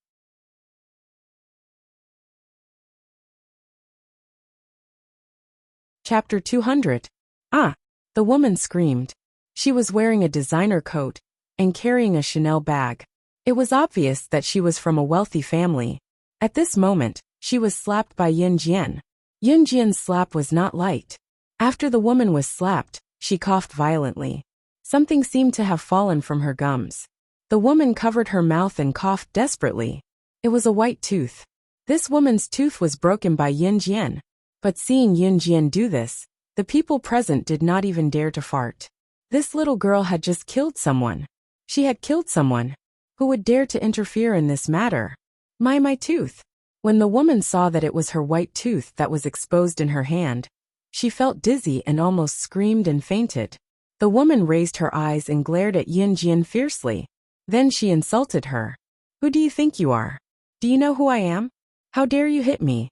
Chapter 200. Ah! The woman screamed. She was wearing a designer coat and carrying a Chanel bag. It was obvious that she was from a wealthy family. At this moment, she was slapped by Yun Jian. Yun Jian's slap was not light. After the woman was slapped, she coughed violently. Something seemed to have fallen from her gums. The woman covered her mouth and coughed desperately. It was a white tooth. This woman's tooth was broken by Yun Jian. But seeing Yun Jian do this, the people present did not even dare to fart. This little girl had just killed someone. She had killed someone. Who would dare to interfere in this matter? My tooth. When the woman saw that it was her white tooth that was exposed in her hand, She felt dizzy and almost screamed and fainted. The woman raised her eyes and glared at Yin Jian fiercely. Then she insulted her. "Who do you think you are? Do you know who I am? How dare you hit me?"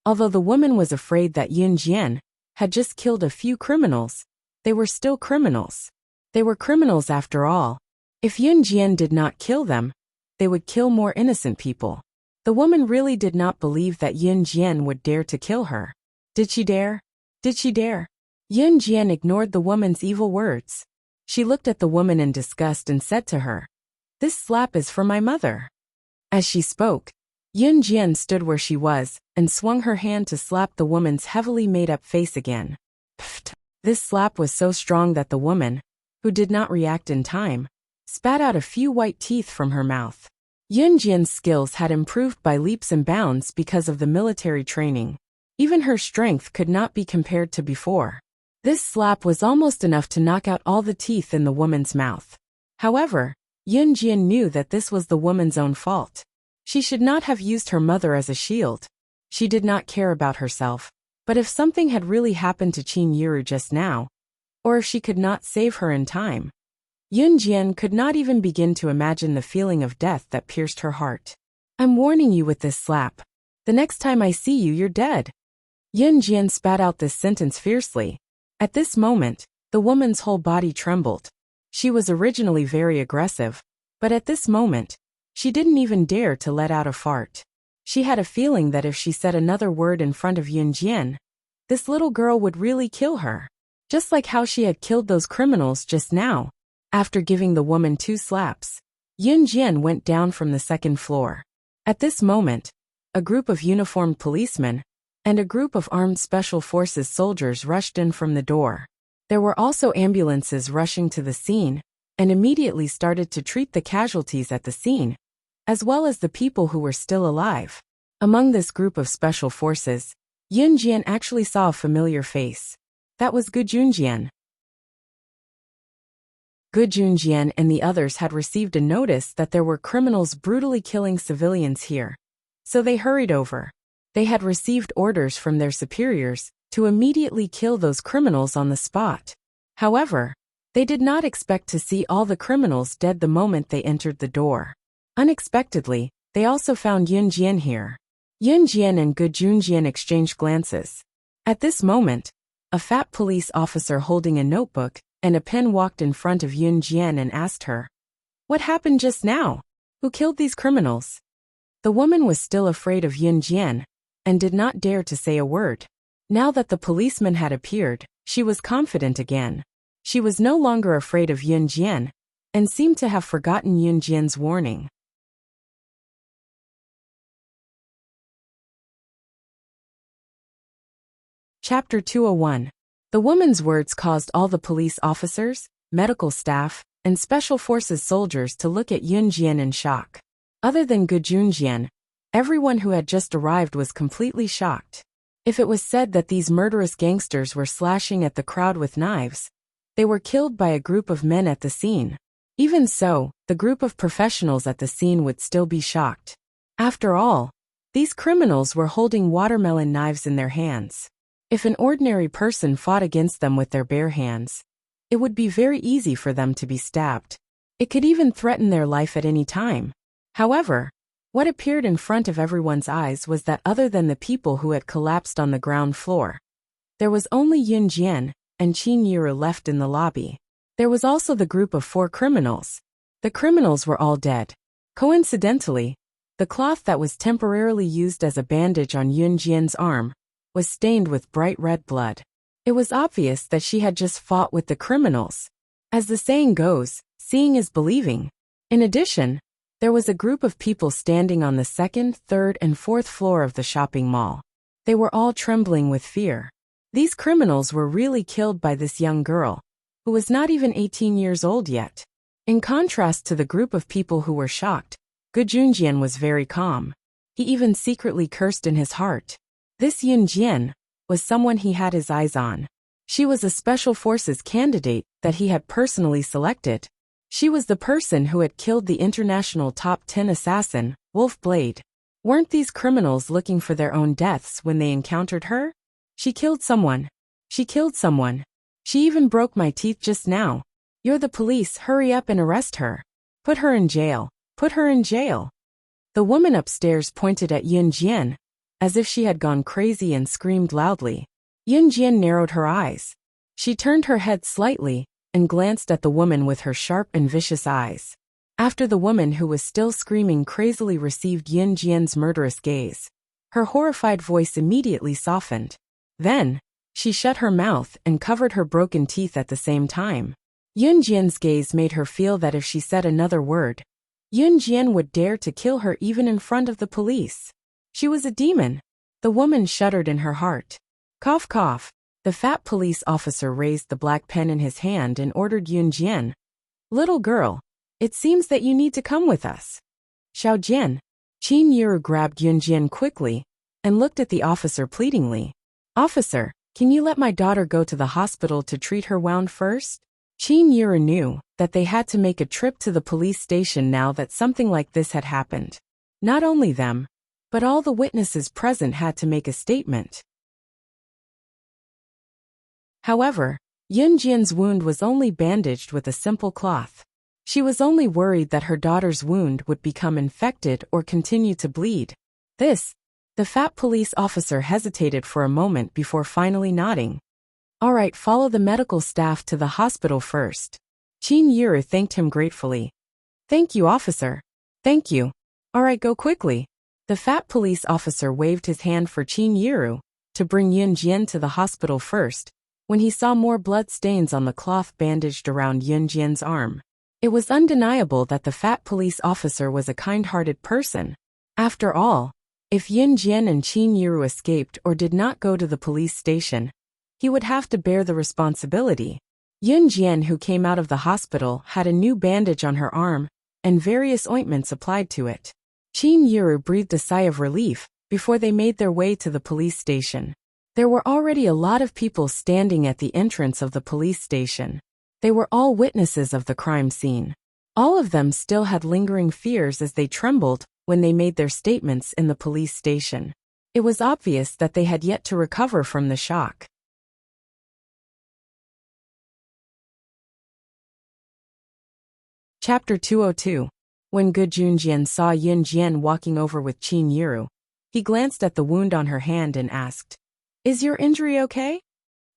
Although the woman was afraid that Yin Jian had just killed a few criminals, they were still criminals. They were criminals after all. If Yin Jian did not kill them, they would kill more innocent people. The woman really did not believe that Yin Jian would dare to kill her. Did she dare? Did she dare? Yin Jian ignored the woman's evil words. She looked at the woman in disgust and said to her, "This slap is for my mother." As she spoke, Yin Jian stood where she was and swung her hand to slap the woman's heavily made-up face again. Pfft! This slap was so strong that the woman, who did not react in time, spat out a few white teeth from her mouth. Yin Jian's skills had improved by leaps and bounds because of the military training. Even her strength could not be compared to before. This slap was almost enough to knock out all the teeth in the woman's mouth. However, Yin Jian knew that this was the woman's own fault. She should not have used her mother as a shield. She did not care about herself. But if something had really happened to Qin Yiru just now, or if she could not save her in time, Yin Jian could not even begin to imagine the feeling of death that pierced her heart. "I'm warning you with this slap. The next time I see you, you're dead." Yin Jian spat out this sentence fiercely. At this moment, the woman's whole body trembled. She was originally very aggressive, but at this moment, she didn't even dare to let out a fart. She had a feeling that if she said another word in front of Yin Jian, this little girl would really kill her. Just like how she had killed those criminals just now. After giving the woman 2 slaps, Yin Jian went down from the 2nd floor. At this moment, a group of uniformed policemen and a group of armed special forces soldiers rushed in from the door. There were also ambulances rushing to the scene and immediately started to treat the casualties at the scene, as well as the people who were still alive. Among this group of special forces, Yin Jian actually saw a familiar face. That was Gu Junjian. Gu Junjian and the others had received a notice that there were criminals brutally killing civilians here. So they hurried over. They had received orders from their superiors to immediately kill those criminals on the spot. However, they did not expect to see all the criminals dead the moment they entered the door. Unexpectedly, they also found Yin Jian here. Yin Jian and Gu Junjian exchanged glances. At this moment, a fat police officer holding a notebook and a pen walked in front of Yin Jian and asked her, "What happened just now? Who killed these criminals?" The woman was still afraid of Yin Jian and did not dare to say a word. Now that the policeman had appeared, she was confident again. She was no longer afraid of Yin Jian and seemed to have forgotten Yin Jian's warning. Chapter 201. The woman's words caused all the police officers, medical staff, and special forces soldiers to look at Yin Jian in shock. Other than Gu Junjian, everyone who had just arrived was completely shocked. If it was said that these murderous gangsters were slashing at the crowd with knives, they were killed by a group of men at the scene. Even so, the group of professionals at the scene would still be shocked. After all, these criminals were holding watermelon knives in their hands. If an ordinary person fought against them with their bare hands, it would be very easy for them to be stabbed. It could even threaten their life at any time. However, what appeared in front of everyone's eyes was that other than the people who had collapsed on the ground floor, there was only Yin Jian and Qin Yiru left in the lobby. There was also the group of 4 criminals. The criminals were all dead. Coincidentally, the cloth that was temporarily used as a bandage on Yin Jian's arm was stained with bright red blood. It was obvious that she had just fought with the criminals. As the saying goes, seeing is believing. In addition, there was a group of people standing on the 2nd, 3rd, and 4th floor of the shopping mall. They were all trembling with fear. These criminals were really killed by this young girl, who was not even 18 years old yet. In contrast to the group of people who were shocked, Gu Junjian was very calm. He even secretly cursed in his heart. This Yin Jian was someone he had his eyes on. She was a special forces candidate that he had personally selected. She was the person who had killed the international top 10 assassin, Wolf Blade. Weren't these criminals looking for their own deaths when they encountered her? She killed someone. She killed someone. She even broke my teeth just now. You're the police, hurry up and arrest her. Put her in jail. Put her in jail. The woman upstairs pointed at Yunjian, as if she had gone crazy, and screamed loudly. Yunjian narrowed her eyes. She turned her head slightly and glanced at the woman with her sharp and vicious eyes. After the woman, who was still screaming crazily, received Yunjian's murderous gaze, her horrified voice immediately softened. Then, she shut her mouth and covered her broken teeth at the same time. Yunjian's gaze made her feel that if she said another word, Yunjian would dare to kill her even in front of the police. She was a demon. The woman shuddered in her heart. Cough, cough. The fat police officer raised the black pen in his hand and ordered Yunjian. Little girl, it seems that you need to come with us. Xiaojian. Qin Yiru grabbed Yunjian quickly and looked at the officer pleadingly. Officer, can you let my daughter go to the hospital to treat her wound first? Qin Yiru knew that they had to make a trip to the police station now that something like this had happened. Not only them, but all the witnesses present had to make a statement. However, Yunjian's wound was only bandaged with a simple cloth. She was only worried that her daughter's wound would become infected or continue to bleed. The fat police officer hesitated for a moment before finally nodding. All right, follow the medical staff to the hospital first. Qin Yiru thanked him gratefully. Thank you, officer. Thank you. All right, go quickly. The fat police officer waved his hand for Qin Yiru to bring Yunjian to the hospital first, when he saw more blood stains on the cloth bandaged around Yunjian's arm. It was undeniable that the fat police officer was a kind-hearted person. After all, if Yunjian and Qin Yiru escaped or did not go to the police station, he would have to bear the responsibility. Yunjian, who came out of the hospital, had a new bandage on her arm and various ointments applied to it. Qin Yiru breathed a sigh of relief before they made their way to the police station. There were already a lot of people standing at the entrance of the police station. They were all witnesses of the crime scene. All of them still had lingering fears as they trembled when they made their statements in the police station. It was obvious that they had yet to recover from the shock. Chapter 202. When Gu Junjian saw Yunjian walking over with Qin Yiru, he glanced at the wound on her hand and asked, "Is your injury okay?"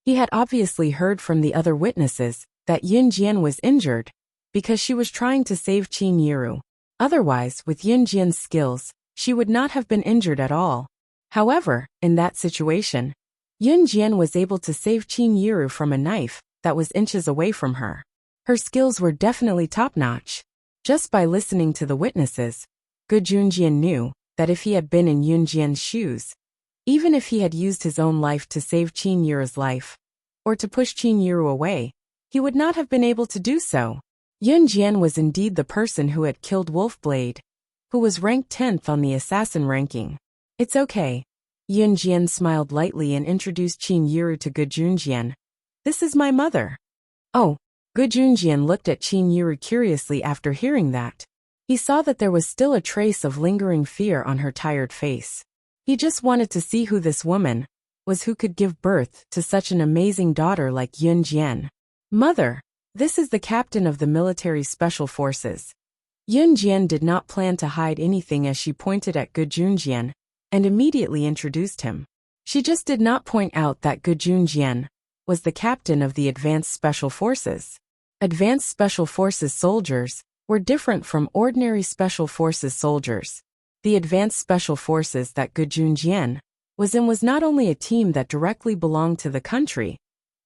He had obviously heard from the other witnesses that Yunjian was injured because she was trying to save Qin Yiru. Otherwise, with Yunjian's skills, she would not have been injured at all. However, in that situation, Yunjian was able to save Qin Yiru from a knife that was inches away from her. Her skills were definitely top-notch. Just by listening to the witnesses, Gu Junjian knew that if he had been in Yunjian's shoes, even if he had used his own life to save Qin Yiru's life, or to push Qin Yiru away, he would not have been able to do so. Yunjian was indeed the person who had killed Wolfblade, who was ranked 10th on the assassin ranking. It's okay. Yunjian smiled lightly and introduced Qin Yiru to Gu Junjian. This is my mother. Oh, Gu Junjian looked at Qin Yiru curiously after hearing that. He saw that there was still a trace of lingering fear on her tired face. He just wanted to see who this woman was who could give birth to such an amazing daughter like Yunjian. Mother, this is the captain of the military special forces. Yunjian did not plan to hide anything as she pointed at Gu Junjian and immediately introduced him. She just did not point out that Gu Junjian was the captain of the Advanced Special Forces. Advanced Special Forces soldiers were different from ordinary Special Forces soldiers. The Advanced Special Forces that Gu Junjian was in was not only a team that directly belonged to the country,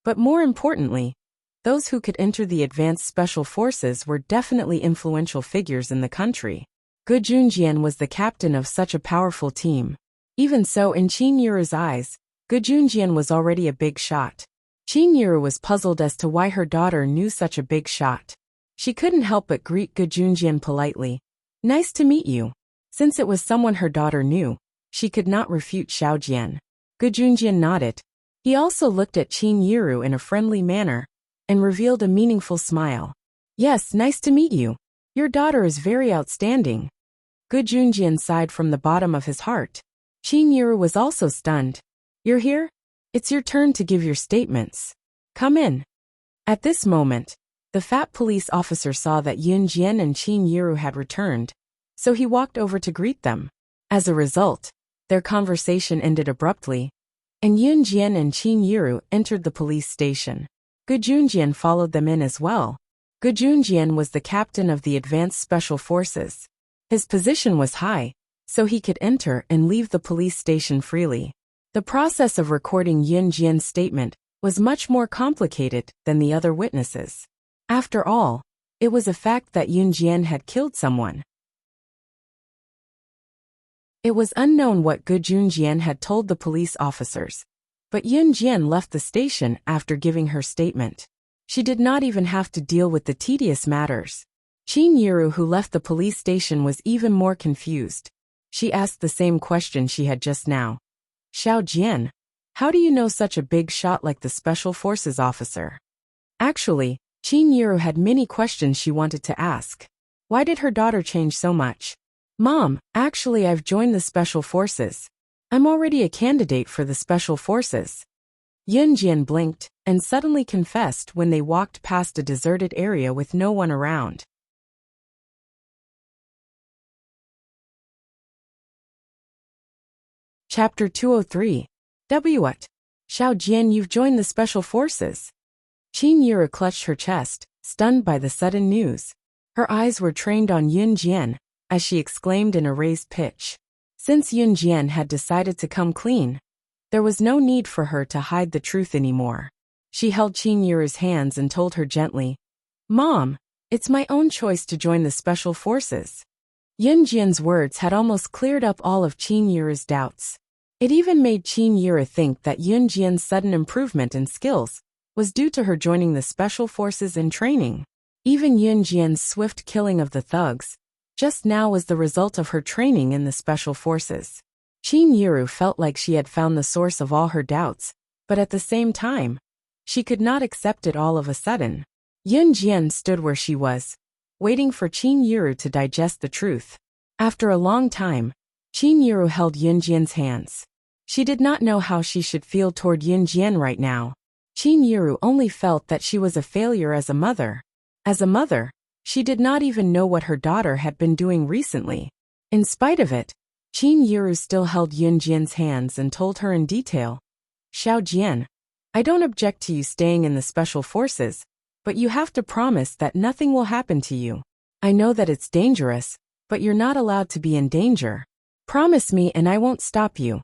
but more importantly, those who could enter the Advanced Special Forces were definitely influential figures in the country. Gu Junjian was the captain of such a powerful team. Even so, in Qin Yiru's eyes, Gu Junjian was already a big shot. Qin Yiru was puzzled as to why her daughter knew such a big shot. She couldn't help but greet Gu Junjian politely. Nice to meet you. Since it was someone her daughter knew, she could not refute Xiaojian. Gu Junjian nodded. He also looked at Qin Yiru in a friendly manner and revealed a meaningful smile. Yes, nice to meet you. Your daughter is very outstanding. Gu Junjian sighed from the bottom of his heart. Qin Yiru was also stunned. You're here? It's your turn to give your statements. Come in. At this moment, the fat police officer saw that Yun Jian and Qin Yiru had returned, so he walked over to greet them. As a result, their conversation ended abruptly, and Yun Jian and Qin Yiru entered the police station. Gu Junjian followed them in as well. Gu Junjian was the captain of the Advanced Special Forces. His position was high, so he could enter and leave the police station freely. The process of recording Yun Jian's statement was much more complicated than the other witnesses. After all, it was a fact that Yun Jian had killed someone. It was unknown what Gu Junjian had told the police officers, but Yun Jian left the station after giving her statement. She did not even have to deal with the tedious matters. Qin Yiru, who left the police station, was even more confused. She asked the same question she had just now. Xiao Jian, how do you know such a big shot like the Special Forces officer? Actually, Qin Yiru had many questions she wanted to ask. Why did her daughter change so much? Mom, actually I've joined the Special Forces. I'm already a candidate for the Special Forces. Yun Jian blinked and suddenly confessed when they walked past a deserted area with no one around. Chapter 203. What? Xiao Jian, you've joined the Special Forces. Qin Yiru clutched her chest, stunned by the sudden news. Her eyes were trained on Yun Jian, as she exclaimed in a raised pitch. Since Yun Jian had decided to come clean, there was no need for her to hide the truth anymore. She held Qin Yiru's hands and told her gently, Mom, it's my own choice to join the Special Forces. Yun Jian's words had almost cleared up all of Qin Yiru's doubts. It even made Qin Yiru think that Yun Jian's sudden improvement in skills was due to her joining the Special Forces in training. Even Yun Jian's swift killing of the thugs just now was the result of her training in the Special Forces. Qin Yiru felt like she had found the source of all her doubts, but at the same time, she could not accept it all of a sudden. Yun Jian stood where she was, waiting for Qin Yiru to digest the truth. After a long time, Qin Yiru held Yun Jian's hands. She did not know how she should feel toward Yun Jian right now. Qin Yiru only felt that she was a failure as a mother. As a mother, she did not even know what her daughter had been doing recently. In spite of it, Qin Yiru still held Yun Jian's hands and told her in detail, Xiao Jian, I don't object to you staying in the Special Forces, but you have to promise that nothing will happen to you. I know that it's dangerous, but you're not allowed to be in danger. Promise me and I won't stop you.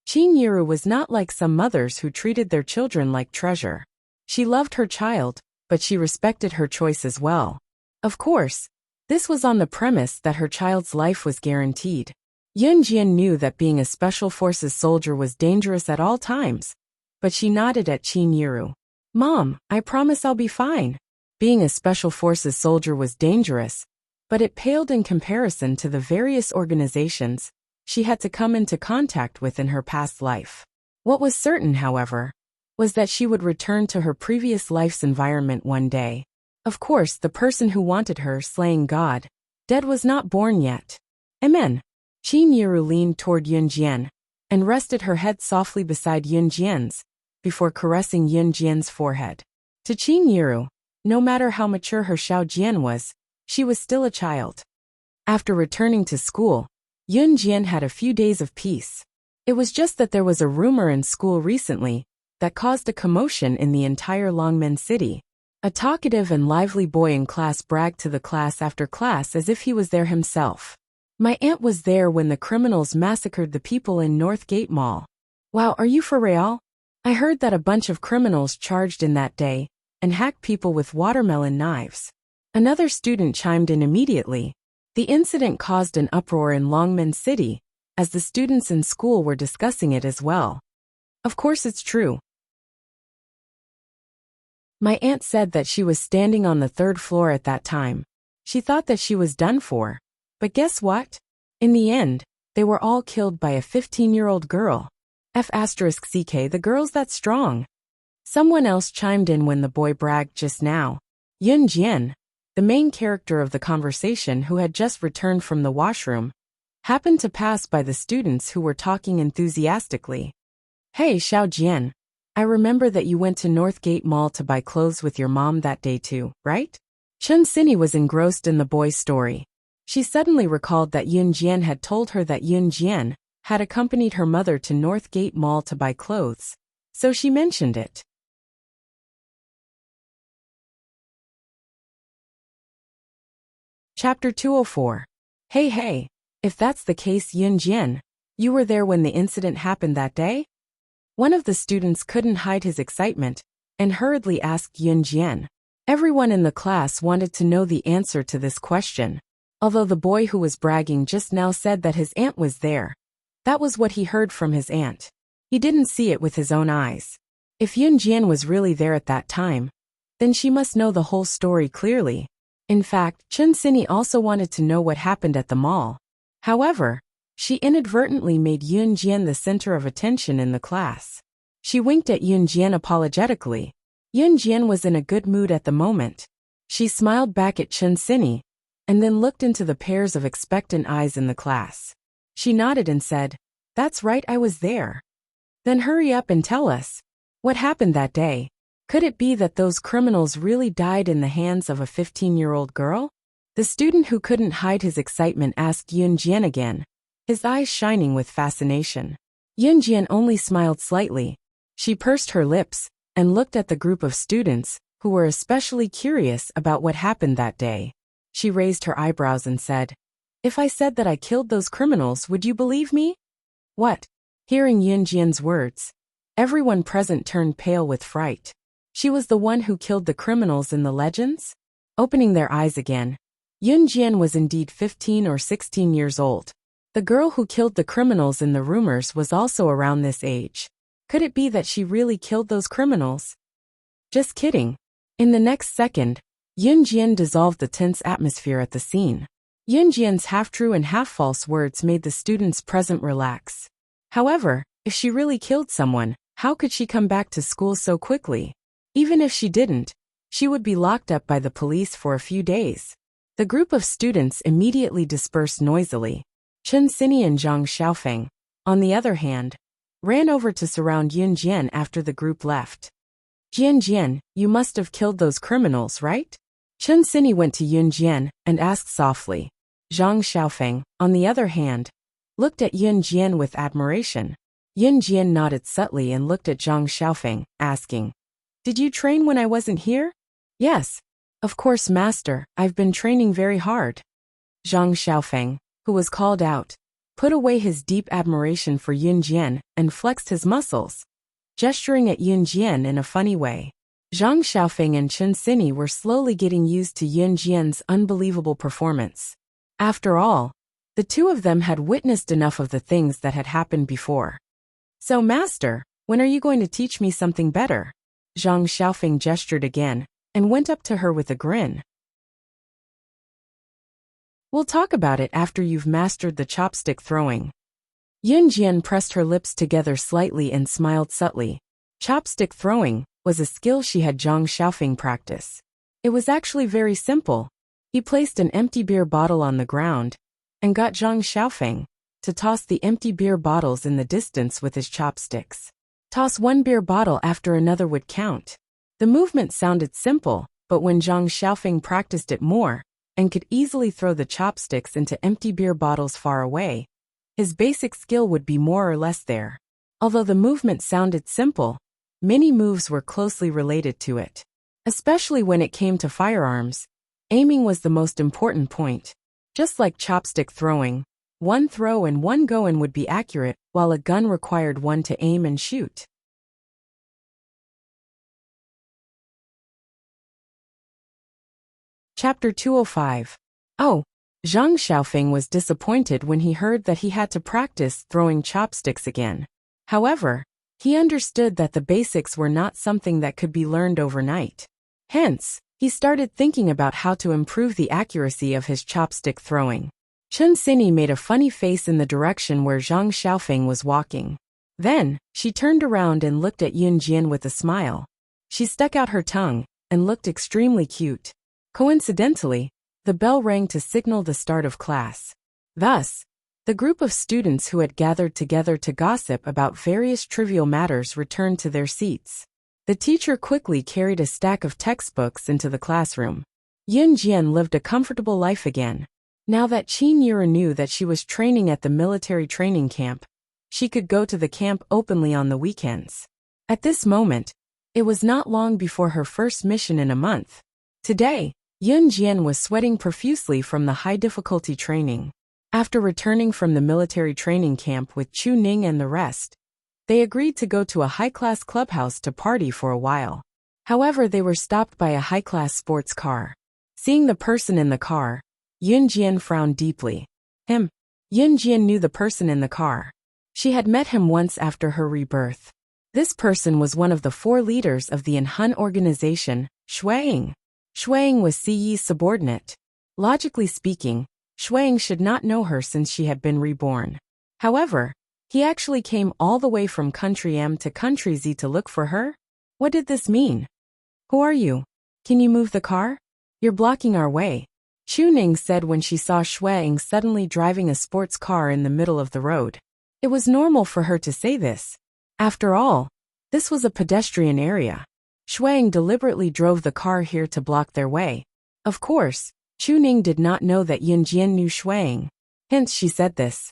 Qin Yiru was not like some mothers who treated their children like treasure. She loved her child, but she respected her choice as well. Of course, this was on the premise that her child's life was guaranteed. Yun Jian knew that being a Special Forces soldier was dangerous at all times, but she nodded at Qin Yiru. Mom, I promise I'll be fine. Being a Special Forces soldier was dangerous, but it paled in comparison to the various organizations she had to come into contact with in her past life. What was certain, however, was that she would return to her previous life's environment one day. Of course, the person who wanted her slaying God dead was not born yet. Amen. Qin Yiru leaned toward Yun Jian and rested her head softly beside Yun Jian's before caressing Yun Jian's forehead. To Qin Yiru, no matter how mature her Xiao Jian was, she was still a child. After returning to school, Yun Jian had a few days of peace. It was just that there was a rumor in school recently that caused a commotion in the entire Longmen city. A talkative and lively boy in class bragged to the class after class as if he was there himself. My aunt was there when the criminals massacred the people in North Gate Mall. Wow, are you for real? I heard that a bunch of criminals charged in that day and hacked people with watermelon knives. Another student chimed in immediately. The incident caused an uproar in Longmen City, as the students in school were discussing it as well. Of course it's true. My aunt said that she was standing on the 3rd floor at that time. She thought that she was done for. But guess what? In the end, they were all killed by a 15-year-old girl. F***ck, the girl's that strong. Someone else chimed in when the boy bragged just now. Yun Jian, the main character of the conversation who had just returned from the washroom, happened to pass by the students who were talking enthusiastically. Hey Xiao Jian, I remember that you went to Northgate Mall to buy clothes with your mom that day too, right? Chun Sini was engrossed in the boy's story. She suddenly recalled that Yun Jian had told her that Yun Jian had accompanied her mother to Northgate Mall to buy clothes, so she mentioned it. Chapter 204. Hey, if that's the case, Yun Jian, you were there when the incident happened that day? One of the students couldn't hide his excitement and hurriedly asked Yun Jian. Everyone in the class wanted to know the answer to this question, although the boy who was bragging just now said that his aunt was there. That was what he heard from his aunt. He didn't see it with his own eyes. If Yun Jian was really there at that time, then she must know the whole story clearly. In fact, Chun Sini also wanted to know what happened at the mall. However, she inadvertently made Yun Jian the center of attention in the class. She winked at Yun Jian apologetically. Yun Jian was in a good mood at the moment. She smiled back at Chun Sini, and then looked into the pairs of expectant eyes in the class. She nodded and said, "That's right, I was there." "Then hurry up and tell us. What happened that day? Could it be that those criminals really died in the hands of a 15-year-old girl?" The student who couldn't hide his excitement asked Yun Jian again, his eyes shining with fascination. Yun Jian only smiled slightly. She pursed her lips and looked at the group of students who were especially curious about what happened that day. She raised her eyebrows and said, "If I said that I killed those criminals, would you believe me?" "What?" Hearing Yun Jian's words, everyone present turned pale with fright. She was the one who killed the criminals in the legends? Opening their eyes again, Yun Jian was indeed 15 or 16 years old. The girl who killed the criminals in the rumors was also around this age. Could it be that she really killed those criminals? Just kidding. In the next second, Yun Jian dissolved the tense atmosphere at the scene. Yun Jian's half-true and half-false words made the students present relax. However, if she really killed someone, how could she come back to school so quickly? Even if she didn't, she would be locked up by the police for a few days. The group of students immediately dispersed noisily. Chun Sini and Zhang Xiaofeng, on the other hand, ran over to surround Yun Jian after the group left. "Jian Jian, you must have killed those criminals, right?" Chun Sini went to Yun Jian and asked softly. Zhang Xiaofeng, on the other hand, looked at Yun Jian with admiration. Yun Jian nodded subtly and looked at Zhang Xiaofeng, asking, "Did you train when I wasn't here?" "Yes. Of course, master, I've been training very hard." Zhang Xiaofeng, who was called out, put away his deep admiration for Yun Jian and flexed his muscles, gesturing at Yun Jian in a funny way. Zhang Xiaofeng and Chun Sini were slowly getting used to Yun Jian's unbelievable performance. After all, the two of them had witnessed enough of the things that had happened before. "So, master, when are you going to teach me something better?" Zhang Xiaofeng gestured again and went up to her with a grin. "We'll talk about it after you've mastered the chopstick throwing." Yun Jian pressed her lips together slightly and smiled subtly. Chopstick throwing was a skill she had Zhang Xiaofeng practice. It was actually very simple. He placed an empty beer bottle on the ground and got Zhang Xiaofeng to toss the empty beer bottles in the distance with his chopsticks. Toss one beer bottle after another would count. The movement sounded simple, but when Zhang Xiaofeng practiced it more and could easily throw the chopsticks into empty beer bottles far away, his basic skill would be more or less there. Although the movement sounded simple, many moves were closely related to it. Especially when it came to firearms, aiming was the most important point. Just like chopstick throwing, one throw and one go-in would be accurate, while a gun required one to aim and shoot. Chapter 205. Oh, Zhang Xiaofeng was disappointed when he heard that he had to practice throwing chopsticks again. However, he understood that the basics were not something that could be learned overnight. Hence, he started thinking about how to improve the accuracy of his chopstick throwing. Chun Sini made a funny face in the direction where Zhang Xiaofeng was walking. Then, she turned around and looked at Yun Jian with a smile. She stuck out her tongue and looked extremely cute. Coincidentally, the bell rang to signal the start of class. Thus, The group of students who had gathered together to gossip about various trivial matters returned to their seats. The teacher quickly carried a stack of textbooks into the classroom. Yun Jian lived a comfortable life again. Now that Qin Yura knew that she was training at the military training camp, she could go to the camp openly on the weekends. At this moment, it was not long before her first mission in a month. Today, Yun Jian was sweating profusely from the high-difficulty training. After returning from the military training camp with Chu Ning and the rest, they agreed to go to a high-class clubhouse to party for a while. However, they were stopped by a high-class sports car. Seeing the person in the car, Yun Jian frowned deeply. Yun Jian knew the person in the car. She had met him once after her rebirth. This person was one of the 4 leaders of the Enhun organization, Shuaying. Shuaying was Siyi's subordinate. Logically speaking, Shuaying should not know her since she had been reborn. However, he actually came all the way from country M to country Z to look for her? What did this mean? Who are you? Can you move the car? You're blocking our way, Chu Ning said when she saw Shuaying suddenly driving a sports car in the middle of the road. It was normal for her to say this. After all, this was a pedestrian area. Shuaying deliberately drove the car here to block their way. Of course, Chu Ning did not know that Yun Jian knew Shuaying. Hence she said this.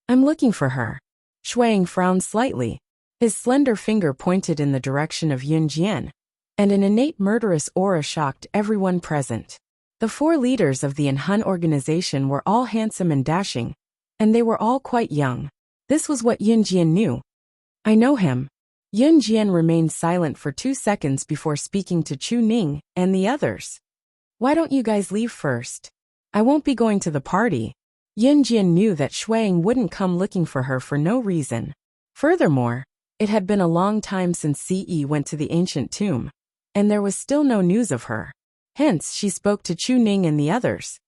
I'm looking for her. Shuaying frowned slightly. His slender finger pointed in the direction of Yun Jian, and an innate murderous aura shocked everyone present. The 4 leaders of the Enhun organization were all handsome and dashing, and they were all quite young. This was what Yun Jian knew. I know him. Yun Jian remained silent for 2 seconds before speaking to Chu Ning and the others. Why don't you guys leave first? I won't be going to the party. Yun Jian knew that Shuaying wouldn't come looking for her for no reason. Furthermore, it had been a long time since Ce went to the ancient tomb, and there was still no news of her. Hence, she spoke to Chu Ning and the others.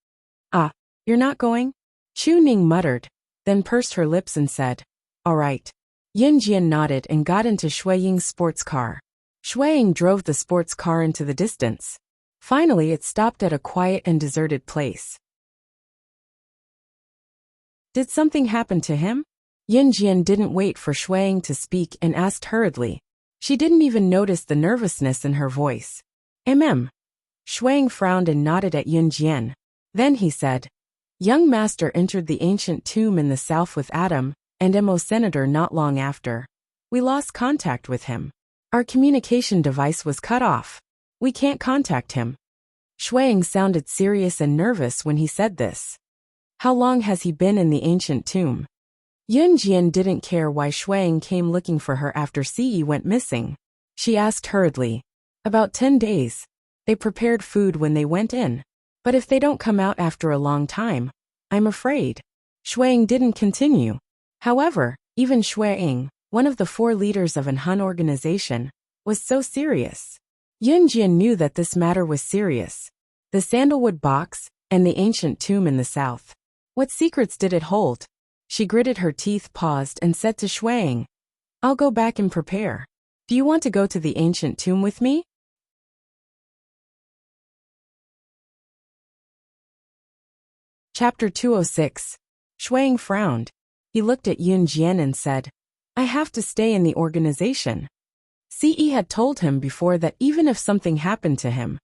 Ah, you're not going? Chu Ning muttered, then pursed her lips and said, all right. Yun Jian nodded and got into Shuaying's sports car. Shuaying drove the sports car into the distance. Finally, it stopped at a quiet and deserted place. Did something happen to him? Yun Jian didn't wait for Shuaying to speak and asked hurriedly. She didn't even notice the nervousness in her voice. Shuaying frowned and nodded at Yun Jian. Then he said, Young Master entered the ancient tomb in the south with Adam and Mo Senator not long after. We lost contact with him. Our communication device was cut off. We can't contact him. Shuaying sounded serious and nervous when he said this. How long has he been in the ancient tomb? Yun Jian didn't care why Shuaying came looking for her after Ce went missing. She asked hurriedly. About 10 days. They prepared food when they went in. But if they don't come out after a long time, I'm afraid. Shuaying didn't continue. However, even Shuaying, one of the 4 leaders of Enhun organization, was so serious. Yun Jian knew that this matter was serious. The sandalwood box, and the ancient tomb in the south. What secrets did it hold? She gritted her teeth, paused, and said to Shuaying, I'll go back and prepare. Do you want to go to the ancient tomb with me? Chapter 206. Shuaying frowned. He looked at Yun Jian and said, I have to stay in the organization. Ce had told him before that even if something happened to him,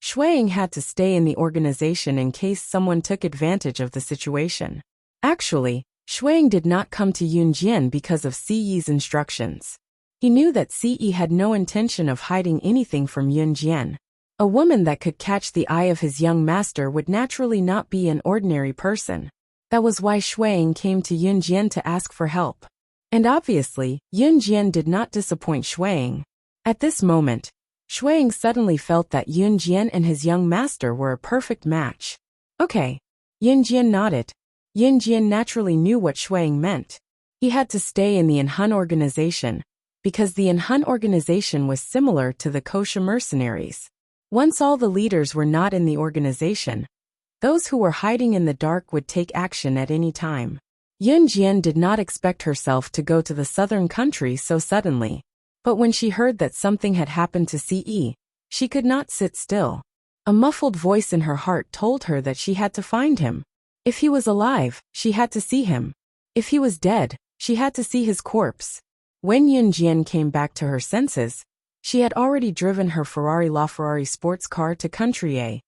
Shuaying had to stay in the organization in case someone took advantage of the situation. Actually, Shuaying did not come to Yun Jian because of Ce's instructions. He knew that Ce had no intention of hiding anything from Yun Jian. A woman that could catch the eye of his young master would naturally not be an ordinary person. That was why Shuaying came to Yun Jian to ask for help. And obviously, Yun Jian did not disappoint Shuaying. At this moment, Shuaying suddenly felt that Yun Jian and his young master were a perfect match. Okay. Yun Jian nodded. Yun Jian naturally knew what Shuaying meant. He had to stay in the Enhun organization, because the Enhun organization was similar to the Kosha mercenaries. Once all the leaders were not in the organization, those who were hiding in the dark would take action at any time. Yun Jian did not expect herself to go to the southern country so suddenly. But when she heard that something had happened to Ce, she could not sit still. A muffled voice in her heart told her that she had to find him. If he was alive, she had to see him. If he was dead, she had to see his corpse. When Yunjian came back to her senses, she had already driven her LaFerrari sports car to Country A.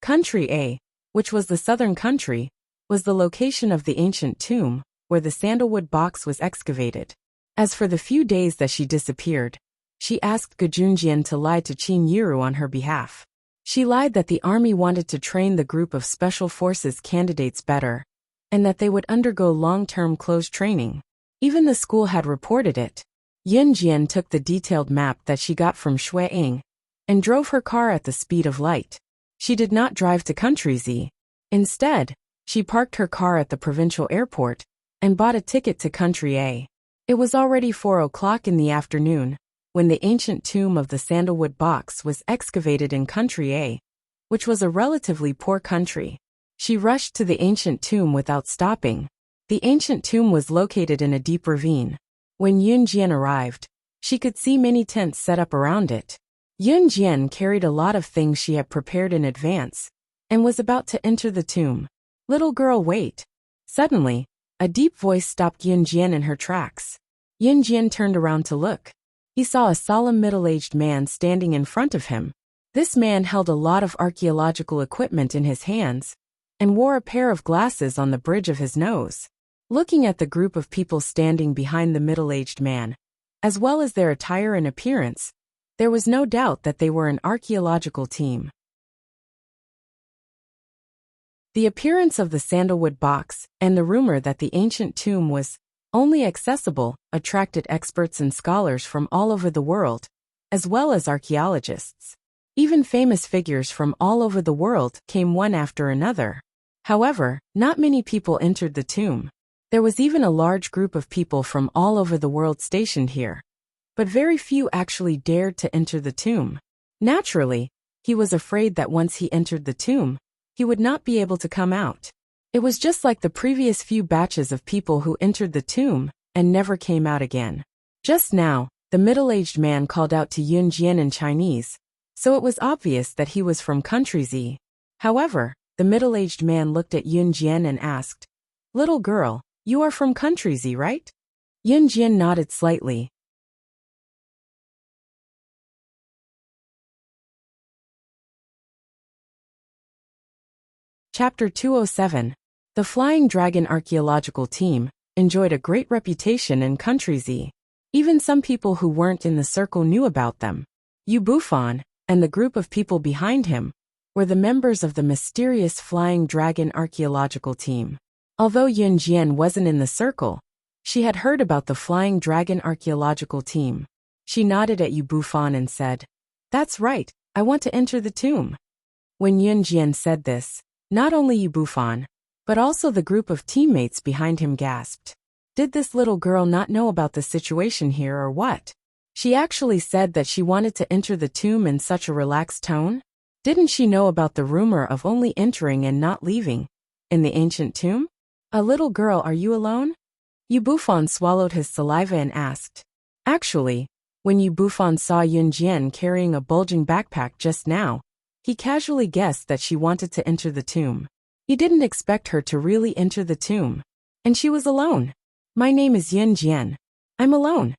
Country A, which was the southern country, was the location of the ancient tomb, where the sandalwood box was excavated. As for the few days that she disappeared, she asked Gajunjian to lie to Qin Yiru on her behalf. She lied that the army wanted to train the group of special forces candidates better, and that they would undergo long-term closed training. Even the school had reported it. Yunjian took the detailed map that she got from Shui Ying and drove her car at the speed of light. She did not drive to Country Z. Instead, she parked her car at the provincial airport and bought a ticket to Country A. It was already 4 o'clock in the afternoon when the ancient tomb of the sandalwood box was excavated in Country A, which was a relatively poor country. She rushed to the ancient tomb without stopping. The ancient tomb was located in a deep ravine. When Yunjian arrived, she could see many tents set up around it. Yunjian carried a lot of things she had prepared in advance and was about to enter the tomb. "Little girl, wait." Suddenly, a deep voice stopped Yunjian in her tracks. Yunjian turned around to look. He saw a solemn middle-aged man standing in front of him. This man held a lot of archaeological equipment in his hands and wore a pair of glasses on the bridge of his nose. Looking at the group of people standing behind the middle-aged man, as well as their attire and appearance, there was no doubt that they were an archaeological team. The appearance of the sandalwood box and the rumor that the ancient tomb was only accessible attracted experts and scholars from all over the world, as well as archaeologists. Even famous figures from all over the world came one after another. However, not many people entered the tomb. There was even a large group of people from all over the world stationed here, but very few actually dared to enter the tomb. Naturally, he was afraid that once he entered the tomb, he would not be able to come out. It was just like the previous few batches of people who entered the tomb and never came out again. Just now, the middle-aged man called out to Yunjian in Chinese, so it was obvious that he was from Country Z. However, the middle-aged man looked at Yunjian and asked, "Little girl, you are from Country Z, right?" Yunjian nodded slightly. Chapter 207. The Flying Dragon Archaeological Team enjoyed a great reputation in Country Z. Even some people who weren't in the circle knew about them. Yu Bufan, and the group of people behind him, were the members of the mysterious Flying Dragon Archaeological Team. Although Yunjian wasn't in the circle, she had heard about the Flying Dragon Archaeological Team. She nodded at Yu Bufan and said, "That's right, I want to enter the tomb." When Yunjian said this, not only Yu Bufan, but also the group of teammates behind him gasped. Did this little girl not know about the situation here or what? She actually said that she wanted to enter the tomb in such a relaxed tone? Didn't she know about the rumor of only entering and not leaving in the ancient tomb? "A little girl, are you alone?" Yu Bufan swallowed his saliva and asked. Actually, when Yu Bufan saw Yunjian carrying a bulging backpack just now, he casually guessed that she wanted to enter the tomb. He didn't expect her to really enter the tomb. And she was alone. "My name is Yunjian. I'm alone."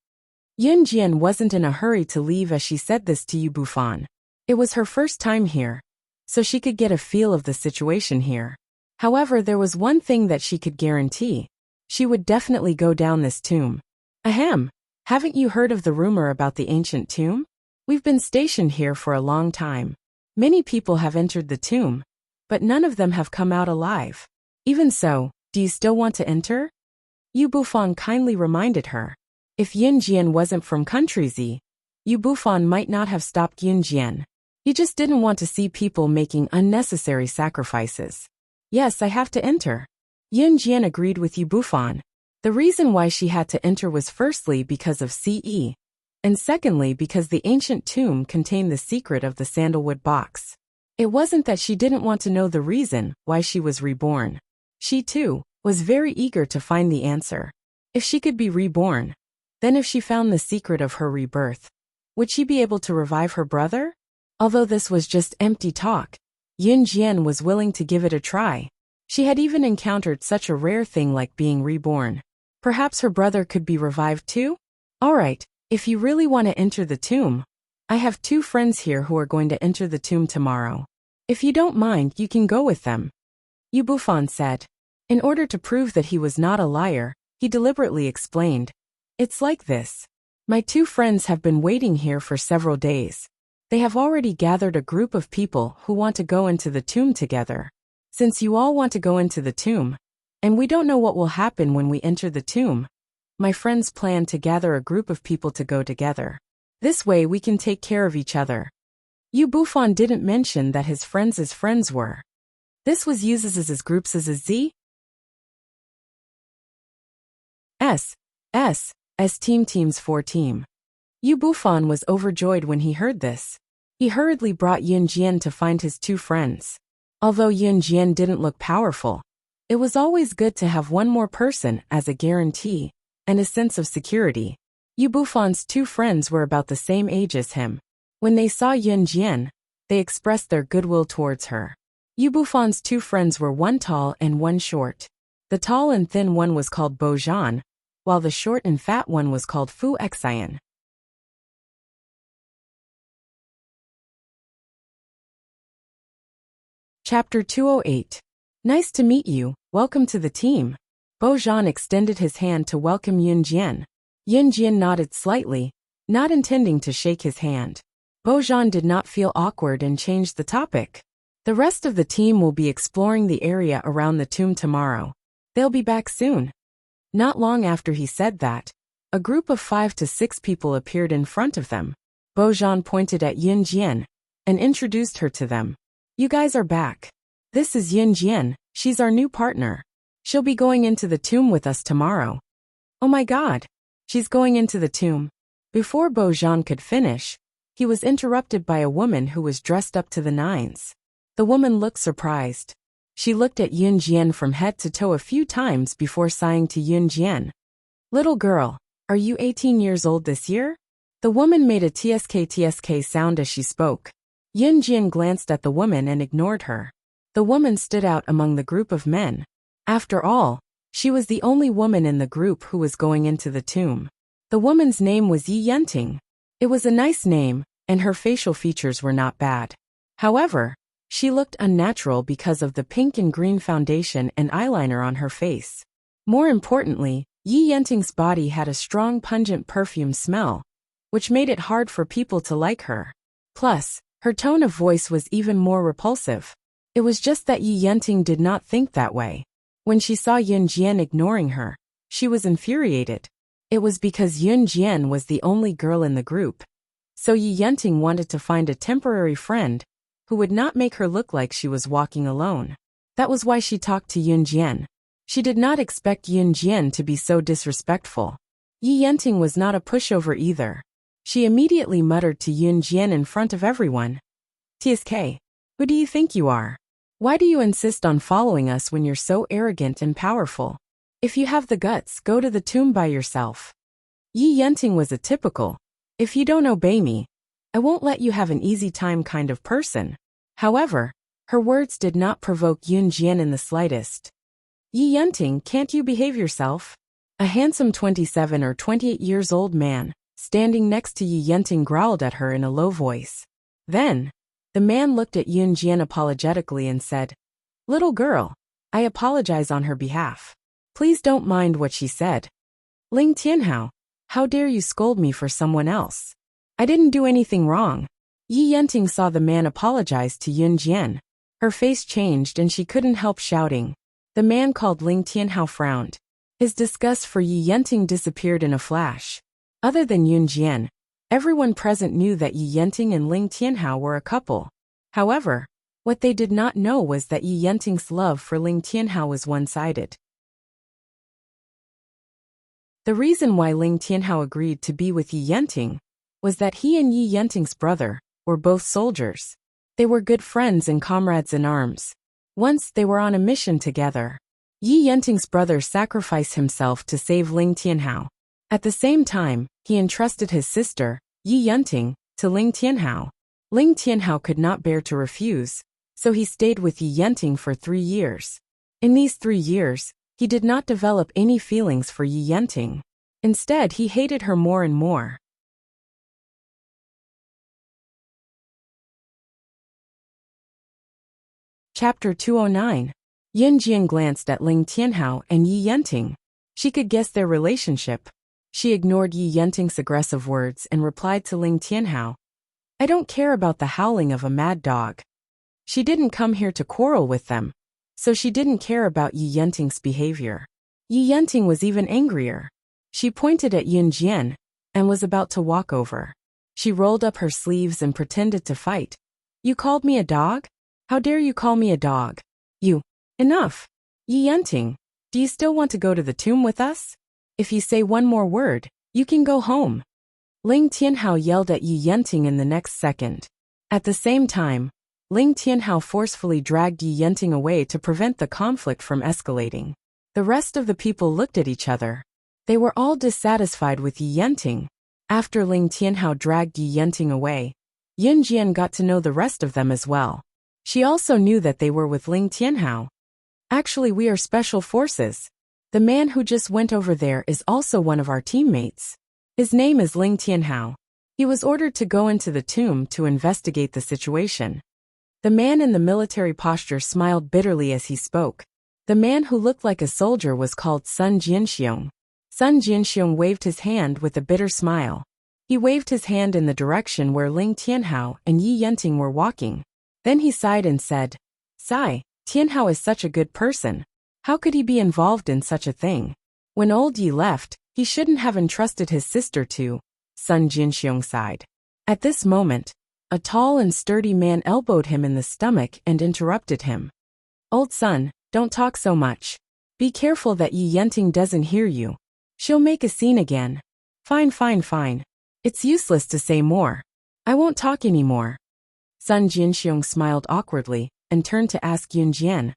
Yunjian wasn't in a hurry to leave as she said this to Yu Bufan. It was her first time here, so she could get a feel of the situation here. However, there was one thing that she could guarantee. She would definitely go down this tomb. Ahem, haven't you heard of the rumor about the ancient tomb? We've been stationed here for a long time. Many people have entered the tomb, but none of them have come out alive. Even so, do you still want to enter? Yu Bufan kindly reminded her. If Yunjian wasn't from Country Z, Yu Bufan might not have stopped Yunjian. He just didn't want to see people making unnecessary sacrifices. "Yes, I have to enter." Yunjian agreed with Yu Bufan. The reason why she had to enter was firstly because of CE, and secondly because the ancient tomb contained the secret of the sandalwood box. It wasn't that she didn't want to know the reason why she was reborn. She, too, was very eager to find the answer. If she could be reborn, then if she found the secret of her rebirth, would she be able to revive her brother? Although this was just empty talk, Yunjian was willing to give it a try. She had even encountered such a rare thing like being reborn. Perhaps her brother could be revived too? Alright, if you really want to enter the tomb, I have 2 friends here who are going to enter the tomb tomorrow. If you don't mind, you can go with them. Yu Bufan said. In order to prove that he was not a liar, he deliberately explained. It's like this. My 2 friends have been waiting here for several days. They have already gathered a group of people who want to go into the tomb together. Since you all want to go into the tomb, and we don't know what will happen when we enter the tomb, my friends plan to gather a group of people to go together. This way we can take care of each other. Yu Bufan didn't mention that his friends' friends were. This was used as groups as a Z? S teams for team. Yu Bufan was overjoyed when he heard this. He hurriedly brought Yun Jian to find his 2 friends. Although Yun Jian didn't look powerful, it was always good to have one more person as a guarantee and a sense of security. Yu Bufan's 2 friends were about the same age as him. When they saw Yun Jian, they expressed their goodwill towards her. Yu Bufan's 2 friends were one tall and one short. The tall and thin one was called Bo Zhan, while the short and fat one was called Fu Xian. Chapter 208. Nice to meet you, welcome to the team. Bo Zhan extended his hand to welcome Yun Jian. Yun Jian nodded slightly, not intending to shake his hand. Bo Zhan did not feel awkward and changed the topic. The rest of the team will be exploring the area around the tomb tomorrow. They'll be back soon. Not long after he said that, a group of 5 to 6 people appeared in front of them. Bo Zhan pointed at Yun Jian and introduced her to them. You guys are back. This is Yun Jian, she's our new partner. She'll be going into the tomb with us tomorrow. Oh my god. She's going into the tomb. Before Bo Zhan could finish, he was interrupted by a woman who was dressed up to the nines. The woman looked surprised. She looked at Yun Jian from head to toe a few times before sighing to Yun Jian. Little girl, are you 18 years old this year? The woman made a tsk sound as she spoke. Yun Jian glanced at the woman and ignored her. The woman stood out among the group of men. After all, she was the only woman in the group who was going into the tomb. The woman's name was Yi Yenting. It was a nice name, and her facial features were not bad. However, she looked unnatural because of the pink and green foundation and eyeliner on her face. More importantly, Yi Yenting's body had a strong pungent perfume smell, which made it hard for people to like her. Plus, her tone of voice was even more repulsive. It was just that Yi Yenting did not think that way. When she saw Yun Jian ignoring her, she was infuriated. It was because Yun Jian was the only girl in the group. So Yi Yenting wanted to find a temporary friend who would not make her look like she was walking alone. That was why she talked to Yun Jian. She did not expect Yun Jian to be so disrespectful. Yi Yenting was not a pushover either. She immediately muttered to Yun Jian in front of everyone. TSK, who do you think you are? Why do you insist on following us when you're so arrogant and powerful? If you have the guts, go to the tomb by yourself. Yi Yenting was a typical, if you don't obey me, I won't let you have an easy time kind of person. However, her words did not provoke Yun Jian in the slightest. Yi Yenting, can't you behave yourself? A handsome 27 or 28 years old man, standing next to Yi Yenting, growled at her in a low voice. Then, the man looked at Yun Jian apologetically and said, Little girl, I apologize on her behalf. Please don't mind what she said. Ling Tianhao, how dare you scold me for someone else? I didn't do anything wrong. Yi Yenting saw the man apologize to Yun Jian. Her face changed and she couldn't help shouting. The man called Ling Tianhao frowned. His disgust for Yi Yenting disappeared in a flash. Other than Yun Jian, everyone present knew that Yi Yenting and Ling Tianhao were a couple. However, what they did not know was that Yi Yenting's love for Ling Tianhao was one-sided. The reason why Ling Tianhao agreed to be with Yi Yenting was that he and Yi Yenting's brother were both soldiers. They were good friends and comrades in arms. Once they were on a mission together. Yi Yenting's brother sacrificed himself to save Ling Tianhao. At the same time, he entrusted his sister, Yi Yenting, to Ling Tianhao. Ling Tianhao could not bear to refuse, so he stayed with Yi Yenting for 3 years. In these 3 years, he did not develop any feelings for Yi Yenting. Instead, he hated her more and more. Chapter 209. Yin Jian glanced at Ling Tianhao and Yi Yenting. She could guess their relationship. She ignored Yi Yenting's aggressive words and replied to Ling Tianhao, "I don't care about the howling of a mad dog." She didn't come here to quarrel with them, so she didn't care about Yi Yenting's behavior. Yi Yenting was even angrier. She pointed at Yin Jian and was about to walk over. She rolled up her sleeves and pretended to fight. "You called me a dog? How dare you call me a dog? You." "Enough. Yi Yenting, do you still want to go to the tomb with us? If you say one more word, you can go home." Ling Tianhao yelled at Yi Yenting in the next second. At the same time, Ling Tianhao forcefully dragged Yi Yenting away to prevent the conflict from escalating. The rest of the people looked at each other. They were all dissatisfied with Yi Yenting. After Ling Tianhao dragged Yi Yenting away, Yin Jian got to know the rest of them as well. She also knew that they were with Ling Tianhao. "Actually, we are special forces. The man who just went over there is also one of our teammates. His name is Ling Tianhao. He was ordered to go into the tomb to investigate the situation." The man in the military posture smiled bitterly as he spoke. The man who looked like a soldier was called Sun Jianxiong. Sun Jianxiong waved his hand with a bitter smile. He waved his hand in the direction where Ling Tianhao and Yi Yenting were walking. Then he sighed and said, "Sigh, Tianhao is such a good person. How could he be involved in such a thing? When old Yi left, he shouldn't have entrusted his sister to." Sun Jinxiong sighed. At this moment, a tall and sturdy man elbowed him in the stomach and interrupted him. "Old Sun, don't talk so much. Be careful that Yi Yenting doesn't hear you. She'll make a scene again." Fine. It's useless to say more. I won't talk anymore." Sun Jinxiong smiled awkwardly and turned to ask Yin Jian,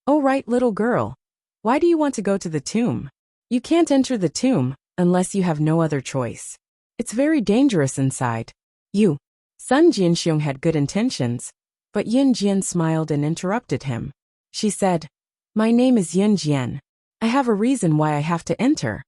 "Oh right, little girl. Why do you want to go to the tomb? You can't enter the tomb unless you have no other choice. It's very dangerous inside." "You." Sun Jinxiong had good intentions, but Yin Jian smiled and interrupted him. She said, "My name is Yin Jian. I have a reason why I have to enter."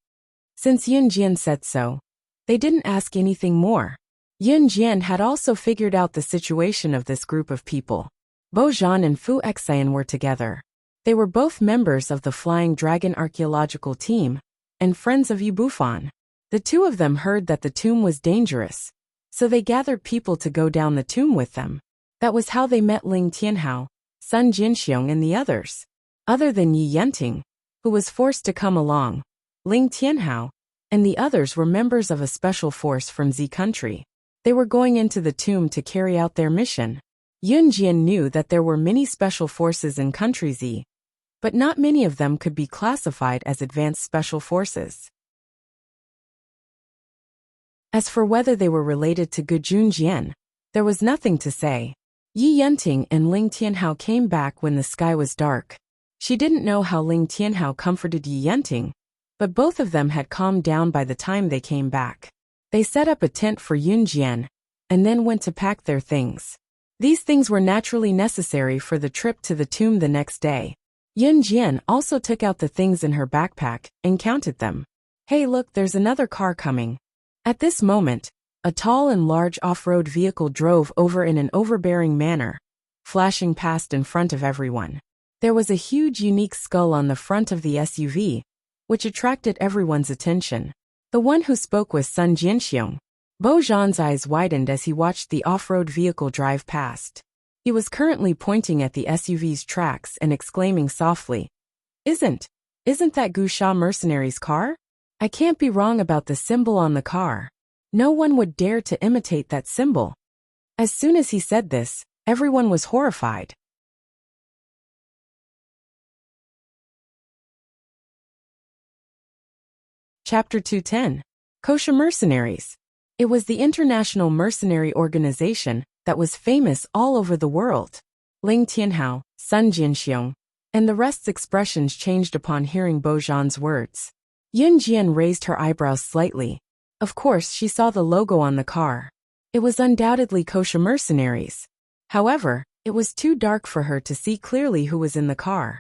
Since Yin Jian said so, they didn't ask anything more. Yin Jian had also figured out the situation of this group of people. Bo Zhan and Fu Xian were together. They were both members of the Flying Dragon archaeological team and friends of Yu Bufan. The two of them heard that the tomb was dangerous, so they gathered people to go down the tomb with them. That was how they met Ling Tianhao, Sun Jinxiong and the others. Other than Yi Yenting, who was forced to come along, Ling Tianhao and the others were members of a special force from Z country. They were going into the tomb to carry out their mission. Yun Jian knew that there were many special forces in country Z, but not many of them could be classified as advanced special forces. As for whether they were related to Gujun Jian, there was nothing to say. Yi Yenting and Ling Tianhao came back when the sky was dark. She didn't know how Ling Tianhao comforted Yi Yenting, but both of them had calmed down by the time they came back. They set up a tent for Yun Jian, and then went to pack their things. These things were naturally necessary for the trip to the tomb the next day. Yun Jian also took out the things in her backpack and counted them. "Hey look, there's another car coming." At this moment, a tall and large off-road vehicle drove over in an overbearing manner, flashing past in front of everyone. There was a huge unique skull on the front of the SUV, which attracted everyone's attention. The one who spoke was Sun Jianxiong. Bo Zhan's eyes widened as he watched the off-road vehicle drive past. He was currently pointing at the SUV's tracks and exclaiming softly, Isn't that Wuxia mercenary's car? I can't be wrong about the symbol on the car. No one would dare to imitate that symbol." As soon as he said this, everyone was horrified. Chapter 210. Kosher Mercenaries. It was the international mercenary organization that was famous all over the world. Ling Tianhao, Sun Jinxiong, and the rest's expressions changed upon hearing Bo Zhan's words. Yun Jian raised her eyebrows slightly. Of course, she saw the logo on the car. It was undoubtedly Kosher Mercenaries. However, it was too dark for her to see clearly who was in the car.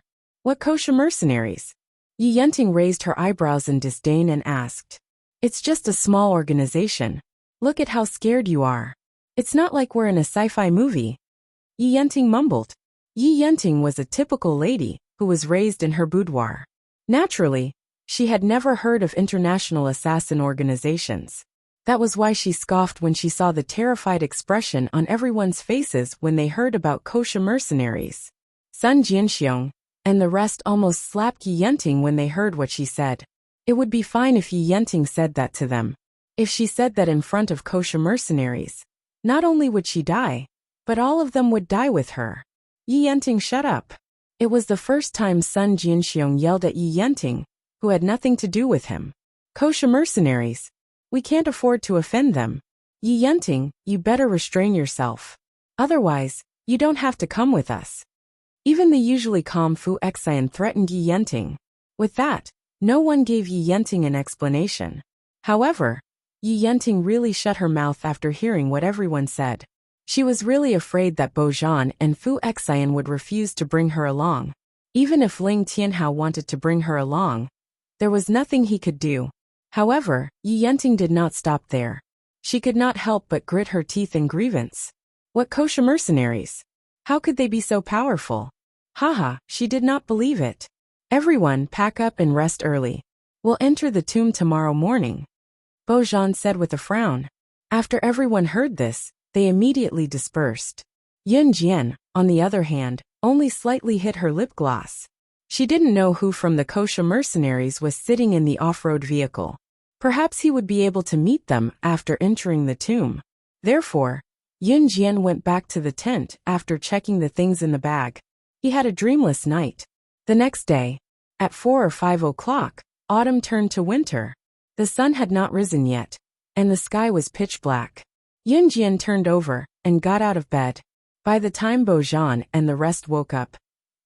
What kosher mercenaries? Yi Yenting raised her eyebrows in disdain and asked. It's just a small organization. Look at how scared you are. It's not like we're in a sci-fi movie. Yi Yenting mumbled. Yi Yenting was a typical lady who was raised in her boudoir. Naturally, she had never heard of international assassin organizations. That was why she scoffed when she saw the terrified expression on everyone's faces when they heard about kosher mercenaries. Sun Jianxiong and the rest almost slapped Yi Yenting when they heard what she said. It would be fine if Yi Yenting said that to them. If she said that in front of kosher mercenaries, not only would she die, but all of them would die with her. Yi Yenting, shut up. It was the first time Sun Jianxiong yelled at Yi Yenting, who had nothing to do with him. Kosher mercenaries. We can't afford to offend them. Yi Yenting, you better restrain yourself. Otherwise, you don't have to come with us. Even the usually calm Fu Xian threatened Yi Yenting. With that, no one gave Yi Yenting an explanation. However, Yi Yenting really shut her mouth after hearing what everyone said. She was really afraid that Bojan and Fu Xian would refuse to bring her along. Even if Ling Tianhao wanted to bring her along, there was nothing he could do. However, Yi Yenting did not stop there. She could not help but grit her teeth in grievance. What kosher mercenaries? How could they be so powerful? Haha, she did not believe it. Everyone, pack up and rest early. We'll enter the tomb tomorrow morning, Bojan said with a frown. After everyone heard this, they immediately dispersed. Yin Jian, on the other hand, only slightly hit her lip gloss. She didn't know who from the kosher mercenaries was sitting in the off-road vehicle. Perhaps he would be able to meet them after entering the tomb. Therefore, Yin Jian went back to the tent after checking the things in the bag. He had a dreamless night. The next day, at 4 or 5 o'clock, autumn turned to winter. The sun had not risen yet, and the sky was pitch black. Yin Jian turned over and got out of bed. By the time Bojan and the rest woke up,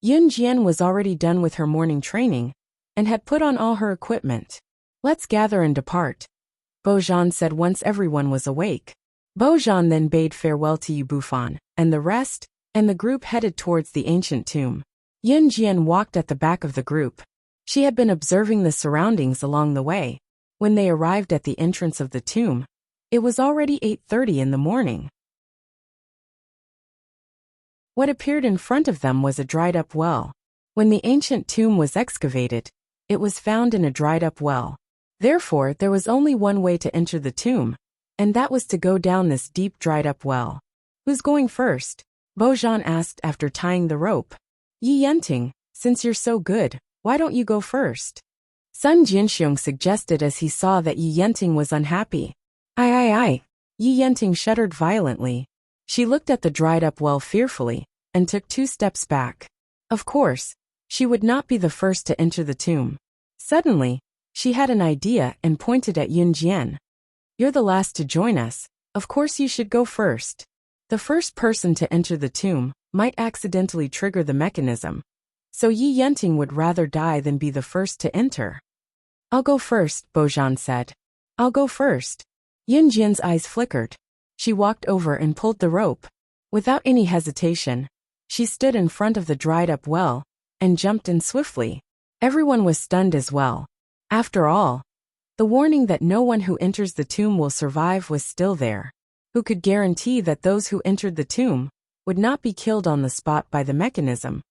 Yin Jian was already done with her morning training and had put on all her equipment. Let's gather and depart, Bojan said once everyone was awake. Bojan then bade farewell to Yu Bufan and the rest, and the group headed towards the ancient tomb. Yin Jian walked at the back of the group. She had been observing the surroundings along the way. When they arrived at the entrance of the tomb, it was already 8:30 in the morning. What appeared in front of them was a dried-up well. When the ancient tomb was excavated, it was found in a dried-up well. Therefore, there was only one way to enter the tomb, and that was to go down this deep dried-up well. Who's going first? Bojan asked after tying the rope. Yi Yenting, since you're so good, why don't you go first? Sun Jianxiong suggested as he saw that Yi Yenting was unhappy. Aye. Yi Yenting shuddered violently. She looked at the dried-up well fearfully and took 2 steps back. Of course, she would not be the first to enter the tomb. Suddenly, she had an idea and pointed at Yin Jian. You're the last to join us. Of course you should go first. The first person to enter the tomb might accidentally trigger the mechanism, so Yi Yenting would rather die than be the first to enter. I'll go first, Bojan said. I'll go first. Yin Jian's eyes flickered. She walked over and pulled the rope. Without any hesitation, she stood in front of the dried-up well and jumped in swiftly. Everyone was stunned as well. After all, the warning that no one who enters the tomb will survive was still there. Who could guarantee that those who entered the tomb would not be killed on the spot by the mechanism?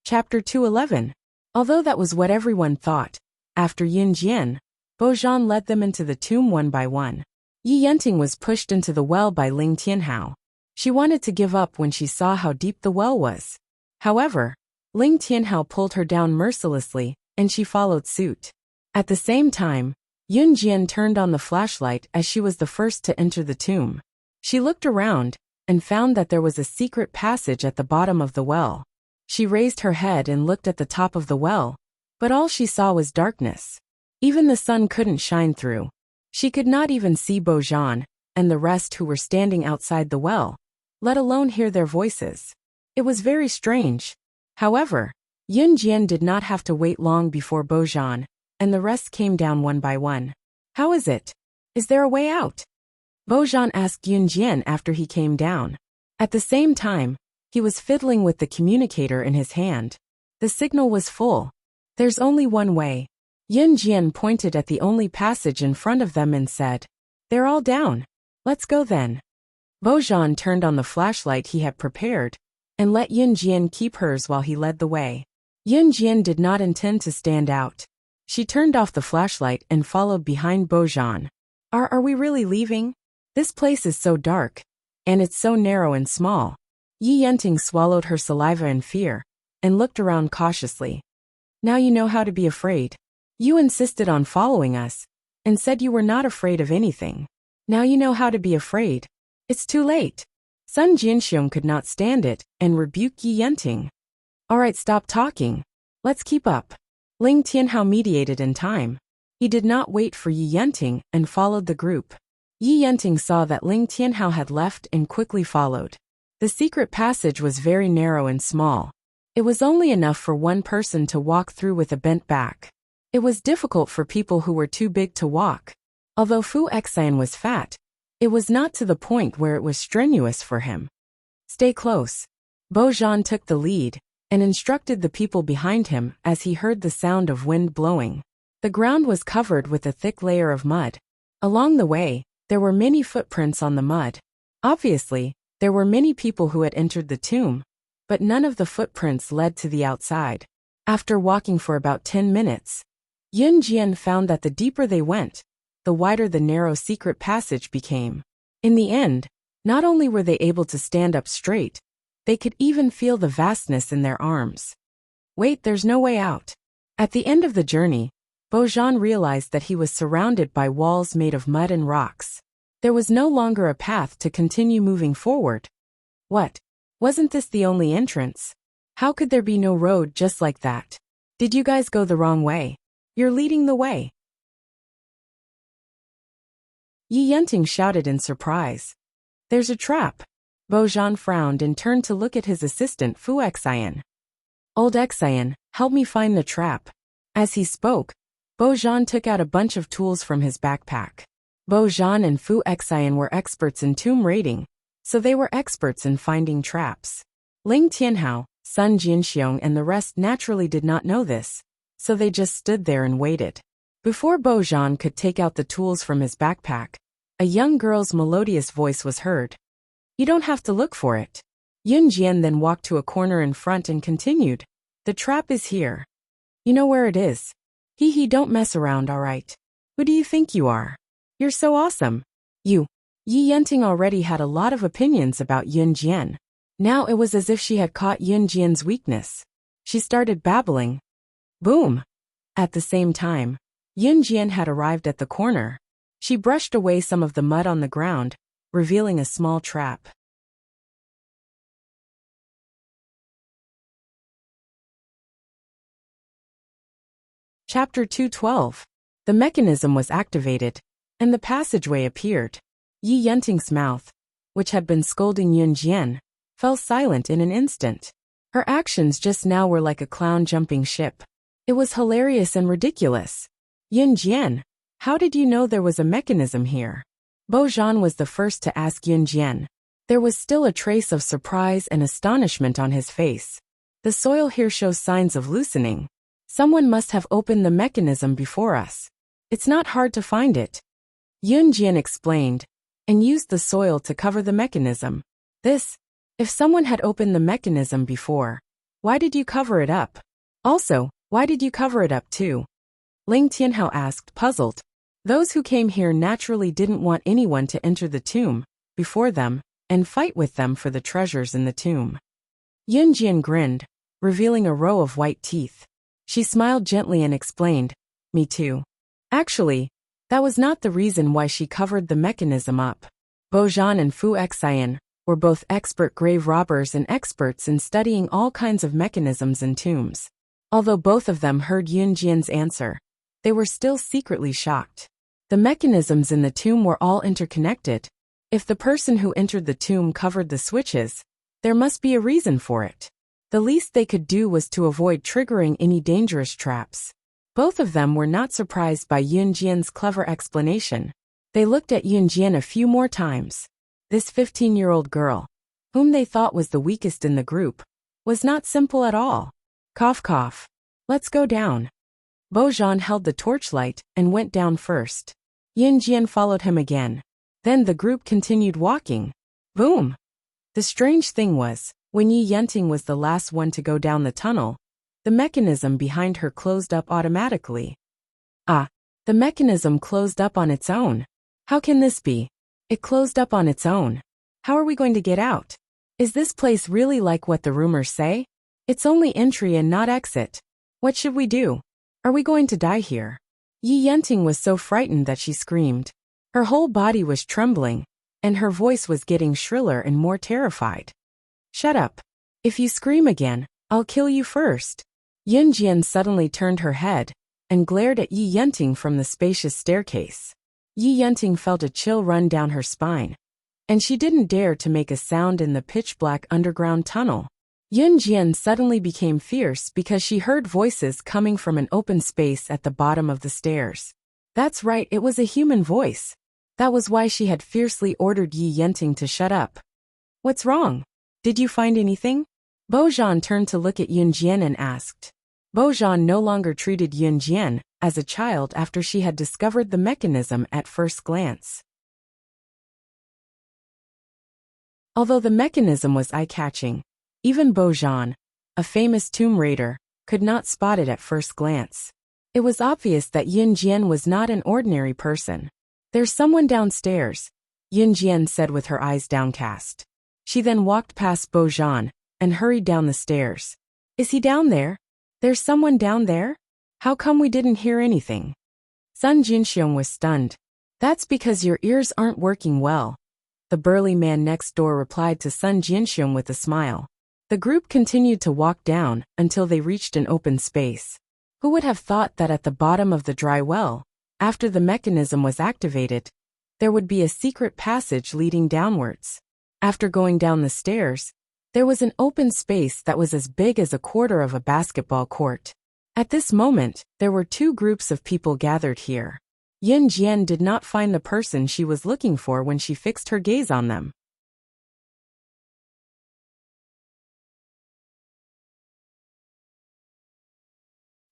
Chapter 211. Although that was what everyone thought, after Yin Jian, Bojan led them into the tomb one by one. Yi Yenting was pushed into the well by Ling Tianhao. She wanted to give up when she saw how deep the well was. However, Ling Tianhao pulled her down mercilessly, and she followed suit. At the same time, Yin Jian turned on the flashlight as she was the first to enter the tomb. She looked around and found that there was a secret passage at the bottom of the well. She raised her head and looked at the top of the well, but all she saw was darkness. Even the sun couldn't shine through. She could not even see Bojan and the rest who were standing outside the well, let alone hear their voices. It was very strange. However, Yin Jian did not have to wait long before Bojan and the rest came down one by one. How is it? Is there a way out? Bojan asked Yunjian after he came down. At the same time, he was fiddling with the communicator in his hand. The signal was full. There's only one way. Yunjian pointed at the only passage in front of them and said, "They're all down. Let's go then." Bojan turned on the flashlight he had prepared and let Yunjian keep hers while he led the way. Yunjian did not intend to stand out. She turned off the flashlight and followed behind Bojan. Are we really leaving? This place is so dark, and it's so narrow and small." Yi Yenting swallowed her saliva in fear and looked around cautiously. "Now you know how to be afraid. You insisted on following us and said you were not afraid of anything. Now you know how to be afraid. It's too late." Sun Jinxiong could not stand it and rebuked Yi Yenting. "All right, stop talking. Let's keep up." Ling Tianhao mediated in time. He did not wait for Yi Yenting and followed the group. Yi Yenting saw that Ling Tianhao had left and quickly followed. The secret passage was very narrow and small. It was only enough for one person to walk through with a bent back. It was difficult for people who were too big to walk. Although Fu Xian was fat, it was not to the point where it was strenuous for him. "Stay close." Bojan took the lead and instructed the people behind him as he heard the sound of wind blowing. The ground was covered with a thick layer of mud. Along the way, there were many footprints on the mud. Obviously, there were many people who had entered the tomb, but none of the footprints led to the outside. After walking for about 10 minutes, Yunjian found that the deeper they went, the wider the narrow secret passage became. In the end, not only were they able to stand up straight, they could even feel the vastness in their arms. Wait, there's no way out. At the end of the journey, Bojan realized that he was surrounded by walls made of mud and rocks. There was no longer a path to continue moving forward. What? Wasn't this the only entrance? How could there be no road just like that? Did you guys go the wrong way? You're leading the way. Yi Yenting shouted in surprise. There's a trap. Bojan frowned and turned to look at his assistant Fu Xian. Old Xian, help me find the trap. As he spoke, Bojan took out a bunch of tools from his backpack. Bojan and Fu Xian were experts in tomb raiding, so they were experts in finding traps. Ling Tianhao, Sun Jinxiong and the rest naturally did not know this, so they just stood there and waited. Before Bojan could take out the tools from his backpack, a young girl's melodious voice was heard. You don't have to look for it. Yunjian then walked to a corner in front and continued. The trap is here. You know where it is. Don't mess around, alright? Who do you think you are? You're so awesome. Yi Yenting already had a lot of opinions about Yunjian. Now it was as if she had caught Yunjian's weakness. She started babbling. Boom! At the same time, Yunjian had arrived at the corner. She brushed away some of the mud on the ground, revealing a small trap. Chapter 212. The mechanism was activated, and the passageway appeared. Yi Yenting's mouth, which had been scolding Yunjian, fell silent in an instant. Her actions just now were like a clown jumping ship. It was hilarious and ridiculous. Yunjian, how did you know there was a mechanism here? Bojan was the first to ask Yunjian. There was still a trace of surprise and astonishment on his face. The soil here shows signs of loosening. Someone must have opened the mechanism before us. It's not hard to find it. Yunjian explained, and used the soil to cover the mechanism. If someone had opened the mechanism before, why did you cover it up? Also, why did you cover it up too? Ling Tianhao asked, puzzled. Those who came here naturally didn't want anyone to enter the tomb before them and fight with them for the treasures in the tomb. Yunjian grinned, revealing a row of white teeth. She smiled gently and explained, me too. Actually, that was not the reason why she covered the mechanism up. Bojan and Fu Xian were both expert grave robbers and experts in studying all kinds of mechanisms in tombs. Although both of them heard Yunjian's answer, they were still secretly shocked. The mechanisms in the tomb were all interconnected. If the person who entered the tomb covered the switches, there must be a reason for it. The least they could do was to avoid triggering any dangerous traps. Both of them were not surprised by Yunjian's clever explanation. They looked at Yunjian a few more times. This 15-year-old girl, whom they thought was the weakest in the group, was not simple at all. Cough cough. Let's go down. Bojan held the torchlight and went down first. Yunjian followed him again. Then the group continued walking. Boom! The strange thing was, when Yi Yenting was the last one to go down the tunnel, the mechanism behind her closed up automatically. Ah! The mechanism closed up on its own. How can this be? It closed up on its own. How are we going to get out? Is this place really like what the rumors say? It's only entry and not exit. What should we do? Are we going to die here? Yi Yenting was so frightened that she screamed. Her whole body was trembling, and her voice was getting shriller and more terrified. Shut up. If you scream again, I'll kill you first. Yunjian suddenly turned her head and glared at Yi Yenting from the spacious staircase. Yi Yenting felt a chill run down her spine, and she didn't dare to make a sound in the pitch-black underground tunnel. Yunjian suddenly became fierce because she heard voices coming from an open space at the bottom of the stairs. That's right, it was a human voice. That was why she had fiercely ordered Yi Yenting to shut up. What's wrong? Did you find anything? Bojan turned to look at Yunjian and asked. Bojan no longer treated Yunjian as a child after she had discovered the mechanism at first glance. Although the mechanism was eye-catching, even Bojan, a famous tomb raider, could not spot it at first glance. It was obvious that Yunjian was not an ordinary person. There's someone downstairs, Yunjian said with her eyes downcast. She then walked past Bojan and hurried down the stairs. Is he down there? There's someone down there? How come we didn't hear anything? Sun Jinxiong was stunned. That's because your ears aren't working well, the burly man next door replied to Sun Jinxiong with a smile. The group continued to walk down until they reached an open space. Who would have thought that at the bottom of the dry well, after the mechanism was activated, there would be a secret passage leading downwards. After going down the stairs, there was an open space that was as big as a quarter of a basketball court. At this moment, there were two groups of people gathered here. Yunjian did not find the person she was looking for when she fixed her gaze on them.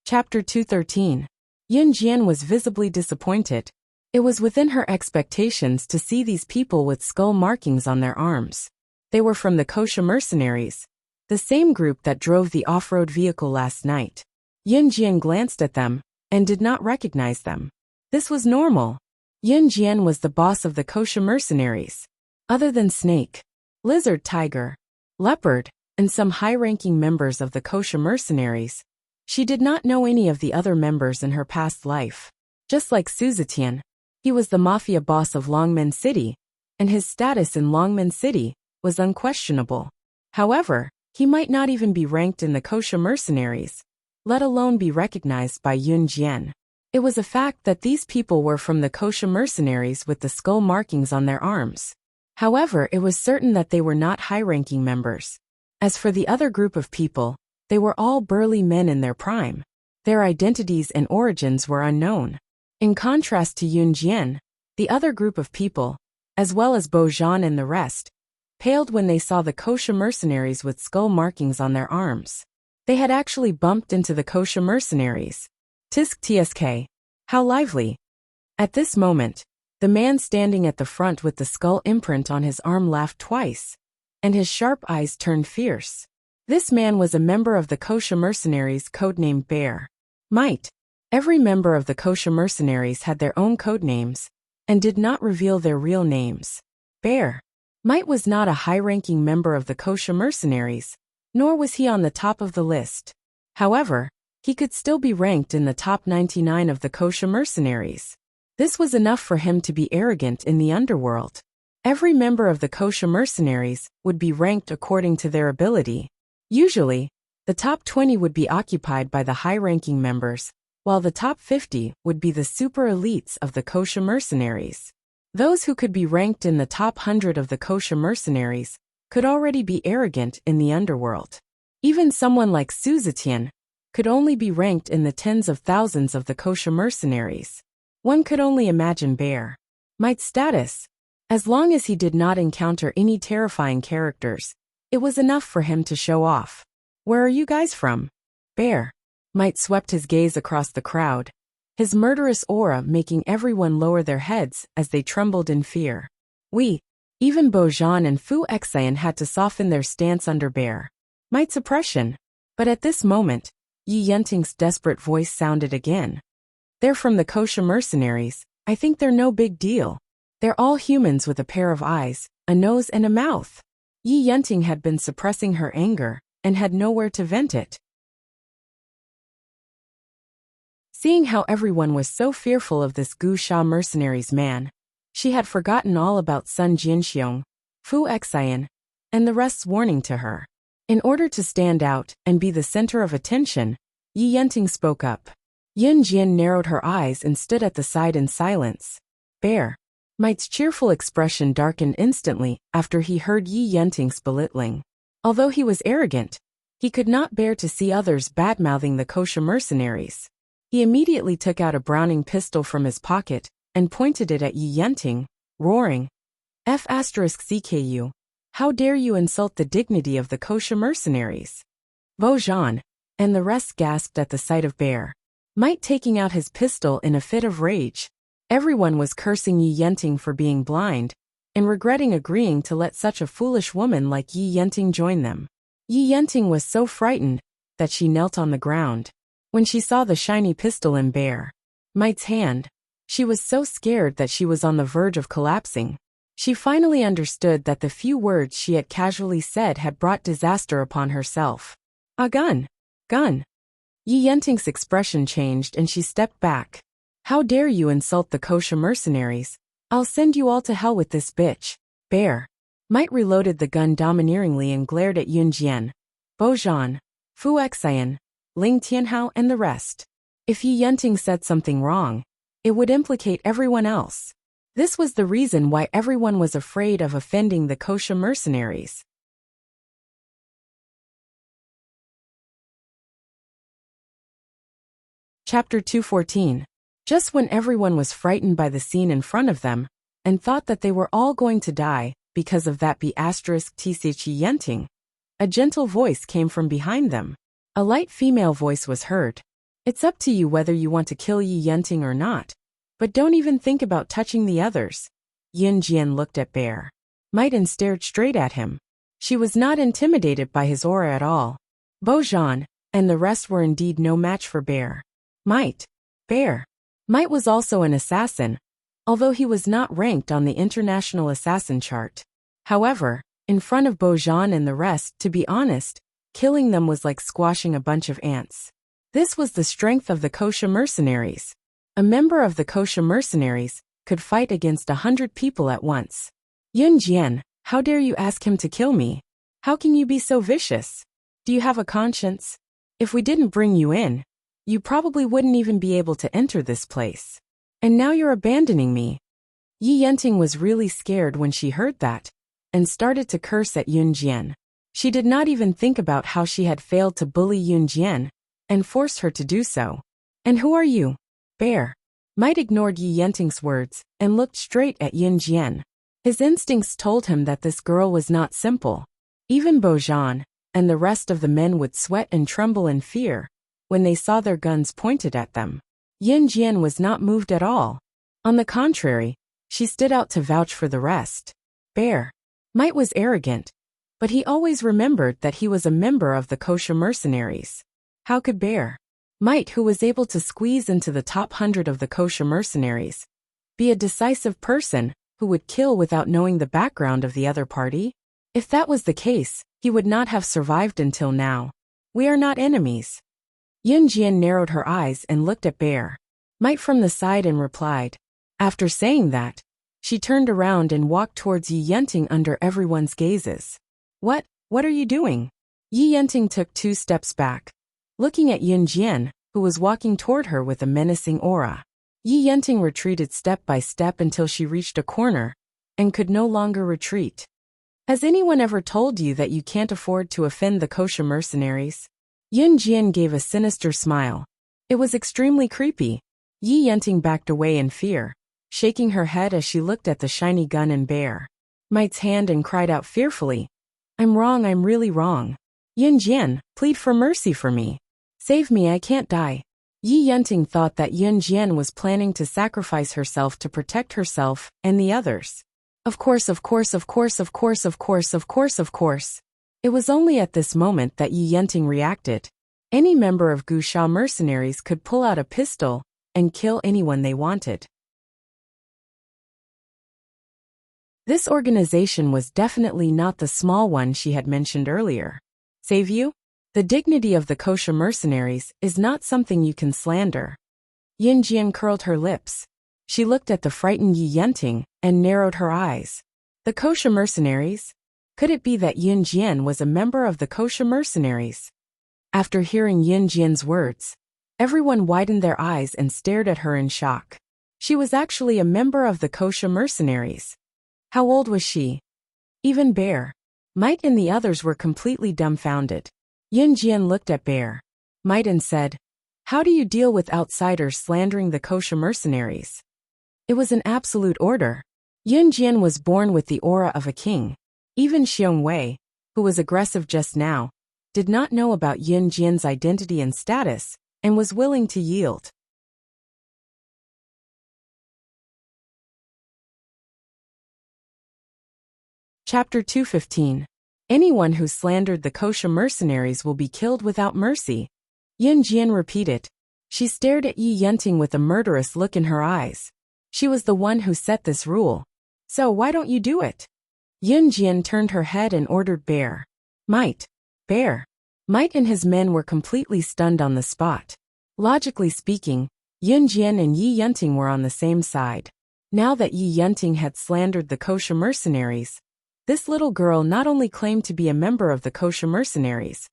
Chapter 213. Yunjian was visibly disappointed. It was within her expectations to see these people with skull markings on their arms. They were from the Kosha mercenaries, the same group that drove the off-road vehicle last night. Yunjian glanced at them and did not recognize them. This was normal. Yunjian was the boss of the Kosha mercenaries. Other than Snake, Lizard Tiger, Leopard, and some high-ranking members of the Kosha mercenaries, she did not know any of the other members in her past life. Just like Su Zetian, he was the mafia boss of Longmen City, and his status in Longmen City was unquestionable. However, he might not even be ranked in the Kosha mercenaries, let alone be recognized by Yunjian. It was a fact that these people were from the Kosha mercenaries with the skull markings on their arms. However, it was certain that they were not high-ranking members. As for the other group of people, they were all burly men in their prime. Their identities and origins were unknown. In contrast to Yunjian, the other group of people, as well as Bojan and the rest, paled when they saw the Kosha mercenaries with skull markings on their arms. They had actually bumped into the Kosha mercenaries. Tisk tsk. How lively. At this moment, the man standing at the front with the skull imprint on his arm laughed twice, and his sharp eyes turned fierce. This man was a member of the Kosha mercenaries codenamed Bear. Might. Every member of the Kosha mercenaries had their own codenames, and did not reveal their real names. Bear. Might was not a high-ranking member of the Kosha mercenaries, nor was he on the top of the list. However, he could still be ranked in the top 99 of the Kosha mercenaries. This was enough for him to be arrogant in the underworld. Every member of the Kosha mercenaries would be ranked according to their ability. Usually, the top 20 would be occupied by the high-ranking members, while the top 50 would be the super elites of the Kosha mercenaries. Those who could be ranked in the top 100 of the Kosha mercenaries could already be arrogant in the underworld. Even someone like Su Zetian could only be ranked in the tens of thousands of the Kosha mercenaries. One could only imagine Bear. Might's status. As long as he did not encounter any terrifying characters, it was enough for him to show off. Where are you guys from? Bear. Might swept his gaze across the crowd, his murderous aura making everyone lower their heads as they trembled in fear. Even Bojan and Fu Xian had to soften their stance under Bear Might's oppression. But at this moment, Yi Yenting's desperate voice sounded again. They're from the kosher mercenaries. I think they're no big deal. They're all humans with a pair of eyes, a nose and a mouth. Yi Yenting had been suppressing her anger and had nowhere to vent it. Seeing how everyone was so fearful of this Gu Sha mercenaries man, she had forgotten all about Sun Jinxiong, Fu Xian, and the rest's warning to her. In order to stand out and be the center of attention, Yi Yenting spoke up. Yin Jian narrowed her eyes and stood at the side in silence. Bear Might's cheerful expression darkened instantly after he heard Yi Yenting's belittling. Although he was arrogant, he could not bear to see others bad-mouthing the kosher mercenaries. He immediately took out a Browning pistol from his pocket and pointed it at Yi Yenting, roaring, F***CKU. How dare you insult the dignity of the kosher mercenaries? Bojan and the rest gasped at the sight of Bear Might taking out his pistol in a fit of rage. Everyone was cursing Yi Yenting for being blind and regretting agreeing to let such a foolish woman like Yi Yenting join them. Yi Yenting was so frightened that she knelt on the ground. When she saw the shiny pistol in Bear Might's hand, she was so scared that she was on the verge of collapsing. She finally understood that the few words she had casually said had brought disaster upon herself. A gun! Gun! Yi Yenting's expression changed and she stepped back. How dare you insult the kosher mercenaries? I'll send you all to hell with this bitch. Bear Might reloaded the gun domineeringly and glared at Yun Jian, Bojan, Fu Xian, Ling Tianhao and the rest. If Yi Yenting said something wrong, it would implicate everyone else. This was the reason why everyone was afraid of offending the kosher mercenaries. Chapter 214. Just when everyone was frightened by the scene in front of them, and thought that they were all going to die because of that B***TCH Yi Yenting, a gentle voice came from behind them. A light female voice was heard. It's up to you whether you want to kill Yi Yenting or not, but don't even think about touching the others. Yin Jian looked at Bear Might and stared straight at him. She was not intimidated by his aura at all. Bojan and the rest were indeed no match for Bear Might. Bear Might was also an assassin, although he was not ranked on the international assassin chart. However, in front of Bojan and the rest, to be honest, killing them was like squashing a bunch of ants. This was the strength of the kosher mercenaries. A member of the kosher mercenaries could fight against 100 people at once. Yun Jian, how dare you ask him to kill me? How can you be so vicious? Do you have a conscience? If we didn't bring you in, you probably wouldn't even be able to enter this place. And now you're abandoning me. Yi Yenting was really scared when she heard that, and started to curse at Yun Jian. She did not even think about how she had failed to bully Yun Jian, and forced her to do so. And who are you? Bear Might ignored Yi Yenting's words, and looked straight at Yun Jian. His instincts told him that this girl was not simple. Even Bojan and the rest of the men would sweat and tremble in fear when they saw their guns pointed at them. Yin Jian was not moved at all. On the contrary, she stood out to vouch for the rest. Bear Might was arrogant, but he always remembered that he was a member of the kosher mercenaries. How could Bear Might, who was able to squeeze into the top 100 of the kosher mercenaries, be a decisive person who would kill without knowing the background of the other party? If that was the case, he would not have survived until now. We are not enemies. Yun Jian narrowed her eyes and looked at Bear Might from the side and replied. After saying that, she turned around and walked towards Yi Yenting under everyone's gazes. What are you doing? Yi Yenting took 2 steps back, looking at Yun Jian, who was walking toward her with a menacing aura. Yi Yenting retreated step by step until she reached a corner, and could no longer retreat. Has anyone ever told you that you can't afford to offend the kosher mercenaries? Yun Jian gave a sinister smile. It was extremely creepy. Yi Yenting backed away in fear. shaking her head as she looked at the shiny gun and bear Might's hand and cried out fearfully, "I'm wrong, I'm really wrong. Yin Jian, plead for mercy for me. Save me, I can't die." Yi Yunting thought that Yin Jian was planning to sacrifice herself to protect herself and the others. Of course. It was only at this moment that Yi Yunting reacted. Any member of Wuxia mercenaries could pull out a pistol and kill anyone they wanted. This organization was definitely not the small one she had mentioned earlier. Save you? The dignity of the kosher mercenaries is not something you can slander. Yin Jian curled her lips. She looked at the frightened Yi Yunting and narrowed her eyes. The kosher mercenaries? Could it be that Yin Jian was a member of the kosher mercenaries? After hearing Yin Jian's words, everyone widened their eyes and stared at her in shock. She was actually a member of the kosher mercenaries. How old was she? Even Bear, Might and the others were completely dumbfounded. Yin Jian looked at Bear, Might and said, "How do you deal with outsiders slandering the kosher mercenaries?" It was an absolute order. Yin Jian was born with the aura of a king. Even Xiong Wei, who was aggressive just now, did not know about Yin Jian's identity and status, and was willing to yield. Chapter 215. Anyone who slandered the kosher mercenaries will be killed without mercy. Yin Jian repeated. She stared at Yi Yunting with a murderous look in her eyes. She was the one who set this rule. So why don't you do it? Yin Jian turned her head and ordered Bear, Might. Bear, Might and his men were completely stunned on the spot. Logically speaking, Yin Jian and Yi Yunting were on the same side. Now that Yi Yunting had slandered the kosher mercenaries, this little girl not only claimed to be a member of the kosher mercenaries,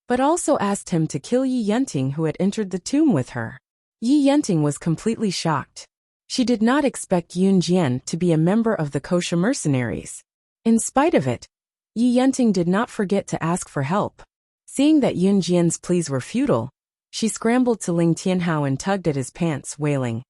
but also asked him to kill Yi Yunting who had entered the tomb with her. Yi Yunting was completely shocked. She did not expect Yin Jian to be a member of the kosher mercenaries. In spite of it, Yi Yunting did not forget to ask for help. Seeing that Yin Jian's pleas were futile, she scrambled to Ling Tianhao and tugged at his pants, wailing,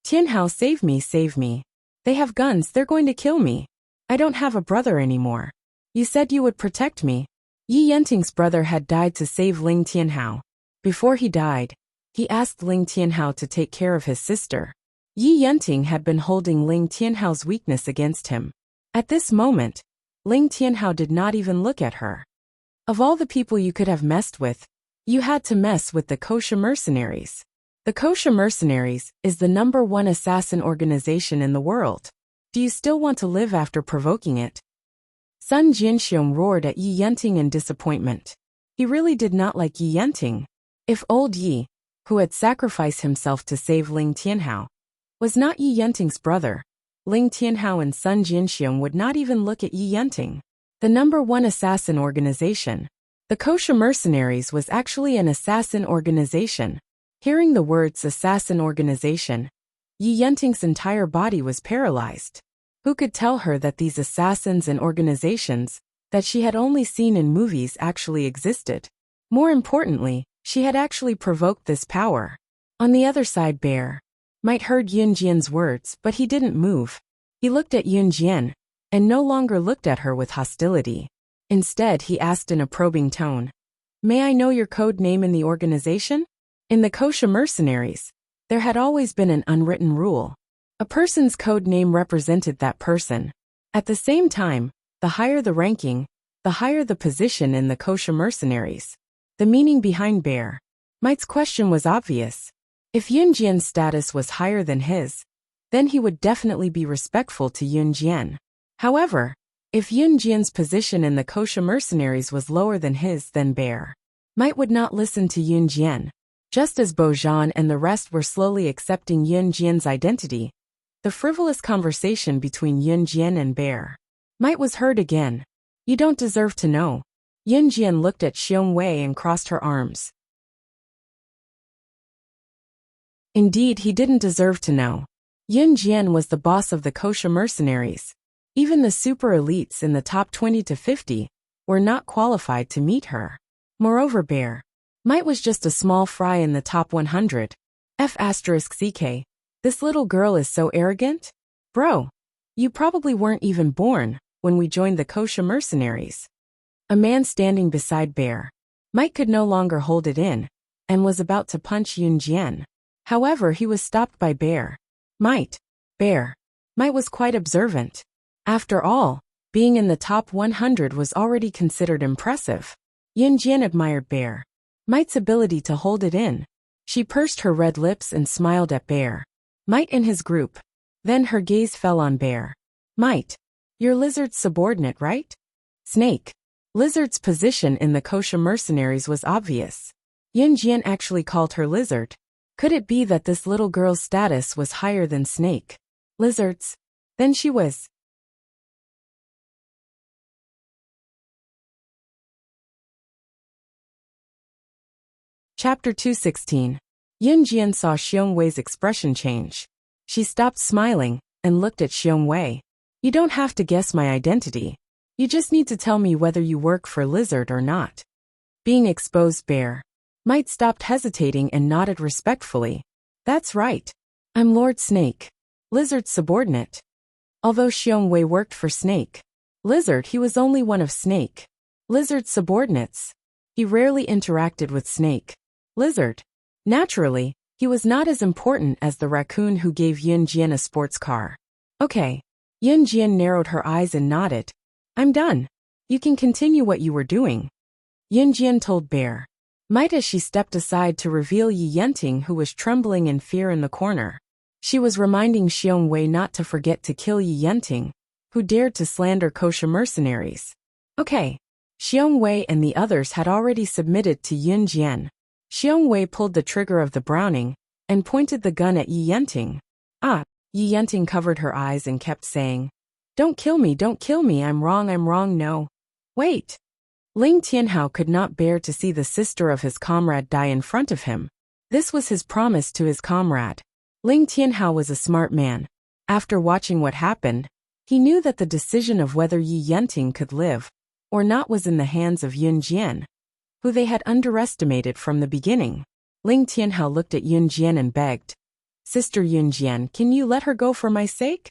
"Tianhao, save me, save me. They have guns, they're going to kill me. I don't have a brother anymore. You said you would protect me." Yi Yunting's brother had died to save Ling Tianhao. Before he died, he asked Ling Tianhao to take care of his sister. Yi Yunting had been holding Ling Tianhao's weakness against him. At this moment, Ling Tianhao did not even look at her. Of all the people you could have messed with, you had to mess with the kosher mercenaries. The kosher mercenaries is the #1 assassin organization in the world. Do you still want to live after provoking it? Sun Jinxiong roared at Yi Yunting in disappointment. He really did not like Yi Yunting. If old Yi, who had sacrificed himself to save Ling Tianhao, was not Yi Yunting's brother, Ling Tianhao and Sun Jinxiong would not even look at Yi Yunting. The #1 assassin organization. The kosher mercenaries was actually an assassin organization. Hearing the words assassin organization, Yi Yunting's entire body was paralyzed. Who could tell her that these assassins and organizations that she had only seen in movies actually existed? More importantly, she had actually provoked this power. On the other side, Bear Might heard Yin Jian's words, but he didn't move. He looked at Yin Jian and no longer looked at her with hostility. Instead, he asked in a probing tone, "May I know your code name in the organization?" In the kosher mercenaries, there had always been an unwritten rule. A person's code name represented that person. At the same time, the higher the ranking, the higher the position in the kosher mercenaries. The meaning behind Bear Might's question was obvious. If Yin Jian's status was higher than his, then he would definitely be respectful to Yin Jian. However, if Yin Jian's position in the kosher mercenaries was lower than his, then Bear Might would not listen to Yin Jian. Just as Bojan and the rest were slowly accepting Yin Jian's identity, the frivolous conversation between Yin Jian and Bear Might was heard again. "You don't deserve to know." Yin Jian looked at Xiong Wei and crossed her arms. Indeed, he didn't deserve to know. Yin Jian was the boss of the kosher mercenaries. Even the super elites in the top 20 to 50 were not qualified to meet her. Moreover, Bear Might was just a small fry in the top 100. This This little girl is so arrogant? Bro, you probably weren't even born when we joined the Kosha mercenaries. A man standing beside Bear. Mike could no longer hold it in and was about to punch Yunjian. However, he was stopped by Bear. Bear. Mike was quite observant. After all, being in the top 100 was already considered impressive. Yunjian admired Bear. Mike's ability to hold it in. She pursed her red lips and smiled at Bear. Mike and his group. Then her gaze fell on Bear. Mike, you're Lizard's subordinate, right? Snake. Lizard's position in the Kosha mercenaries was obvious. Yunjian actually called her Lizard. Could it be that this little girl's status was higher than Snake? Lizard's? Then she was. Chapter 216. Yunjian saw Xiongwei's expression change. She stopped smiling and looked at Xiongwei. You don't have to guess my identity. You just need to tell me whether you work for Lizard or not. Being exposed Bear. Mike stopped hesitating and nodded respectfully. That's right. I'm Lord Snake. Lizard's subordinate. Although Xiongwei worked for Snake. Lizard, he was only one of Snake. Lizard's subordinates. He rarely interacted with Snake. Lizard. Naturally, he was not as important as the raccoon who gave Yunjian a sports car. Okay. Yunjian narrowed her eyes and nodded. I'm done. You can continue what you were doing. Yunjian told Bear. Might as she stepped aside to reveal Yi Yenting, who was trembling in fear in the corner. She was reminding Xiongwei not to forget to kill Yi Yenting, who dared to slander Kosha mercenaries. Okay. Xiongwei and the others had already submitted to Yunjian. Xiongwei pulled the trigger of the Browning and pointed the gun at Yi Yenting. Yi Yenting covered her eyes and kept saying, don't kill me, I'm wrong, no. Wait. Ling Tianhao could not bear to see the sister of his comrade die in front of him. This was his promise to his comrade. Ling Tianhao was a smart man. After watching what happened, he knew that the decision of whether Yi Yenting could live or not was in the hands of Yunjian, who they had underestimated from the beginning. Ling Tianhao looked at Yunjian and begged, Sister Yunjian, can you let her go for my sake?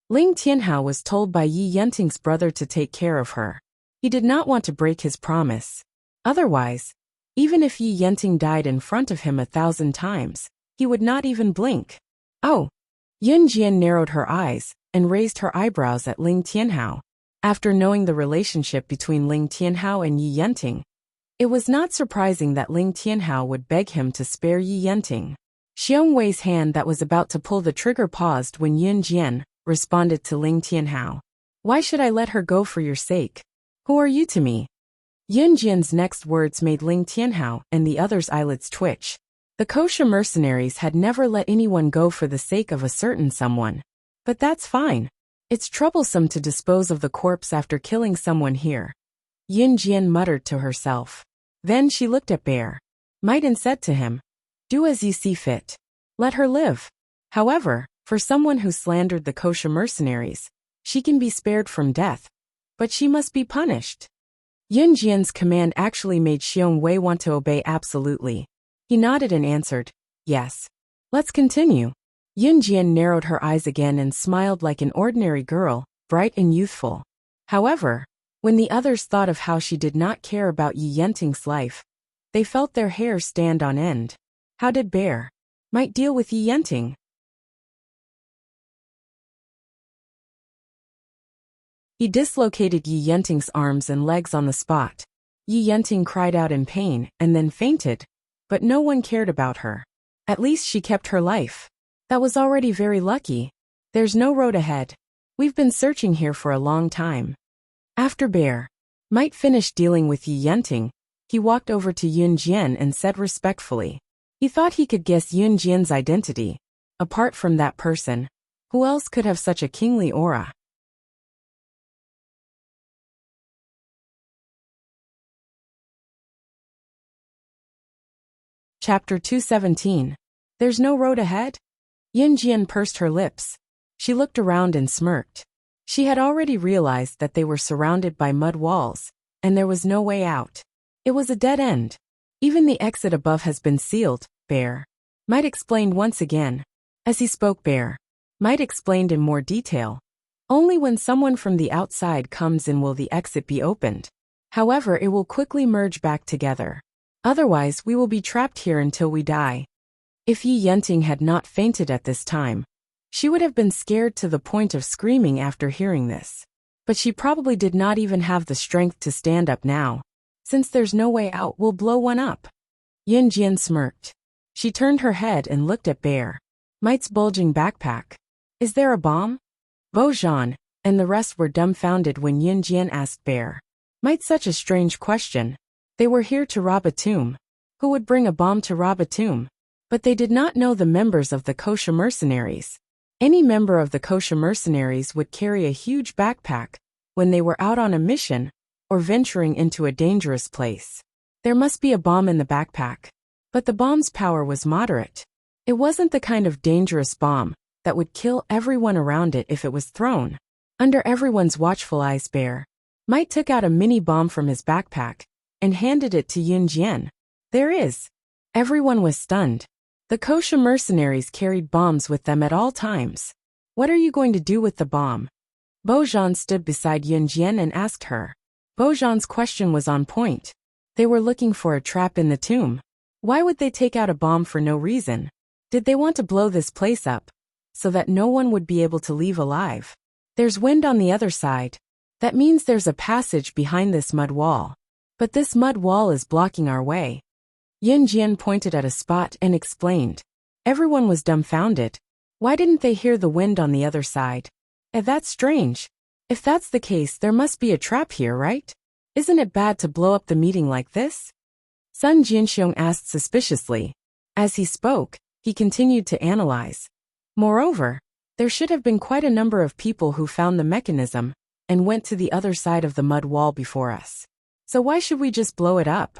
Ling Tianhao was told by Yi Yenting's brother to take care of her. He did not want to break his promise. Otherwise, even if Yi Yenting died in front of him 1,000 times, he would not even blink. Oh! Yunjian narrowed her eyes and raised her eyebrows at Ling Tianhao. After knowing the relationship between Ling Tianhao and Yi Yenting, it was not surprising that Ling Tianhao would beg him to spare Yi Yenting. Xiongwei's hand that was about to pull the trigger paused when Yunjian responded to Ling Tianhao. Why should I let her go for your sake? Who are you to me? Yunjian's next words made Ling Tianhao and the others' eyelids twitch. The Kosha mercenaries had never let anyone go for the sake of a certain someone. But that's fine. It's troublesome to dispose of the corpse after killing someone here. Yunjian muttered to herself. Then she looked at Bear. Might and said to him, do as you see fit. Let her live. However, for someone who slandered the Kosha mercenaries, she can be spared from death. But she must be punished. Yunjian's command actually made Xiongwei want to obey absolutely. He nodded and answered, yes. Let's continue. Yunjian narrowed her eyes again and smiled like an ordinary girl, bright and youthful. However, when the others thought of how she did not care about Yi Yenting's life, they felt their hair stand on end. How did Bear might deal with Yi Yenting? He dislocated Yi Yenting's arms and legs on the spot. Yi Yenting cried out in pain and then fainted, but no one cared about her. At least she kept her life. That was already very lucky. There's no road ahead. We've been searching here for a long time. After Bear might finish dealing with Yi Yenting, he walked over to Yunjian and said respectfully. He thought he could guess Yunjian's identity. Apart from that person, who else could have such a kingly aura? Chapter 217. There's no road ahead? Yunjian pursed her lips. She looked around and smirked. She had already realized that they were surrounded by mud walls, and there was no way out. It was a dead end. Even the exit above has been sealed, Bear might explain once again. As he spoke, Bear might explained in more detail. Only when someone from the outside comes in will the exit be opened. However, it will quickly merge back together. Otherwise, we will be trapped here until we die. If Yi Yenting had not fainted at this time, she would have been scared to the point of screaming after hearing this. But she probably did not even have the strength to stand up now. Since there's no way out, we'll blow one up. Yin Jian smirked. She turned her head and looked at Bear Might's bulging backpack. Is there a bomb? Bo Zhan and the rest were dumbfounded when Yin Jian asked Bear Might such a strange question. They were here to rob a tomb. Who would bring a bomb to rob a tomb? But they did not know the members of the kosher mercenaries. Any member of the kosher mercenaries would carry a huge backpack when they were out on a mission or venturing into a dangerous place. There must be a bomb in the backpack. But the bomb's power was moderate. It wasn't the kind of dangerous bomb that would kill everyone around it if it was thrown. Under everyone's watchful eyes, Bear Might took out a mini bomb from his backpack and handed it to Yin Jian. There is. Everyone was stunned. The kosher mercenaries carried bombs with them at all times. What are you going to do with the bomb? Bo Zhan stood beside Yin Jian and asked her. Bo Zhan's question was on point. They were looking for a trap in the tomb. Why would they take out a bomb for no reason? Did they want to blow this place up so that no one would be able to leave alive? There's wind on the other side. That means there's a passage behind this mud wall. But this mud wall is blocking our way. Yin Jian pointed at a spot and explained. Everyone was dumbfounded. Why didn't they hear the wind on the other side? That's strange. If that's the case, there must be a trap here, right? Isn't it bad to blow up the meeting like this? Sun Jinxiong asked suspiciously. As he spoke, he continued to analyze. Moreover, there should have been quite a number of people who found the mechanism and went to the other side of the mud wall before us. So why should we just blow it up?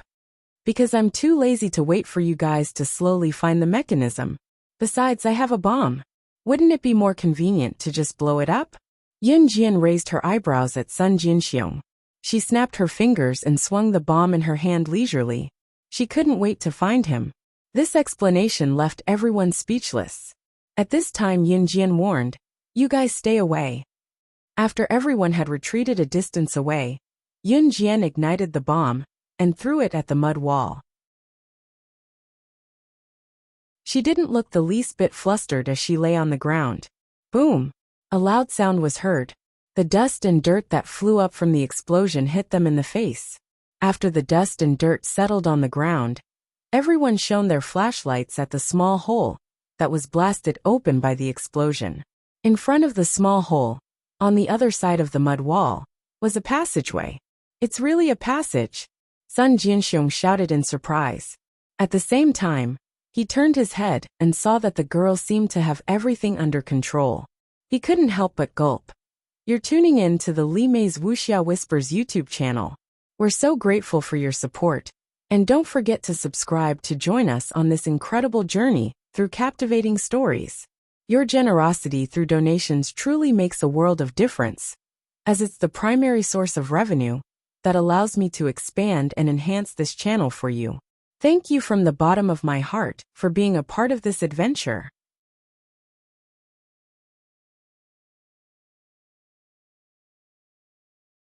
Because I'm too lazy to wait for you guys to slowly find the mechanism. Besides, I have a bomb. Wouldn't it be more convenient to just blow it up? Yin Jian raised her eyebrows at Sun Jinxiong. She snapped her fingers and swung the bomb in her hand leisurely. She couldn't wait to find him. This explanation left everyone speechless. At this time, Yin Jian warned, "You guys stay away." After everyone had retreated a distance away, Yin Jian ignited the bomb and threw it at the mud wall. She didn't look the least bit flustered as she lay on the ground. Boom! A loud sound was heard. The dust and dirt that flew up from the explosion hit them in the face. After the dust and dirt settled on the ground, everyone shone their flashlights at the small hole that was blasted open by the explosion. In front of the small hole, on the other side of the mud wall, was a passageway. It's really a passage, Sun Jinxiong shouted in surprise. At the same time, he turned his head and saw that the girl seemed to have everything under control. He couldn't help but gulp. You're tuning in to the Li Mei's Wuxia Whispers YouTube channel. We're so grateful for your support. And don't forget to subscribe to join us on this incredible journey through captivating stories. Your generosity through donations truly makes a world of difference, as it's the primary source of revenue that allows me to expand and enhance this channel for you. Thank you from the bottom of my heart for being a part of this adventure.